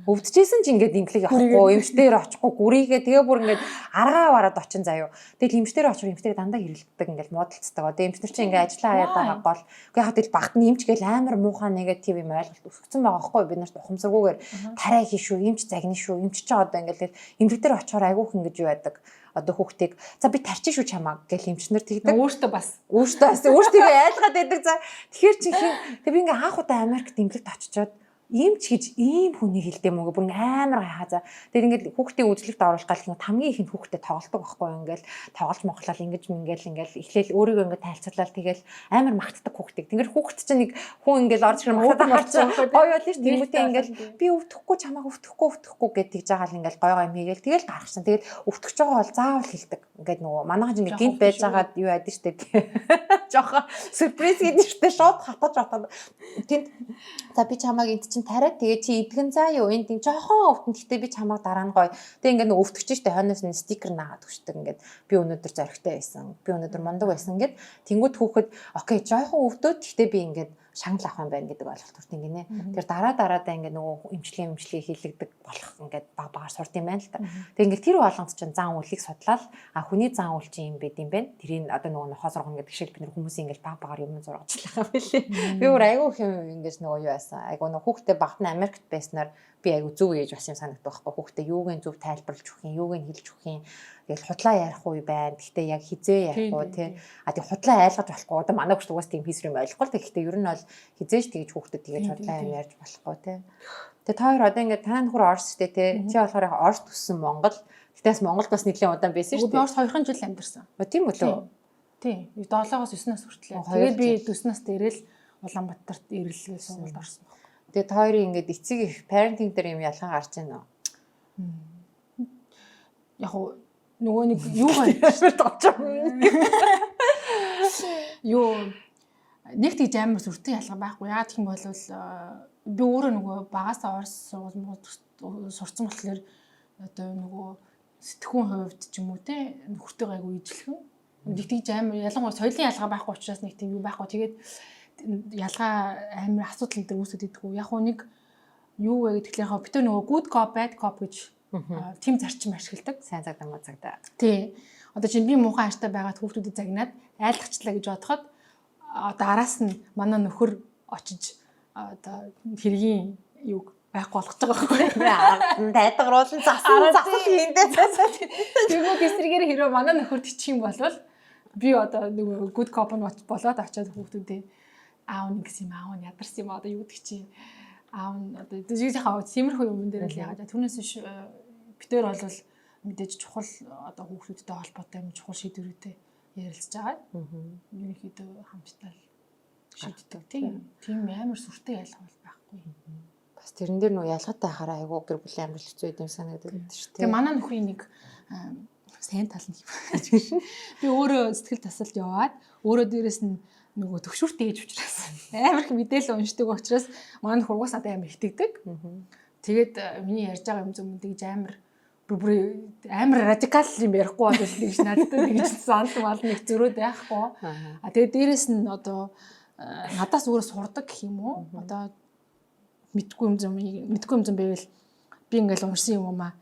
Өвдөжсэн ч ингээд имплиг авахгүй, эмчтэр очихгүй, гүрийгээ тэгээ бүр ингээд аргаа бараад очин заяо. Тэгэл эмчтэр очвол эмчтэр дандаа хэрэлддэг ингээд муудалцдаг. Одоо эмчтэр чинь ингээд ажиллаа хаяад байгаа гол. Үгүй яг тэгэл багт нь эмч гээл амар муухай негатив юм ойлголт өсгсөн байгаа байхгүй бид нарт ухамсаргүйгээр тарай хийшүү, эмч загна шүү. Эмч чинь одоо ингээд эмчтэр очихоор айгүйх ингэж юу байдаг. одоо хүүхдийг за би тарчих шүү чамаа гэл эмчнэр тэгдэг. Өөртөө бас Өөртөө айлгаад байдаг. За тэгэхээр чи хин тэг би ингээ анх удаа Америкт имлэгт очичоод иймч гэж ийм хүний хэлдэм үгүй бүр амар гайхаа. За тэгээд ингээд хүүхдийн үзлэгт оруулах гал хамгийн ихэнд хүүхдэд тоглодог байхгүй ингээл тоглож моглол ингэж ингээл эхлээл өөрийгөө ингээд тайлцуулаад тэгэл амар магтдаг хүүхдийг. Тэнгэр хүүхд чинь нэг хүн ингээл орж ирэх магтаад харж гоё болно ш. Тэмүүтээ ингээл би өвдөхгүй чамаа өвдөхгүй гэдэг тэгж байгаа л ингээл гой юм хийгээл тэгэл гарахсан. Тэгэл өвдөх байгаа бол заавал хэлдэг. Ингээд нөгөө манайх ингээд гинт байж байгаад юу яадаг штэ. Жохоо сюрприз гэдэг штэ шууд хатаж тэнд за би чамааг энд чинь тариад тэгээ чи идгэн заа юу энд жоохон өвтөн гэхдээ би чамааг дараа нь гоё. Тэгээ ингээд нөгөө өвтгч штэ хойноос нь стикер наагаад өгчдөг ингээд би өнөөдөр зоригтой байсан. Би өнөөдөр мундаг байсан гэд тэнгууд хүүхэд окей жоохон өвдөөд гэхдээ би ингээд шагнал авах юм байна гэдэг ойлголт төрт ингэнэ. Тэр дараадаа ингээд нөгөө эмчилгээ хийлэгдэг болох ингээд багаар сурд юм байна л та. Тэг ингээд тэр болгонд чинь зан үйлийг судлаад хүний зан үйл чинь юм байд юм байна. Тэрийг одоо нөгөө нохоос оргоно гэдэг шиг бид нар хүмүүсийн ингээд багаар юм зургачлах юм билээ. Би өөр айгүй хэм ингээд нөгөө юу яасан. Айгүй нөгөө хүүхдээ багт нь Америкт байснаар би айгүй зөв ээж бас юм санагддаг байхгүй. Хүүхдээ юуг нь зөв тайлбарлаж өгөх юм, юуг нь хэлж өгөх юм. Тэгэл худлаа ярих уу байна. Гэхдээ яг хизээ ярих уу тий. А тэг худлаа айлгаж болохгүй. Одоо манай хүүхд угаас тийм хийсэр юм ойлгохгүй л тэгэхдээ ер нь бол хизээж тэгж хүүхдэд тэгж худлаа юм ярьж болохгүй тий. Тэгээ та хоёр одоо ингээд танаа нөхөр Орос штэ тий. Чи болохоор яг Орос төссөн Монгол. Гэтээс Монголд бас нэлээд удаан байсан штэ. Би Орос 2 жил амьдарсан. Тийм үлээ. Тийм. 7-оос 9-наас хүртэл. Тэгээд би 4-наас дээрэл Улаанбаатарт ирэлгээ сургуульд орсон байна. Тэгээд та хоёрын ингээд эцэг их parenting дээр юм ялгаа гарч байна уу? Яг нөгөө нэг юу амар толчоо. Юу нэг тийж амар сүртэй ялгаа байхгүй. Яа гэх юм бол би өөрөө нөгөө багасаа Орос сургууль сурцсан болохоор одоо нөгөө сэтгүүн хувьд ч юм уу те нөхөртэй гайгүй ижлэхэн. Нэг тийж амар ялангуяа соёлын ялгаа байхгүй учраас нэг тийм юу байхгүй. Тэгээд ялгаа амар асуудал энэ үүсэж идэггүй. Яг уу нэг юу вэ гэхлээр яг бид нөгөө good cop bad cop гэж тийм зарчим ашигладаг. Сайн цагдаа муу цагдаа. Тий. Одоо чинь би муухай ааштай байгаад хүүхдүүдэд загнаад айлгчлаа гэж бодоход одоо араас нь манай нөхөр очиж одоо хэргийн юг байхгүй болгож байгаа байхгүй. Тайдгаруулсан засал хийндээ. Тэгвэл эсрэгээр хэрэг манай нөхөр тичих юм бол би одоо нөгөө good cop нь болоод очиод хүүхдүүдээ аав нэг гэсэн юм аав нь ядарсан юм одоо юу гэдэг чи аав нь одоо жижигхэн тиймэрхүү юм дээр л яагаад түүнээс биш битээр бол мэдээж чухал одоо хүүхдүүдтэй холбоотой юм чухал шийдвэрүүдэд ярилцж байгаа. Ерөнхийдөө хамтдаа шийддэг тийм амар сүртэй ялгаа бол байхгүй. Бас тэрэн дээр нөгөө ялгаатай хараа айгуу гэр бүлийн амьдрал хэцүү юм санагдаад байна шүү дээ. Тэгээ манай нөхрийн нэг сайн тал нь би өөрөө сэтгэл засалд яваад өөрөө дээрэс нь нөгөө төгшүүрт ээж учраас амар их мэдээлэл уншдаг учраас манай нөхөр угаас надад амар итгэдэг. Тэгээд миний ярьж байгаа юм зөв тэгж амар радикал юм ярихгүй бол тэгж надад тэгж санал мал нэг зөрөөд байхгүй. А тэгээд дээрэс нь одоо надаас өөрөө сурдаг гэх юм уу? Одоо мэдгүй юм зам байвал би ингээл уншсан юм аа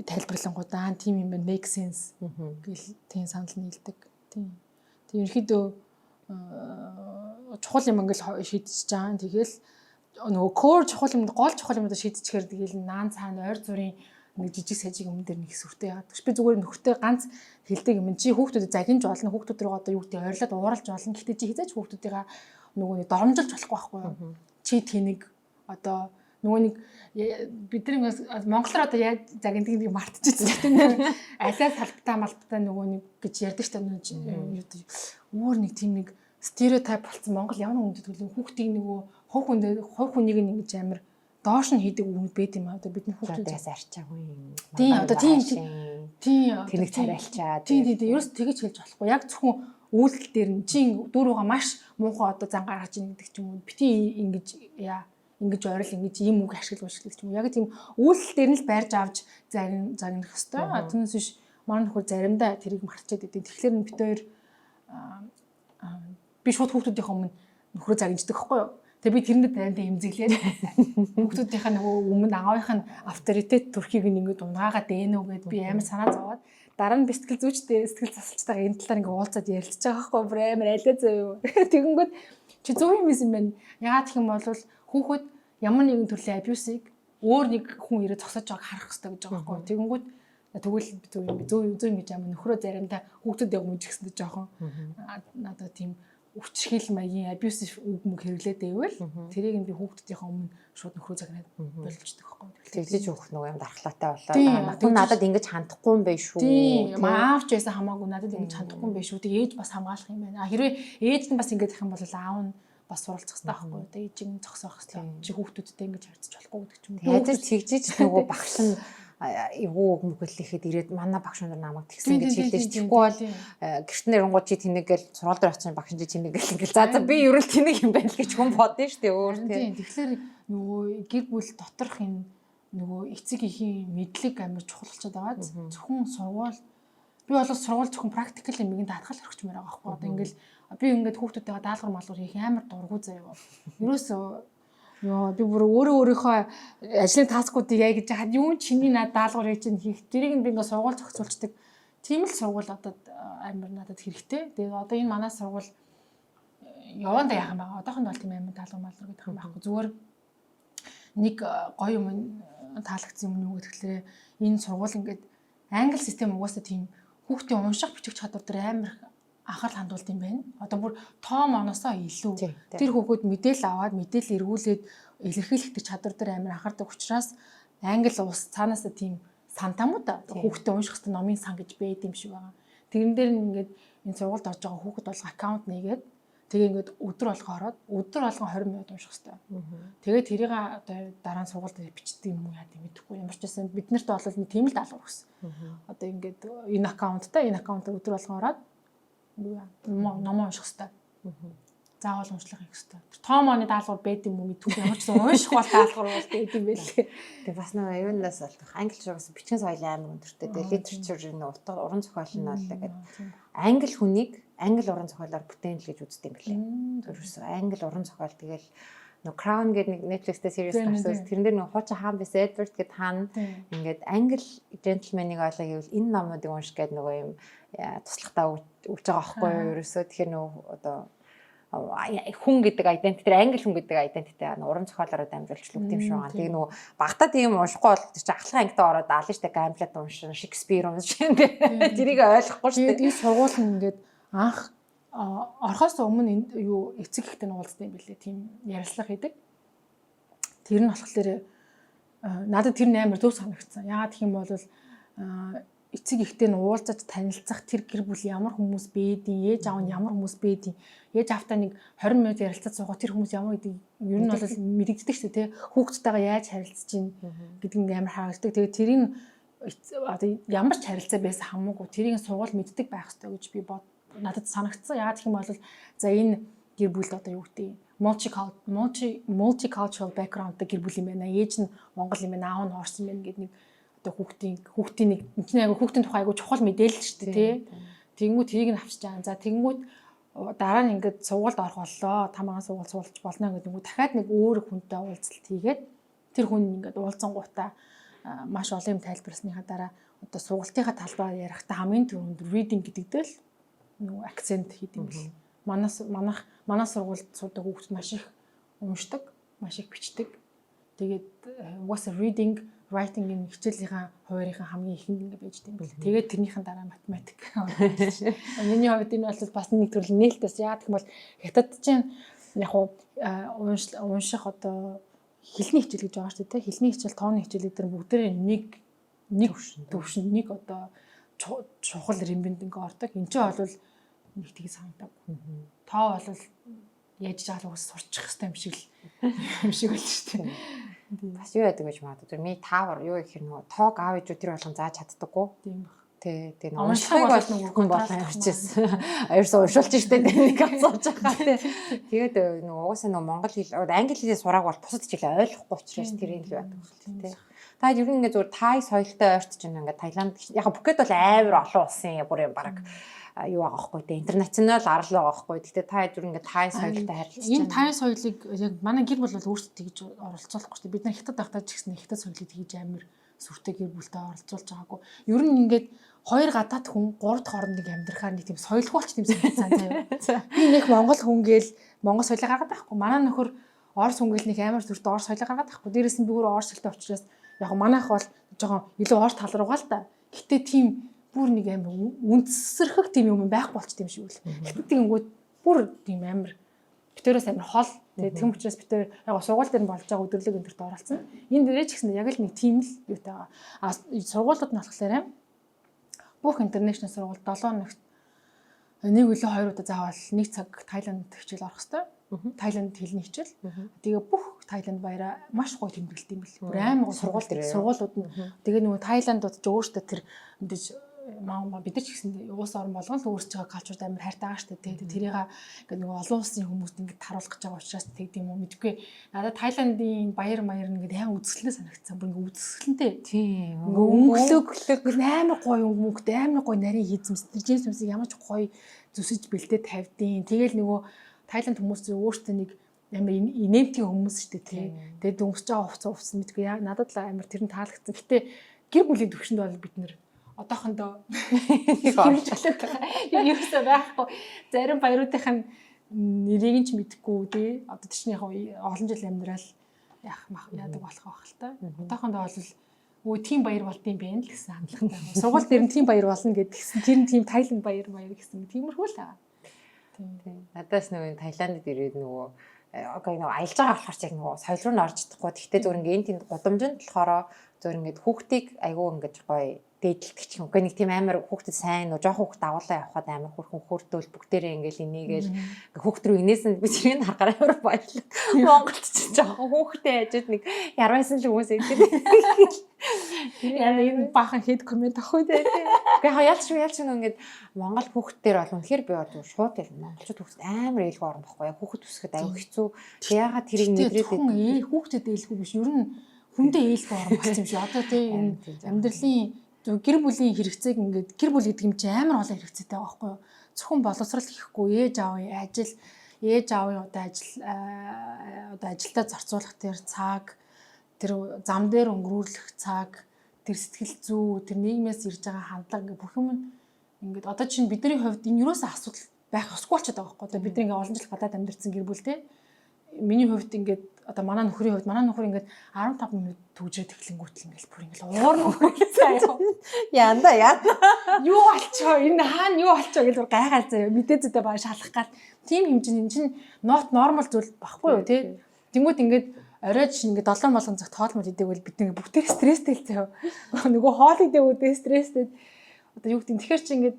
тайлбарлангуудаа тийм юм байна make sense гэл тийм санал нийлдэг. Тийм. Тэг ерөөхдөө чухал юм ингээл шийдчихэж байгаа. Тэгэл нөгөө core чухал юм гол чухал юмудаа шийдчихээр тэгэл наан цаана ойр зүрийн нэг жижиг сажиг юм дээр нэг сүртэй яадаг. Би зүгээр нөхөртэй ганц хэлдэг юм чи хүүхдүүдэд загинж болно. Хүүхдүүдрээ одоо юу гэдэг ойрлоод ууралж болно. Гэхдээ чи хязгаарч хүүхдүүдийнхаа нөгөө доромжилж болохгүй байхгүй юу? Чи тэнэг одоо нөгөө нэг бидний Монголоор одоо яг загиндаг мартчихсан. Гэтэ алиа салбтаа малбтаа нөгөө нэг гэж ярьдаг шүү дээ. Өөр нэг тийм нэг стереотип болсон Монгол явна хүндэд төлөв хүүхдийн нөгөө хувь хүнийг ингэж амар доош нь хийдэг хүмүүс байд юм аа. Одоо бидний хүүхдүүдээс арчаагүй юм. Тийм одоо тийм тэнэг царайлчаа. Тийм ерөөс тэгэж хэлж болохгүй. Яг зөвхөн үйлдэл дээр нь чи дүүрүүгээ маш муухай одоо зан гаргаж ийн гэдэг ч юм уу. Бити ингэж ойрол ингэж ийм үг ашиглаж гэдэг ч юм уу. Яг тийм үйлдэл дээр нь л байрж авч загнах хэвээр. Түүнээс биш манай нөхөр заримдаа тэрийг мартчихад идэв. Тэгэхээр нь бит хоёр би шууд хүүхдүүдийн өмнө нөхрөө загнаждаг байхгүй юу? Тэгээ би тэрэнд дайндаа имзэглээд хүүхдүүдийнхээ нөгөө өмнө аавынх нь авторитет төрхийг ингээд унгаагаад дээнэ үгээд би амар санаа зовоод дараа нь би сэтгэл зүйчтэй сэтгэл засалчтайгаа энэ талаар ингээд уулзаад ярилцж байгаа байхгүй бүр амар алиа зөө юу. Тэгэнгүүт чи зөв юм байна. Яагаад гэх юм бол хүүхэд ямар нэгэн төрлийн абьюсыг өөр нэг хүн ирээ зогсоож байгааг харах хэрэгтэй гэж байгаа байхгүй. Тэгэнгүүт Тэгвэл зөө юм гэж аамаа нөхрөө заримдаа хүүхдүүд яг мөж гэсэндээ жоохон надад тийм өвчрхийл маягийн abusive үг мөг хэрэглээд байвал тэрийг нь би хүүхдүүдийнхээ өмнө шууд нөхрөө загнаад боловчдөг байхгүй. Тэглэж өгөх нөгөө юм дархлаатай болоо. Хүн надад ингэж хандахгүй юм байна шүү. Тийм аавч байсан хамаагүй надад ингэж хандахгүй юм байна шүү. Тэг ээж бас хамгаалах юм байна. Хэрвээ ээж нь бас ингэж их юм бол аав нь бас суралцах хэрэгтэй байхгүй. Тэг ээж нь зогсоох хэрэгтэй. Чи хүүхдүүдтэй ингэж харьцаж болохгүй гэдэг ч юм. Ядаж тэгжиж нөгөө багш нь эвгүй мөглөхэд ирээд манай багш нар намайг тэгсэн гэж хэлдэж тэггүй бол гэрт нэрэнгууд чи тэнэг гэл сургууль дээр очиж багш чи тэнэг гэл ингээл за би ерөөл тэнэг юм байна л гэж хүн бодно шүү дээ өөр тийм. Тэгэхээр нөгөө гэр бүл доторх энэ нөгөө эцэг эхийн мэдлэг амар чухал болчиход байгаа. Зөвхөн сургууль би бол сургууль зөвхөн практикал юмыг даатгал өргөчмөр байгаа байхгүй. Одоо ингээл би ингээд хүүхдүүдтэйгээ даалгавар малгар хийх амар дургу заяа. Ерөөсөө би бүр өөрийнхөө ажлын таскуудыг яа гэж хаад юу чиний надад даалгаврыг чинь хийх. Тэрийг нь би ингээ сургууль зохицуулцдаг. Тийм л сургууль одоо амар надад хэрэгтэй. Тэгээд одоо энэ манай сургууль яванда яах юм байгаа. Одоохонд бол тийм амар даалгавар малгар гэдэг юм байхгүй. Зүгээр нэг гоё юм таалагдсан юм юу гэхлээр энэ сургууль ингээд англи систем угаасаа тийм хүүхдийн унших бичих чадвар дээр амар анхаарал хандуулт юм байна. Одоо бүр тоо моноосоо илүү тэр хүүхэд мэдээлэл аваад мэдээлэл эргүүлээд илэрхийлэх тэр чадвар дээр амар анхаардаг учраас англи улс цаанаасаа тийм сантамууд хүүхдээ унших хэвээр номын сан гэж байд юм шиг байгаа. Тэрэн дээр ингээд энэ сургуульд орж байгаа хүүхэд бол аккаунт нээгээд тэгээ ингээд өдөр болгоо ороод өдөр болгон 20 минут унших хэвээр. Тэгээ тэрийг одоо дараа нь сургуульд бичдэг юм уу яа гэм мэдэхгүй. Ямар ч байсан бид нарт бол тийм л даалгавар өгсөн. Одоо ингээд энэ аккаунтаа өдөр болгон ороод ном унших хэвээр. Заавал уншлах хийх хэвээр. Томооны даалгавар байд юм уу мэдгүй ямар ч унших бол даалгавар бол байд юм байл. Тэгээ бас нөгөө юунаас болох англи шугаас бичгийн соёл амар өндөртэй. Тэгээ литератур энэ уран зохиол нь бол ингээд англи хүнийг англи уран зохиолоор бүтээн л гэж үздэг юм билээ. Тэрөөсөө англи уран зохиол тэгэл нөгөө Crown гэдэг нэг Netflix-тэй series гарсан. Тэрэн дээр нөгөө хуучин хаан байсан Edward гэдэг хаан ингээд англи gentleman-ыг олоо гэвэл энэ номнуудыг унших гэдэг нөгөө юм туслахтаа өгч байгаа байхгүй юу? Ерөөсөө тэгэхээр нөгөө одоо хүн гэдэг identity англи хүн гэдэг identity уран зохиолоор дамжуулж л өгд юм шиг байгаа. Тэгээ нөгөө багтаа тийм уншихгүй бол чи ахлах ангид ороод аална штэ Гамлет уншин, Шекспир уншин тэрийг ойлгохгүй штэ. Тэгээд энэ сургууль нь ингээд анх орхоос өмнө юу эцэг ихтэй уулзсан юм билээ. Тийм ярилцлага хийдэг. Тэр нь болохоор надад тэр амар төв санагдсан. Яагаад гэх юм бол эцэг ихтэй нь уулзаж танилцах тэр гэр бүл ямар хүмүүс бэдий, ээж аав нь ямар хүмүүс бэдий. Ээж аавтаа нэг 20 минут ярилцаж суугаад тэр хүмүүс ямар гэдэг ер нь бол мэдэгддэг шүү дээ, тэ. Хүүхдтэйгээ яаж харилцаж чинь гэдэг нь амар харагддаг. Тэгээд тэрийг одоо ямар ч харилцаа байсан хамаагүй тэрийг сургууль мэддэг байх хэрэгтэй гэж би надад санагдсан. Яагаад гэх юм бол за энэ гэр бүлд одоо юу гэдэг multicultural background-тэй гэр бүл юм байна. Ээж нь Монгол юм байна, аав нь Орос юм байна гэдэг нэг одоо хүүхдийн нэг айгу хүүхдийн тухай айгу чухал мэдээлэл шүү дээ, тий. Тэнгүүд тэрийг нь авчиж байгаа. За тэнгүүд дараа нь ингээд сургуульд орох боллоо. Тамагаан сургууль суулж болно гэдэг нь дахиад нэг өөр хүнтэй уулзалт хийгээд тэр хүн ингээд уулзангуудаа маш олон юм тайлбарсныхаа дараа одоо сургалтынхаа талбай ярихдаа хамгийн түрүүнд reading гэдэгдэл нөгөө акцент хийх юм бэл. Манай сургуульд суудаг хүүхдүүд маш их уншдаг, маш их бичдэг. Тэгээд угаасаа reading, writing-ийн хичээлийнхаа хуваарийнхаа хамгийн ихэнд ингэ байж байгаа юм бэл. Тэгээд тэрнийхэн дараа математик. Миний хувьд энэ бол бас нэг төрлийн нээлттэйс. Яагаад гэх юм бол хятад чинь яг унших одоо хэлний хичээл гэж байгаа шүү дээ. Хэлний хичээл, тооны хичээлүүд төр бүгдээрээ нэг төвшөнд нэг одоо чухал рембэнд ингээ ордог. Энд чинь бол нэг тийг санагдаг. Тоо бол яаж жаал уус сурчих хэвээр юм шиг болж шүү дээ. Бас юу яадаг гэж магадгүй. Ми таавар юу гэх юм нөгөө тоог аав ээжүүд тэр болгон зааж чаддаггүй. Тийм баг. Тэгээ уншихыг бол нүгэн болон явчихсан. Аюурсаа уншуулж штэ нэг асууж байгаа. Тэгээд нөгөө угаасаа нөгөө монгол хэл, англи хэлээ сурааг бол бусад хичээлээ ойлгохгүй учраас тэр юм л байдаг тий. Та ер нь ингээ зүгээр тай соёлтой ойртож байна ингээ Таиланд яг Пхукет бол амар олон улсын бүр юм баг юу байгаа байхгүй те интернационал арал байгаа байхгүй. Гэхдээ та зүр ингээ тай соёлтой харилцаж байна. Энэ тай соёлыг яг манай гэр бүл бол өөрсдөө тэгж оролцуулахгүй шүү дээ. Бид нар хятад байхдаа ч гэсэн хятад соёлыг тэгж амар сүртэй гэр бүлтэй оролцуулж байгаагүй. Ер нь ингээд хоёр гадаад хүн гурав дахь хоорондын амьдрахаар нэг тийм соёлгоолч тийм санагдсан заяа. Би нэг монгол хүн гээл монгол соёлыг гаргаад байхгүй. Манай нөхөр орос хүн гээл нэг амар сүртэй орос соёлыг гаргаад байхгүй. Дээрээс нь би өөр орос хэлтэй учраас яг манайх бол жоохон илүү орос тал руугаа л та. Гэтэ тийм бүр нэг амар үндэсэрхэг тийм юм байх болч тийм шиг үл. Гэтэ тэгэнгүүт бүр тийм амар битээрээс амар хол. Тэгээ тийм учраас битээр яг сургууль дээр болж байгаа өдөрлөг энэ төрт оролцсон. Энэ дээрээ ч гэсэн яг л нэг тийм л юутай байгаа. Сургуулиуд нь болохоор бүх интернэшнл сургууль 7 ногт нэг үлээ 2 удаа заавал 1 цаг Тайланд хичээл орох хэрэгтэй. Тайланд хэлний хичээл. Тэгээ бүх Тайланд баяраа маш гоё тэмдэглэлт юм бэл. Бүр амар сургууль дээр сургуулиуд нь. Тэгээ нөгөө Тайландууд ч өөрсдөө тэр мэдээж бид нар ч гэсэн уус орн болгон л өөрсдөө байгаа калчурд амар хайртай байгаа шүү дээ. Тэрийг ингээд нөгөө олон улсын хүмүүст ингээд харуулах гэж байгаа учраас тэгд юм уу мэдгүй. Надад Тайландын баяр ингээд амар үзэсгэлэнтэй санагдсан. Бүр ингээд үзэсгэлэнтэй. Тийм. Өнгөлөг амар гоё өнгөмөгтэй амар гоё нарийн хийзэмс. Тэр жинс юмсыг ямар ч гоё зүсэж бэлдээ тавьдیں۔ Тэгэл нөгөө Тайланд хүмүүс өөртөө нэг амар инээмтийн хүмүүс шүү дээ тий. Тэгээд дөнгөж байгаа хувцас мэдгүй яа надад л амар тэр нь таалагдсан. Гэтэ гэр бүлийн төвшөнд бол бид нэр одоохондоо хэмжүүлээд байгаа. Юусаа байхгүй. Зарим баяруудынхаа нэрийг нь ч мэдэхгүй тий. Одоо тийшний яг олон жил амьдрал яадаг болох байх л та. Одоохондоо бол тийм баяр болдсон байх л гэсэн хандлагатай. Сургууль дээр нь тийм баяр болно гэдгийгсэн. Тэр нь тийм Тайланд баяр гэсэн. Тиймэрхүү л байгаа. Тийм. Надаас нөгөө Тайландд ирээд нөгөө аялж байгаа болохоор ч яг нөгөө соёл руу н орж чадахгүй. Гэхдээ зөвөр ингээд энэ тийм гудамжинд болохоор зөвөр ингээд хүүхдийг айгүй ингээд гоё дээдлэгч юм. Үгүй нэг тийм амар хүүхдэд сайн нөө жоох хүүхд дагуулаа явахад амар хөрхөн хөөртөөл бүгдээрээ ингээл инээгээл хүүхд рүү инээсэн би тэрийг харахаар амар баярлаа. Монголд ч жоох хүүхдээ яжид нэг ярвайсан л хүмүүс идэв. Яа энэ бахан хэд комент авах үү. Гэхдээ яалч ингээд Монгол хүүхдээр бол үнэхээр би бол шууд яг монголчууд хүүхд амар ээлгүй орно байхгүй. Хүүхд үсгэд аюу хэцүү. Яагаад тэрийг мэдрээд хүүхдэд ээлгүй биш. Ер нь хүндээ ээлгүй орно болсон юм шиг. Одоо тийм амьдралын гэр бүлийн хэрэгцээг ингээд гэр бүл гэдэг юм чи амар олон хэрэгцээтэй байгаа байхгүй юу? Зөвхөн боловсрал хийхгүй ээж аавын одоо ажилдаа зарцуулах тэр цаг, тэр зам дээр өнгөрүүлэх цаг, тэр сэтгэл зүй, тэр нийгмээс ирж байгаа хандлага ингээд бүх юм ингээд одоо чинь бидний хувьд энэ юусаа асуудал байх ёсгүй болчиход байгаа байхгүй юу? Бид нэг олон жил гадаад амьдарсан гэр бүл те. Миний хувьд ингээд одоо манай нөхөр ингээд 15 минут төгжөөд эхлэнгүүтэл ингээд бүр ингээд уурна заяа. Яанда. Юу болчоо? Энэ хаана юу болчоо гэж гайхал заяа. Мэдээ зүйтэй баа шалах гал. Тим хэмжээний энэ чинь нормал зүйл багхгүй юу тий. Тэнгүүд ингээд орой чинь ингээд 7 болгон цаг тоолмол идээгвэл бид ингээд бүгд стресстэй л заяа. Нөгөө хоол идээгүүдээ стресстэй. Одоо юу гэдэг тэгэхээр чи ингээд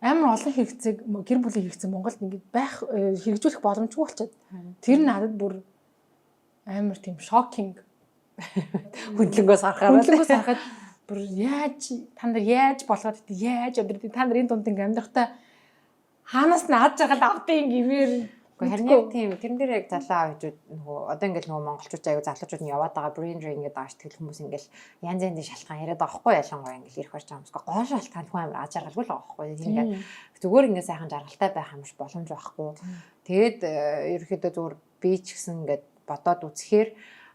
амар олон хэрэгцээг гэр бүлийн хэрэгцээ Монголд ингээд байх хэрэгжүүлэх боломжгүй болчиход. Тэр нь надад бүр амар тийм шокинг хөндлөнгөөс харахад бүр та нар яаж болгоод яаж өдрөд та нар энэ дунд ингээд амьдрахтаа хаанаас нь аж жагаад авдیں۔ Гэмээр харин яг тийм тэрэн дээр яг залуу авчууд нөгөө одоо ингээд нөгөө монголчууд аягүй залуучууд нь яваад байгаа brain drain гэдэг ааш тэгэл хүмүүс ингээд янз янзын шалтгаан яриад байгаа байхгүй ялангуяа ингээд ирэх барьж байгаа хүмүүс гоо шалтгаан хүн амар аж аргалгүй л байгаа байхгүй тийм ингээд зүгээр ингээд сайхан жаргалтай байх юмш боломж байхгүй тэгээд ерөөхдөө зүгээр би ч гэсэн ингээд бодоод үзэхээр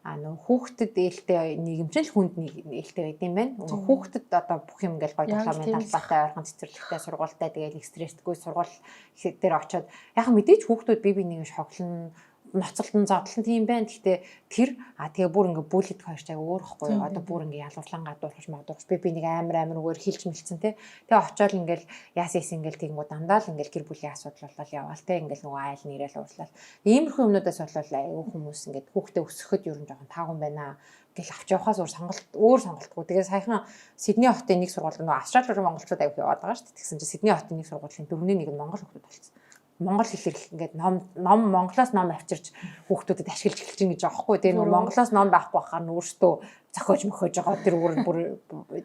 нөгөө хүүхдэд ээлтэй нийгэмчил хүнд ээлтэй байд юм байна. Хүүхдэд одоо бүх юм ингээл гоё талбай талбайтай ойрхон цэцэрлэгтэй сургуультай тэгээд их стрессгүй сургууль дээр очиод яг мэдээж хүүхдүүд бие биенийг шоглоно ноцолтон зодлон тийм байна. Гэхдээ тэр тэгээ бүр ингээ бүлэд хоёр чаг өөр ихгүй одоо бүр ингээ ялуурлан гадуурхаж модуурч би нэг амар өөр хилж мэлцэн те. Тэгээ очиод ингээл яас ингээл тэгмүү дандаа л ингээл гэр бүлийн асуудал болол яваал те ингээл нөгөө айл нэрэл уурлал. Иймэрхүү юмнуудаас болол аюу хүмүүс ингээд хүүхдээ өсгөхөд ер нь жоохон таагүй байна гэл авч явахаас өөр сонголтгүй. Тэгээ саяхан Сидней хотын нэг сургууль нөгөө австрали монголчууд аяг яваад байгаа шүү дээ. Тэгсэн чинь Сидней хотын нэг сургуулийн 4-ний 1 нь монгол хүмүүс болсон. Монгол хэлээр ингээд ном Монголоос ном авчирч хүүхдүүдэд ашиглаж эхэлж байгаа гэж байгаа байхгүй. Тэгээ нөгөө Монголоос ном байхгүй байхаар нь өөртөө зохиож мөхөж байгаа тэр бүр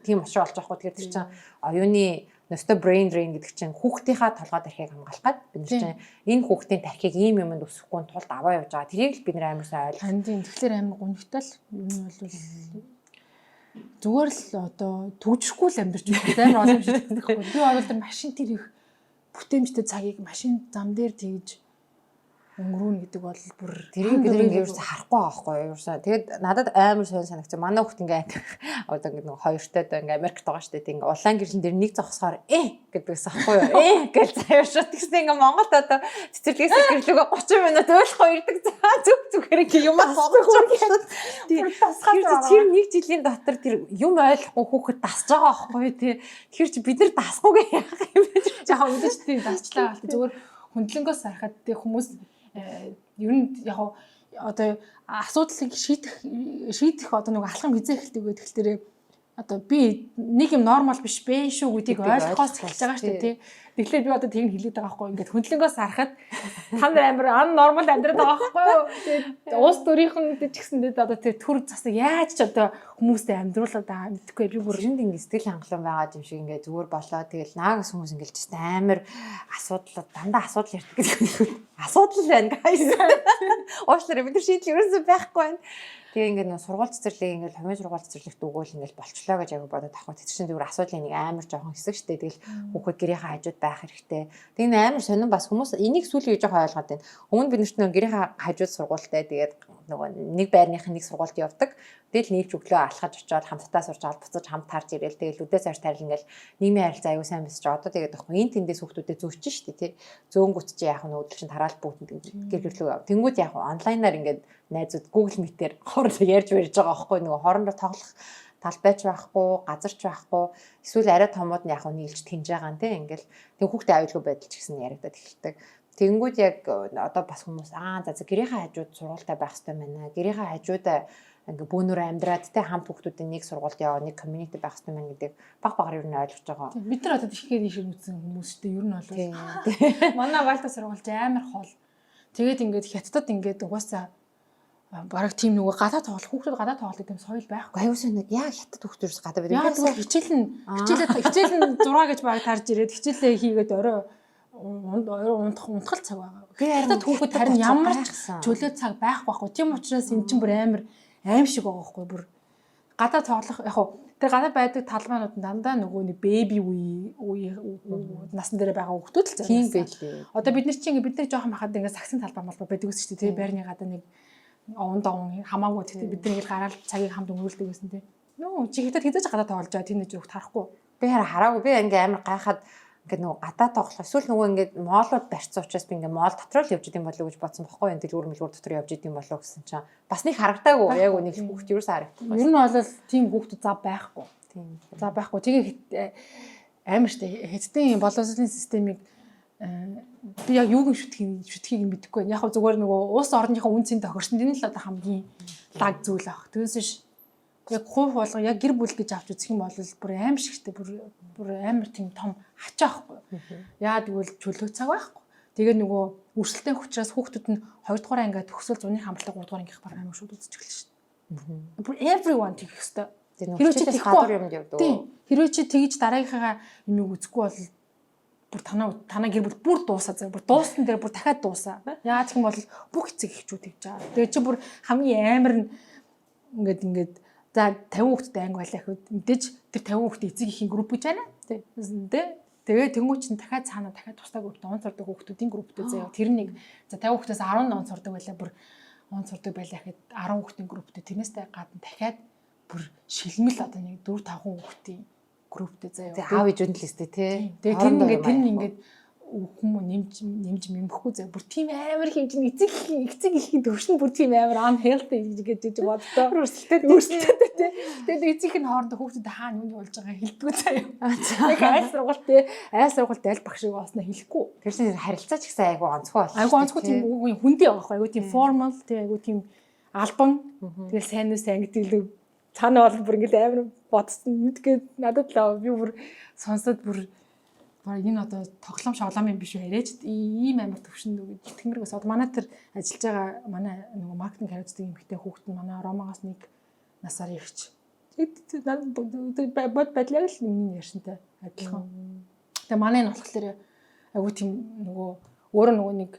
тийм очоо болж байгаа байхгүй. Тэгэхээр тэр чинь оюуны нөстө brain drain гэдэг чинь хүүхдийнхаа толгой тархийг хамгаалах гээд бид нар чинь энэ хүүхдийн тархийг ийм юмд өсөхгүй тулд аваа явж байгаа. Тэрийг л бид нар амар сайн ойлгох. Хандин тэгэхээр амар гонхтой л юм бол зүгээр л одоо төгжихгүй л амьдарч байгаа. Амар олон шиг байхгүй. Би оролдсон машин тэр их бүтээмжтэй цагийг машин зам дээр тэгж өнгөрүүн гэдэг бол бүр тэрийг бид ингээ ерөөсө харахгүй байгаа байхгүй юу. Ерөөсө тэгээд надад амар сонь санагцсан. Манай хүүхд ингээ одоо ингээ нэг хоёртой доо ингээ Америкт байгаа шүү дээ. Тэг ингээ улаан гэрлэн дээр нэг зогсохоор гэдэгс ахгүй юу. Гэж заяа шууд тэгсэн ингээ Монголд одоо цэцэрлэгээс гэрлүүгээ 30 минут ойлгохгүй ирдэг. Зүгээр ингээ юм асуухгүй. Тэр нэг жилийн дотор тэр юм ойлгохгүй хүүхэд дасж байгаа байхгүй юу тий. Тэр чи бид нар дасгүйгээ яах юм бэ? Жаахан мэдээж тийм дасчлаа гал зүгээр хөндлөнгөөс харахад тий хүмүүс ер нь яг одоо асуудлыг шийдэх одоо нэг алхам хизээ эхэлдэг гэдэг хэлтэрээ одоо би нэг юм нормал биш бэ шүү гэдгийг ойлгохоос эхэлж байгаа шүү дээ тий. Тэгэхээр би одоо тийг хэлээд байгаа байхгүй ингээд хөндлөнгөөс харахад та нар амар нормал амьдраад байгаа байхгүй юу. Тэгээд уус дүрийнхэн ч гэсэндээ одоо тэр төр засаг яаж ч одоо хүмүүстэй амьдруулаад байгаа мэдхгүй би бүр энд ингэ сэтгэл хангалуун байгаа юм шиг ингээ зүгээр болоо. Тэгэл наагас хүмүүс ингээл ч амар асуудал дандаа асуудал ярьдаг гэдэг. Асуудал байна guys. Уучлаарай бид нар шийдэл ерөөсөө байхгүй байна. Тэгээ ингээд нэг сургууль цэцэрлэг ингээд хувийн сургууль цэцэрлэгт өгөөл ингээд болчлоо гэж яг бодоод авах. Тэр чинь зүгээр асуудлын нэг амар жоохон хэсэг шүү дээ. Тэгэл хүүхэд гэрийнхээ хажууд байх хэрэгтэй. Тэгээ нэг амар сонирн бас хүмүүс энийг сүүлийн үе жоохон ойлгоод байна. Өмнө бид нарт нэг гэрийнхээ хажууд сургуультай тэгээд нөгөө нэг байрныхын нэг сургуульд явдаг. Тэгэл нийлж өглөө алхаж очиод хамтдаа сурч аваад буцаж хамт тарж ирээл тэгэл үдээс хойш тарил ингээл нийгмийн харилцаа аягүй сайн бисэж одоо тэгээд байхгүй энэ тэндээс хүүхдүүдэд зөөч шүү дээ тий. Зөөнгөт чи яах нь өдөр чинь тараал бүгд гэр бүлөө ав. Тэнгүүд яах вэ онлайнаар ингээд найзууд Google Meet-ээр хоорондоо ярьж барьж байгаа байхгүй нөгөө хоорондоо тоглох тал байж байхгүй газарч байхгүй эсвэл арай томууд нь яах вэ нийлж тэнж байгаа юм тий ингээл тэг хүүхдээ аюулгүй байдал ч гэсэн яригадад эхэлдэг. Тэнгүүд яг одоо бас хүмүүс за гэрийнхээ хажууд сургуультай байх хэрэгтэй байна. Гэрийнхээ хажууд ингээ бөөнөр амьдраад те хамт хүүхдүүдийн нэг сургуульд яваа нэг community байх хэрэгтэй мэн гэдэг баг багаар юу н ойлгож байгаа. Бид нар одоо тийхээр ийшээ үзсэн хүмүүс шүү дээ. Ер нь бол манай Вальта сургуульч амар хол. Тэгээд ингээд хятадд ингээд угаасаа бараг тийм нөгөө гадаа тоглох хүүхдүүд гадаа тоглох гэдэг юм соёл байхгүй. Аюулгүй нэг яг хятад хүүхдүүрс гадаа байдаг. Яг зүгээр хичээл нь 6 гэж баг тарж ирээд хичээлээ хийгээд орой унтгал цаг байгаа. Хятад хүүхдүүд харин ямар ч чөлөө цаг байхгүй. Тийм учраас эн чинь бүр амар аим шиг байгаа байхгүй бүр гадаа тоглох яг хуу тэр гадаа байдаг талбайнууд дандаа нөгөө нэг бэби үе насн дээр байгаа хүүхдүүд л тийм байлээ. Одоо бид нар чинь бид нар жоохон хахад ингээд сагсын талбай малбай байдаг гэсэн чинь тий байрны гадаа нэг овон хамаагүй тий бид нар ингээд гараал цагийг хамт өнгөрүүлдэг гэсэн тий. Нөө чи хятад хизээж гадаа тоглож байгаа тийм нэг хүүхд харахгүй. Би хараагүй би ингээд амар гайхаад ингээд нөгөө гадаа тоглох эсвэл нөгөө ингээд моолууд барьцсан учраас би ингээд моол дотор л явж идэм болов уу гэж бодсон бохгүй энэ дэлгүүр мэлгүүр дотор явж идэм болов уу гэсэн чинь бас нэг харагдаагүй яг нэг хүүхд юу ч харагдахгүй. Ер нь бол тийм хүүхд зав байхгүй. Тийм. За байхгүй. Тэгээ амар штэ хэдтийн боловсролын системийг би яг юуг шүтхийг мэдэхгүй байна. Яг зүгээр нөгөө улс орныхоо үн цэн тохирсон энэ л одоо хамгийн лаг зүйл авах. Тэгээс биш яг хувь болго яг гэр бүл гэж авч үзэх юм бол бүр аим шигтэй бүр амар тийм том хачаахгүй. Яа тэгвэл чөлөө цаг байхгүй. Тэгээ нөгөө өрсөлдөөн хүчраас хүүхдүүд нь 2 дугаар ангиа төгсөл зуны хамтлагаа 3 дугаар ангих баг амар шууд үзэж эхэлж шин. Бүр everyone тэгэх хэвээр. Хэрвээ чи гадуур юмд явдаг. Хэрвээ чи тэгж дараагийнхаа юмыг үзэхгүй бол бүр танаа гэр бүл бүр дуусаа заа. Бүр дууссан дээр бүр дахиад дуусаа. Яа гэх юм бол бүх эцэг эхчүүд тэгж байгаа. Тэгээ чи бүр хамгийн амар нь ингээд за 50 хүүхэдтэй анги байлаа гэхэд мэдээж тэр 50 хүүхэдийн эцэг эхийн групп гэж байна. Тэгээ тэнгуү чинь дахиад цаана дахиад тусдаа группт он сурдаг хүүхдүүдийн групптэй заяа. Тэр нэг за 50 хүүхдээс 10 он сурдаг байлаа бүр он сурдаг байлаа гэхэд 10 хүүхдийн групптэй тэрнээсээ гадна дахиад бүр шилмэл одоо нэг 4 5 хүүхдийн групптэй заяа. Тэгээ аав ээжүүд л өстэй тий. Тэгээ тэр ингээд хүмүүс нэмж мэмэхгүй заяа. Бүр тийм амар хэмж эцэг ихийн төвшин бүр тийм амар unhealthy гэж боддоо. Өрсөлдөд тий. Тэгээд эцэг их хоорондоо хүүхдүүд хаана юу болж байгааг хэлдэггүй заяа. Яг айл сургуульд аль багш шиг боосноо хэлэхгүй. Тэр чинь харилцаа ч гэсэн айгу онцгой байна. Айгу онцгой тийм үгүй хүндий байгаа байхгүй. Айгу тийм formal тий айгу тийм албан. Тэгэл сайн уу сайн гэдэг л цаана бол бүр ингээд амар бодсон мэдгээд надад л би бүр сонсоод бүр энэ одоо тоглоом шоглоом юм биш үү яриач ийм амар төвшөнд үг итгэмэргээс одоо манай тэр ажиллаж байгаа манай нөгөө маркетинг хариуцдаг эмэгтэй хүүхэд нь манай Ромагаас нэг насаар ирч. Тэгээд бод байдлаар л миний ярьсантай адилхан. Тэгээ манай нь болохоор айгу тийм нөгөө өөрөө нөгөө нэг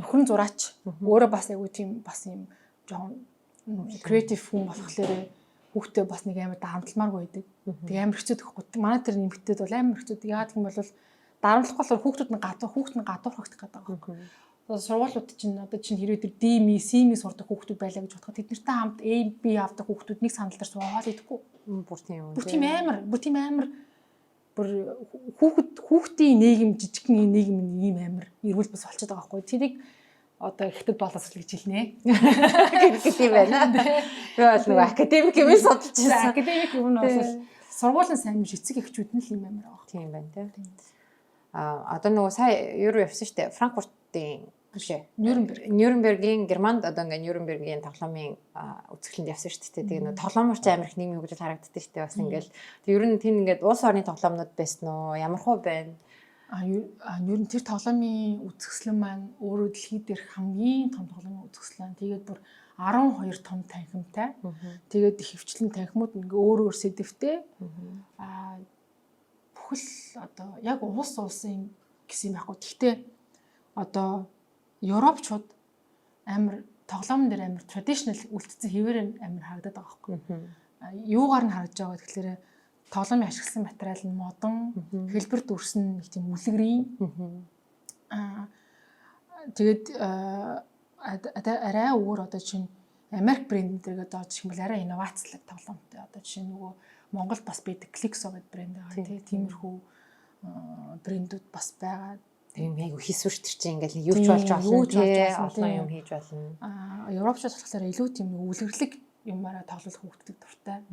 нөхрөн зураач өөрөө бас айгу тийм бас юм жоохон креатив хүн болохоор хүүхдээ бас нэг амар дарамтламааргүй байдаг. Тэг амар хэцүү гэхгүй. Манай тэр нэмэгтэйд бол амар хэцүү. Яагаад гэм бол дарамтлах болохоор хүүхдүүд нь гадуурхагдах гэдэг байгаа байхгүй. сургуулиуд чинь одоо чинь хэрвээ тэр D-ми, C-ми сурдаг хүүхдүүд байлаа гэж бодоход тэд нартай хамт A, B авдаг хүүхдүүд нэг санал дээр суугаад идэхгүй. Бүр тийм үү. Бүр тийм амар бүр хүүхдийн нийгэм жижигхэн нийгэм ийм амар эрүүл бас болчиход байгаа байхгүй. Тэрийг одоо ихэхэд болоос л гэж хэлнэ. гэдэг юм байна. Би бол нөгөө академик юм судалж байсан. Академик юм нь бол сургуулийн сайн биш эцэг эхчүүд нь л юм амар байгаа. Тийм байна тийм. Одоо нөгөө сая юу явсан шүү дээ. Франкфуртын Нюрнбергийн Германд одоо ингээ Нюрнбергийн тоглоомын үзэсгэлэнд явсан шүү дээ. Тэгээ нөгөө тоглооморч амирх нийгмийн хөгжил харагддаг шүү дээ. Бас ингээл тэг ер нь тийм ингээд улс орны тоглоомнууд байсан уу? Ямар хөө байна? Ер нь тэр тоглоомын үзэсгэлэн маань өөрөө дэлхийд дээрх хамгийн том тоглоомын үзэсгэлэн. Тэгээд бүр 12 том танхимтай. Тэгээд хөвчлэн танхимууд ингээ өөр сэдвтэй. Бүхэл одоо яг улсын гэсэн юм байхгүй. Гэхдээ одоо Европчууд амар тоглоомн дээр амар traditional үлдсэн хэвээр амар харагдаад байгаа байхгүй. Юугаар нь харагдаж байгаа гэхээр тоглоомын ашигласан материал нь модон, хэлбэр дүрс нь нэг тийм үлгэрийн. Тэгээд арай өөр одоо чинь Америк брэндээр одоо жишээ нь арай инновацлог тоглоомтой. Одоо жишээ нөгөө Монголд бас байдаг Clixo гэдэг брэнд байгаа тиймэрхүү брэндүүд бас байгаа. Тийм яг хийсвэр төр чинь ингээл юу ч болж болно олон юм хийж болно. Европчууд болохоор илүү тийм үлгэрлэг юмараа тоглох хөгждөг дуртай.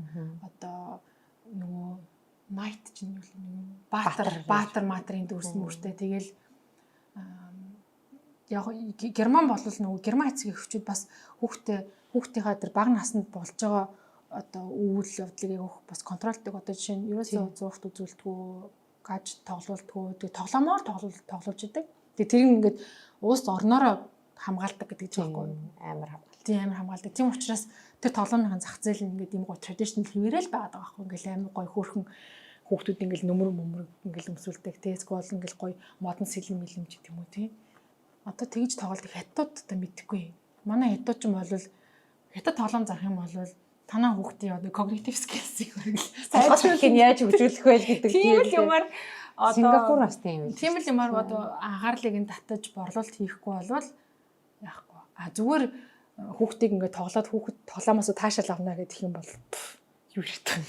Одоо нөгөө Night чинь юу вэ? Баатар матрын дүрс мөртэй. Тэгэл яг Герман бол нөгөө Герман эцэг эхчүүд бас хүүхдийнхаа тэр бага наснд болж байгаа одоо үйл явдлыг явах бас контролдог. Одоо жишээ нь ерөөсөө зургт үзүүлдэггүй гаж тоглолтгүй тэгээ тоглоомоор тоглуулж идэг. Тэгээ тэр ингээд уус орноороо хамгаалдаг гэдэг чинь байхгүй амар хамгаалдаг. Тийм амар хамгаалдаг. Тийм учраас тэр тоглоомын зах зээл нь ингээд юм гоо traditional хэвээрэл байгаад байгаа байхгүй. Ингээд амар гоё хөөрхөн хүүхдүүд ингээд нөмөр ингээд өмсүүлдэг. Тэск бол ингээд гоё модон сэлэм мэлэмж гэдэг юм уу тийм. Одоо тэгж тоглолтыг хятад одоо мэдэхгүй. Манай хятад ч юм бол хятад тоглоом зарах юм бол танаа хүүхдийн одоо cognitive skills-ийг сайжруулах нь яаж хөгжүүлэх вэ гэдэг тийм л юмар одоо Сингапур бас тийм үү. Тийм л юмар одоо анхаарлыг нь татаж борлуулалт хийхгүй болвол яахгүй. Зүгээр хүүхдийг ингээд тоглоод хүүхэд тоглоомоос таашаал авна гэдэг юм бол юу хэрэгтэй.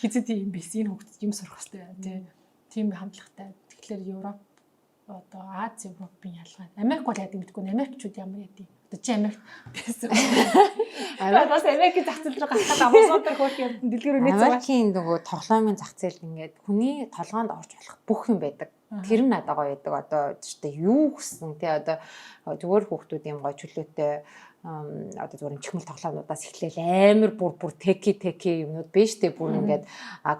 Хизээд юм биш энэ хүүхдэд юм сурах хэрэгтэй тийм хандлагатай. Тэгэхээр Европ одоо Аз Европын ялгаа. Америк бол яадаг мэдгүй. Америкчууд ямар яадаг. Одоо чи Америк байсан. Бас Америкийн зах зээл рүү гацаад авсан дээр хөөх юм дэлгэрүү нэг зураг. Америкийн нөгөө тоглоомын зах зээл ингээд хүний толгоонд орж болох бүх юм байдаг. Тэр нь надад гоё байдаг. Одоо ч юу гэсэн тий одоо зүгээр хүүхдүүд юм гоё чөлөөтэй одоо зүгээр чихмэл тоглоомнуудаас эхлээл амар бүр теки юмнууд биш үү бүр ингээд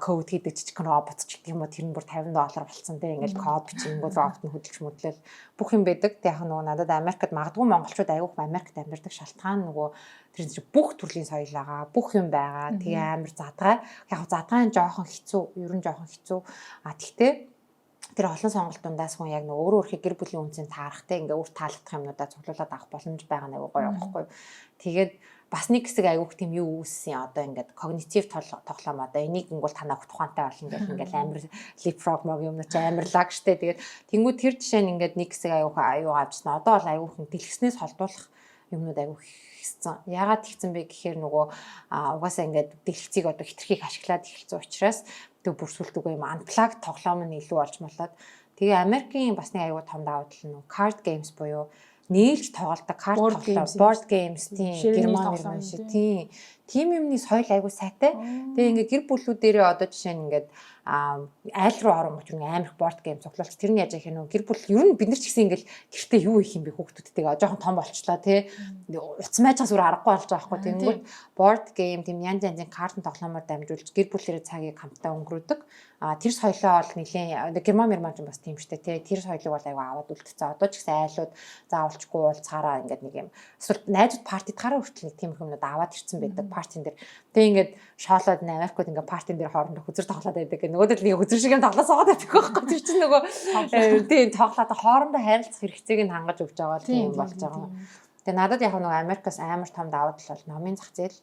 код хийдэг жижигхэн робот ч гэх юм уу тэр нь бүр $50 болсон тий ингээд код бичингүү робот нь хөдөлж мөдлөл бүх юм байдаг. Тэг яг нөгөө надад Америкт магадгүй монголчууд аягүй Америкт амьдардаг шалтгаан нөгөө тэр чинь бүх төрлийн соёл байгаа бүх юм байгаа. Тэгээ амар задгай яг задгай нь жоохон хэцүү ер нь жоохон хэцүү тэгтээ тэр олон сонголтуудаас хүн яг нэг өөрөө өөрхий гэр бүлийн үнцийг таарахтай ингээ өөр таалагдах юмнуудаа цуглуулад авах боломж байгаа нэг гоё байхгүй. Тэгээд бас нэг хэсэг айгүйх тийм юу үүссэн одоо ингээд когнитив тоглоом одоо энийг ингүүл танаа тухаантай болно гэх ингээл амар leapfrog мог юм чи амар лаг штэ. Тэгээд тэнгуү тэр жишээ нь ингээд нэг хэсэг аюу авчихсан. Одоо бол аюухан дэлгэснээс холдуулах юмнууд аюу хийсэн. Яагаад тэгсэн бэ гэхээр нөгөө угаасаа ингээд дэлгэцийг одоо хитрхийг ашиглаад эхэлсэн учраас тэг бүрсүүлдэг юм unplug тоглоом нь илүү болж молоод тэгээ Америкийн бас нэг аюу том давуу тал нь card games буюу нээлж тоглодог карт тоглоом board games тийм герман шиг тийм юмны соёл аягүй сайтай. Тэгээ ингээ гэр бүлүүдээрээ одоо жишээ нь ингээд айл руу орон мөчрөн амар board game цуглуулж тэр нь яаж яах юм гэр бүл ер нь бид нар ч гэсэн ингээл гэртээ юу их юм бэ хүүхдүүдтэйгээ жоохон том болчлаа тий уц майжаас өөр аргагүй болж байгаа хгүй тэнгүүд board game тийм янз янзын картын тоглоомоор дамжуулж гэр бүлэрээ цагийг хамтдаа өнгөрөөдөг. Тэр соёлоо бол нэлээд герман ч бас тийм штэ тий тэр соёлыг бол аягүй аваад үлдчихсэн. Одоо ч гэсэн айлууд заавалчгүй уулзахаараа ингээд нэг юм эсвэл найзууд партид гараа хүртэл нэг тийм хүмүүс аваад ирсэн байдаг партин дээр. Тэгээ ингээд шоолоод Америкууд ингээд партин дээр хоорондоо хүзэр тоглоод байдаг гэх нөгөөдөл нэг хүзэр шиг юм тоглоод суугаад байдаг байхгүй. Тэр чинь нөгөө тийм тоглоод хоорондоо харилцах хэрэгцээг нь хангаж өгч байгаа тийм болж байгаа. Тэгээ надад яг нөгөө Америкаас амар том давуу тал бол номын зах зээл.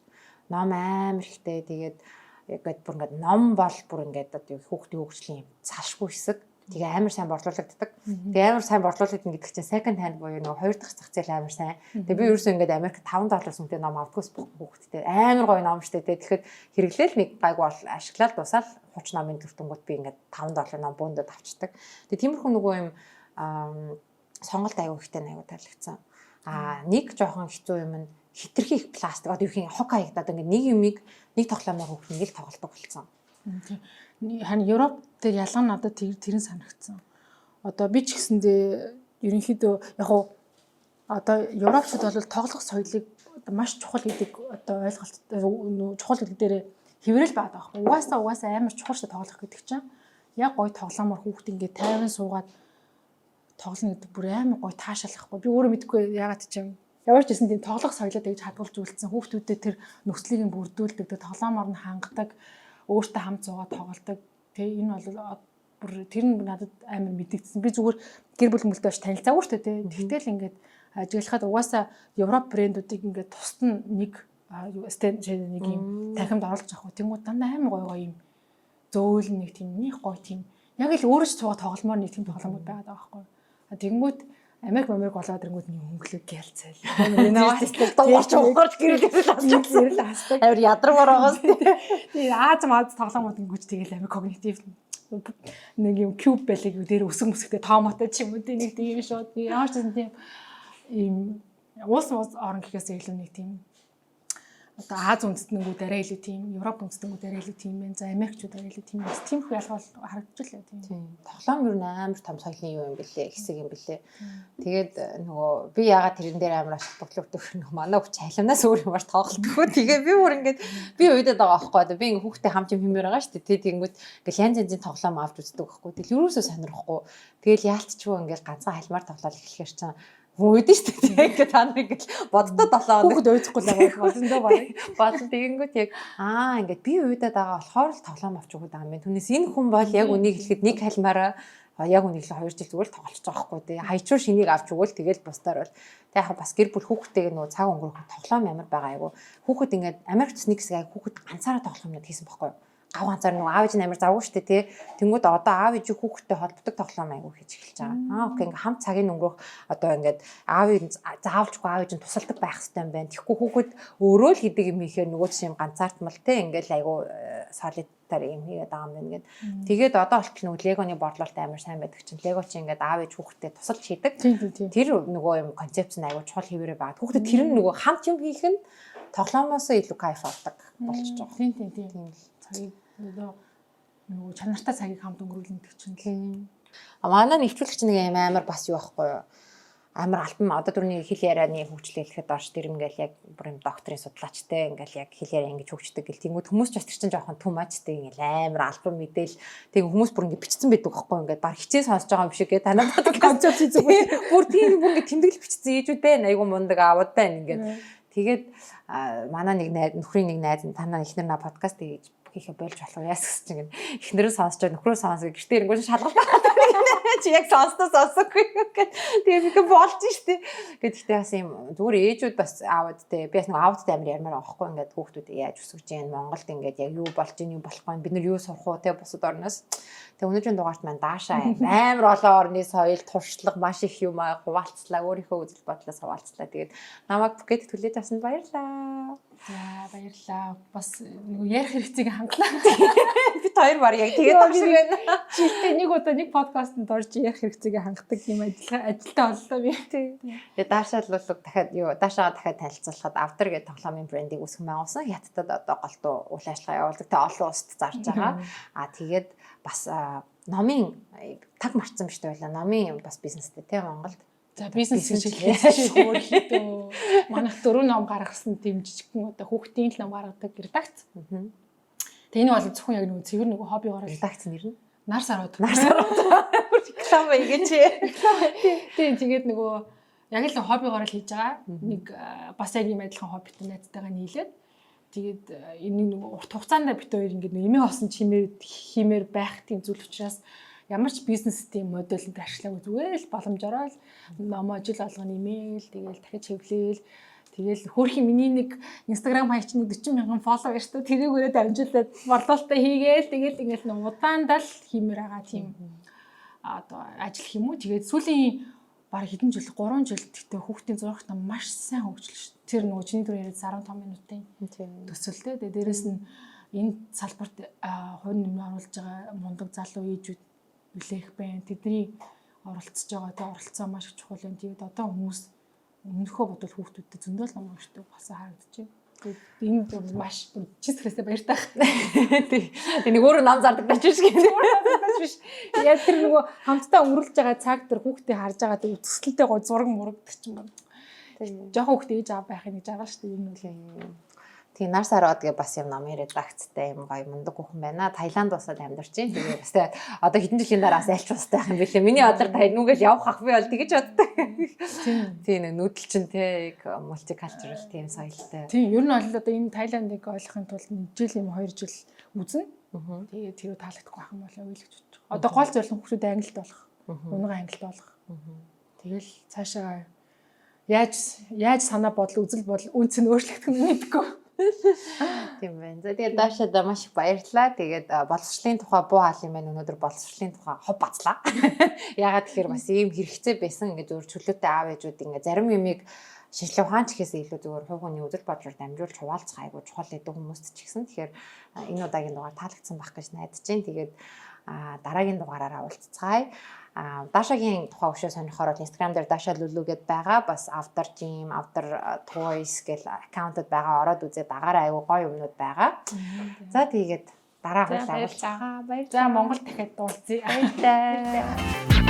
Ном амар ихтэй. Тэгээд ингээд бүр ингээд ном бол бүр ингээд одоо хүүхдийн хөгжлийн салшгүй хэсэг. Тэгээ амар сайн борлуулагддаг. Тэгээ амар сайн борлуулагдана гэдэг чинь second hand буюу нөгөө хоёр дахь зах зээл амар сайн. Тэгээ би ерөөсөө ингээд Америк $5 үнэтэй ном авдаггүйс хүүхдтэй. Амар гоё ном штэ тий. Тэгэхэд хэрэглээл нэг гайг бол ашиглаад дуусаад 30 номын төвтөнгөт би ингээд $5 ном бөөндөд авчдаг. Тэгээ тиймэрхүү нөгөө юм сонголт аягүй ихтэй аягүй таалагдсан. Нэг жоохон хэцүү юм нь хитрхи их пластик одоо юу гэх юм хог хаягдаад ингээд нэг юмыг нэг тоглоомоор хүүхд нэг л тоглодог болсон. Харин Европ дээр ялгаа нь надад тэрэн санагдсан. Одоо би ч гэсэндээ ерөнхийдөө яг уу одоо европчууд бол тоглох соёлыг маш чухал гэдэг одоо ойлголт чухал гэдэг дээр хэврэл байдаг байхгүй. Угаасаа амар чухал шүү тоглох гэдэг чинь. Яг гоё тоглоомор хүүхд ингээд тайван суугаад тоглоно гэдэг бүр амар гоё таашаалахгүй. Би өөрөө мэдэхгүй яагаад чинь ямар ч гэсэн тийм тоглох соёлоо тэгж хадгалж үлдсэн хүүхдүүдэд тэр нөхцөлийг бүрдүүлдэг, тоглоомор нь хангадаг, өөртөө хамт зуугаад тоглодог. Тэ энэ бол бүр тэр нь надад амар мэдэгдсэн. Би зүгээр гэр бүл мөлтөө ш танилцаагүй шүү дээ. Тэгтэл ингээд ажиглахад угаасаа Европ брэндүүдийг ингээд тусад нь нэг нэг юм тархимд оруулж авах. Тэнгууд дандаа амар гоё юм зөөл нэг тийм нэг гоё тийм яг л өөрөө ч цугаа тогломоор нэг тийм тоглоомуд байгаад байгаа байхгүй. Тэнгууд Америк болоод ирэнгүүт нэг хөнгөлөг гэлцэл. Дуурч угаарч гэрэл хасдаг. Авир ядрагмаар байгаас. Тэгээ Аз тоглоомууд ингүүч тэгэл амир когнитив нэг юм куб байлиг дээр өсөг мөсгтэй тоомотой ч юм уу нэг тийм шууд ямар ч тийм ийм уус орон гэхээс илүү нэг тийм одоо Аз үндэстнүүд арай илүү тийм, Европ үндэстнүүд арай илүү тийм байна. За Америкчууд арай илүү тийм байна. Тийм их ялгаа харагдчихлаа тийм. Тоглоом юу н амар том соёлын юу юм бэлээ, хэсэг юм бэлээ. Тэгээд нөгөө би ягаад тэрэн дээр амар ашиглах өгөх нөгөө манай хүч цайланаас өөр юмар тоглолтгоо. Тэгээ би бүр ингээд би уйдаад байгаа байхгүй одоо би ингээ хүүхдээ хамт юм хэмээр байгаа шүү дээ. Тэгэнгүүт ингээл янз янзын тоглоом авч үздэг байхгүй. Тэгэл юусоо сонирхгүй. Тэгэл яалтчгүй ингээл ганцхан хальмаар тоглоал эхлэхээр чинь үүдэн шүү дээ. Ингээд та нар ингээд боддоо 7 хоног хүүхэд уйдахгүй л байгаа болондоо барыг. Баасан тэгэнгүүт яг ингээд би уйдаад байгаа болохоор л тоглоом авч өгöd байгаа юм байна. Түүнээс энэ хүн бол яг үнийг хэлэхэд нэг хальмаараа яг үнийг л 2 жил зүгээр л тоглож байгаа байхгүй тий. Хайчуур шинийг авч өгөөл тэгэл бусдаар бол тэг яг бас гэр бүл хүүхдтэйгээ нөгөө цаг өнгөрөх тоглоом ямар байгаа айгу. Хүүхэд ингээд Америкч нэг хэсэг хүүхэд ганцаараа тоглоом хийсэн байхгүй юу? Гав ганцаар нөгөө аав ээж амар завгүй шүү дээ тий. Тэнгүүд одоо аав ээж хүүхдтэй холбогддог тоглоом айгу хийж эхэлж байгаа. Окей ингээм хамт цагийн өнгөрөх одоо ингээд аав заавалжгүй аав ээж нь тусалдаг байх хэрэгтэй юм байна. Тэгэхгүй хүүхэд өөрөө л хийдэг юм хийхээр нөгөө чинь ганцаардмал тий ингээд айгу солитар юм хийгээд байгаа юм байна гэд. Тэгээд одоо болтол нөгөө легоны борлуулалт амар сайн байдаг чинь лего чи ингээд аав ээж хүүхдтэй тусалж хийдэг. Тэр нөгөө юм концепц нь айгу чухал хэвээрээ байгаа. Хүүхдэд тэр нь нөгөө хамт юм хийх нь тоглоомоос илүү кайф авдаг болчихж байгаа. Тийм. Цагийг нөгөө чанартай цагийг хамт өнгөрүүлнэ гэх чинь. Манай нэвтрүүлэгч нэг юм амар бас юу байхгүй юу? Амар альбом одоо түрүүний хэл ярианы хөгжил хэлэхэд орж тэр ингээл яг бүр юм докторийн судлаачтай ингээл яг хэл яриа ингэж хөгждөг гэл тэнгууд хүмүүс ч бас тэр чинь жоохон түмачтэй ингээл амар альбом мэдээл тэг хүмүүс бүр ингэ бичсэн байдаг байхгүй ингээд баг хичээ сонсож байгаа юм шиг гэ танаа концепт хийдэг. Бүр тийм бүр ингэ тэмдэглэл бичсэн ээжүүд байна. Айгу мундаг аавууд байна ингээд. Тэгээд манай нэг найз нөхрийн нэг найз танаа ихнэр на подкаст хийж хийхэ болж болох яас гэж ингэ ихнэрээ сонсож нөхрөө сонсоо гэртээ ирэнгүүт шалгалт чи яг сонсоогүй гэхэд тэгээд болж штэ гэхдээ бас юм зүгээр ээжүүд бас аавдтай би бас нэг аавдтай амар ярмаар авахгүй ингээд хүүхдүүд яаж өсөж जैन Монголд ингээд яг юу болж ийн юу болохгүй бид нар юу сурах уу те бусад орноос тэгээд өнөөдрийн дугаарт маань даашаа амар олон орны соёл туршлага маш их юм хуваалцлаа өөрийнхөө үзэл бодлоос хуваалцлаа тэгээд намайг бүкэд төлөөд авсанд баярлаа. За баярлалаа. Бас нөгөө ярих хэрэгцээг хангалаа. Бид хоёр баг яг тэгээд баг шиг байна. Жилдээ нэг удаа нэг подкастэнд орж ярих хэрэгцээг хангадаг юм ажилтаа боллоо би. Тэгээд даашаалуулга дахиад даашаага дахиад танилцуулахад Авдар гэдэг тоглоомын брендийг үүсгэн байгуулсан. Хятадд одоо голдуу үйл ажиллагаа явуулдаг. Тэ олон улсад зарж байгаа. Тэгээд бас номын таг марцсан биш байлаа. Номын бас бизнестэй те Монголд. За бизнес гэж хэлсэн шүү хөөрхөдөө. Манайх 4 ном гаргасан тийм жижигхэн одоо хүүхдийн л ном гаргадаг редакц. Тэгээ энэ бол зөвхөн яг нөгөө цэвэр нөгөө хоббигоор редакц нэр нь нар сарууд. Реклам ингэж. Тийм тэгээд нөгөө яг л хоббигоор л хийж байгаа. Нэг бас яг юм адилхан хоббитой найзтайгаа нийлээд тэгээд энэ нөгөө урт хугацаанд бит хоёр ингэ нэмээ хосон химээр байх тийм зүйл учраас ямар ч бизнес тийм модельд ашиглаагүй зүгээр л боломжоор л номоо жил болгоно имэйл тэгээл дахиж хэвлээл тэгээл хөөрхи миний нэг Instagram хаяч нэг 40,000 фолловер шүү тэрийгээрээ дамжуулаад борлуулалтаа хийгээл тэгээл ингээл удаандаа л хиймээр байгаа тийм одоо ажиллах юм уу. Тэгээд сүүлийн баг хэдэн жил 3 жил гэхдээ хүүхдийн зурагт маш сайн хөгжлөө шүү. Тэр нөгөө чиний түрүү яриад 15 минутын төсөлтэй. Тэгээд дээрэс нь энэ салбарт хувь нэмрээ оруулж байгаа мундаг залуу ээжүүд нэлээх байна. Тэдний оролцож байгаа тэ оролцоо маш их чухал юм. Тэгээд одоо хүмүүс өмнөхөө бодвол хүүхдүүдэд зөндөл ном уншдаг болсон харагдчихэв. Тэгээд энэ маш чисрэстэй баяртай. Энийг өөрөө нам зардаг гэж биш гэх юм. Биш. Яг тэр нөгөө хамтдаа өнгөрүүлж байгаа цаг тэр хүүхдээ харж байгаа тэр төсөлтэй гоо зураг мурагдаг ч юм байна. Жохон хүүхдээ ээж аав байхыг нэг жаргал шүү дээ энэ үл. Тэгээ нар сараад гэ бас юм ном редакцтай юм гоё мундаг хүүхэн байна. Таиланд усад амьдарч байна. Тэгээ бас одоо хэдэн жилийн дараас альч устай байх юм бэлээ. Миний одоо нүгэл явах ах би бол тэгэж боддог. Тийм нүүдэл чинь те мультикалчрал тийм соёлтой. Тийм ер нь бол одоо энэ Таиландыг ойлгохын тулд жил юм 2 жил үзнэ. Тэгээ тэр таалагдахгүй байх юм болоо ойлгож бодож. Одоо гол зорилго хүүхдүүд англид болох. Унагаа англид болох. Тэгэл цаашаа яаж санаа бодол үзэл бодол үнц нь өөрчлөгдөх нь мэдгүй. Тийм байна. За тэгээд Дашад маш их баярлалаа. Тэгээд боловсролын тухай буу хаалын маань өнөөдөр боловсролын тухай хов бацлаа. Ягаад тэгэхээр бас ийм хэрэгцээ байсан ингээд өөр чөлөөтэй аав ээжүүд ингээд зарим юмыг шинжлэх ухаан ч гэхээс илүү зөвөр хувь хүний үзэл бодлоор дамжуулж хуваалцах айгуу чухал гэдэг хүмүүст ч гэсэн тэгэхээр энэ удаагийн дугаар таалагдсан байх гэж найдаж байна. Тэгээд дараагийн дугаараараа уулзцгаая. Дашагийн тухай өшөө сонирхохоор Instagram дээр Dasha Lulu гэдээ байгаа. Бас After Gym, After Toys гэх аккаунтод байгаа. Ороод үзээ дагаараа аягүй гоё юмнууд байгаа. За тэгээд дараагийн уулзлаа. За Монгол дахиад уулзъя. Баярлалаа.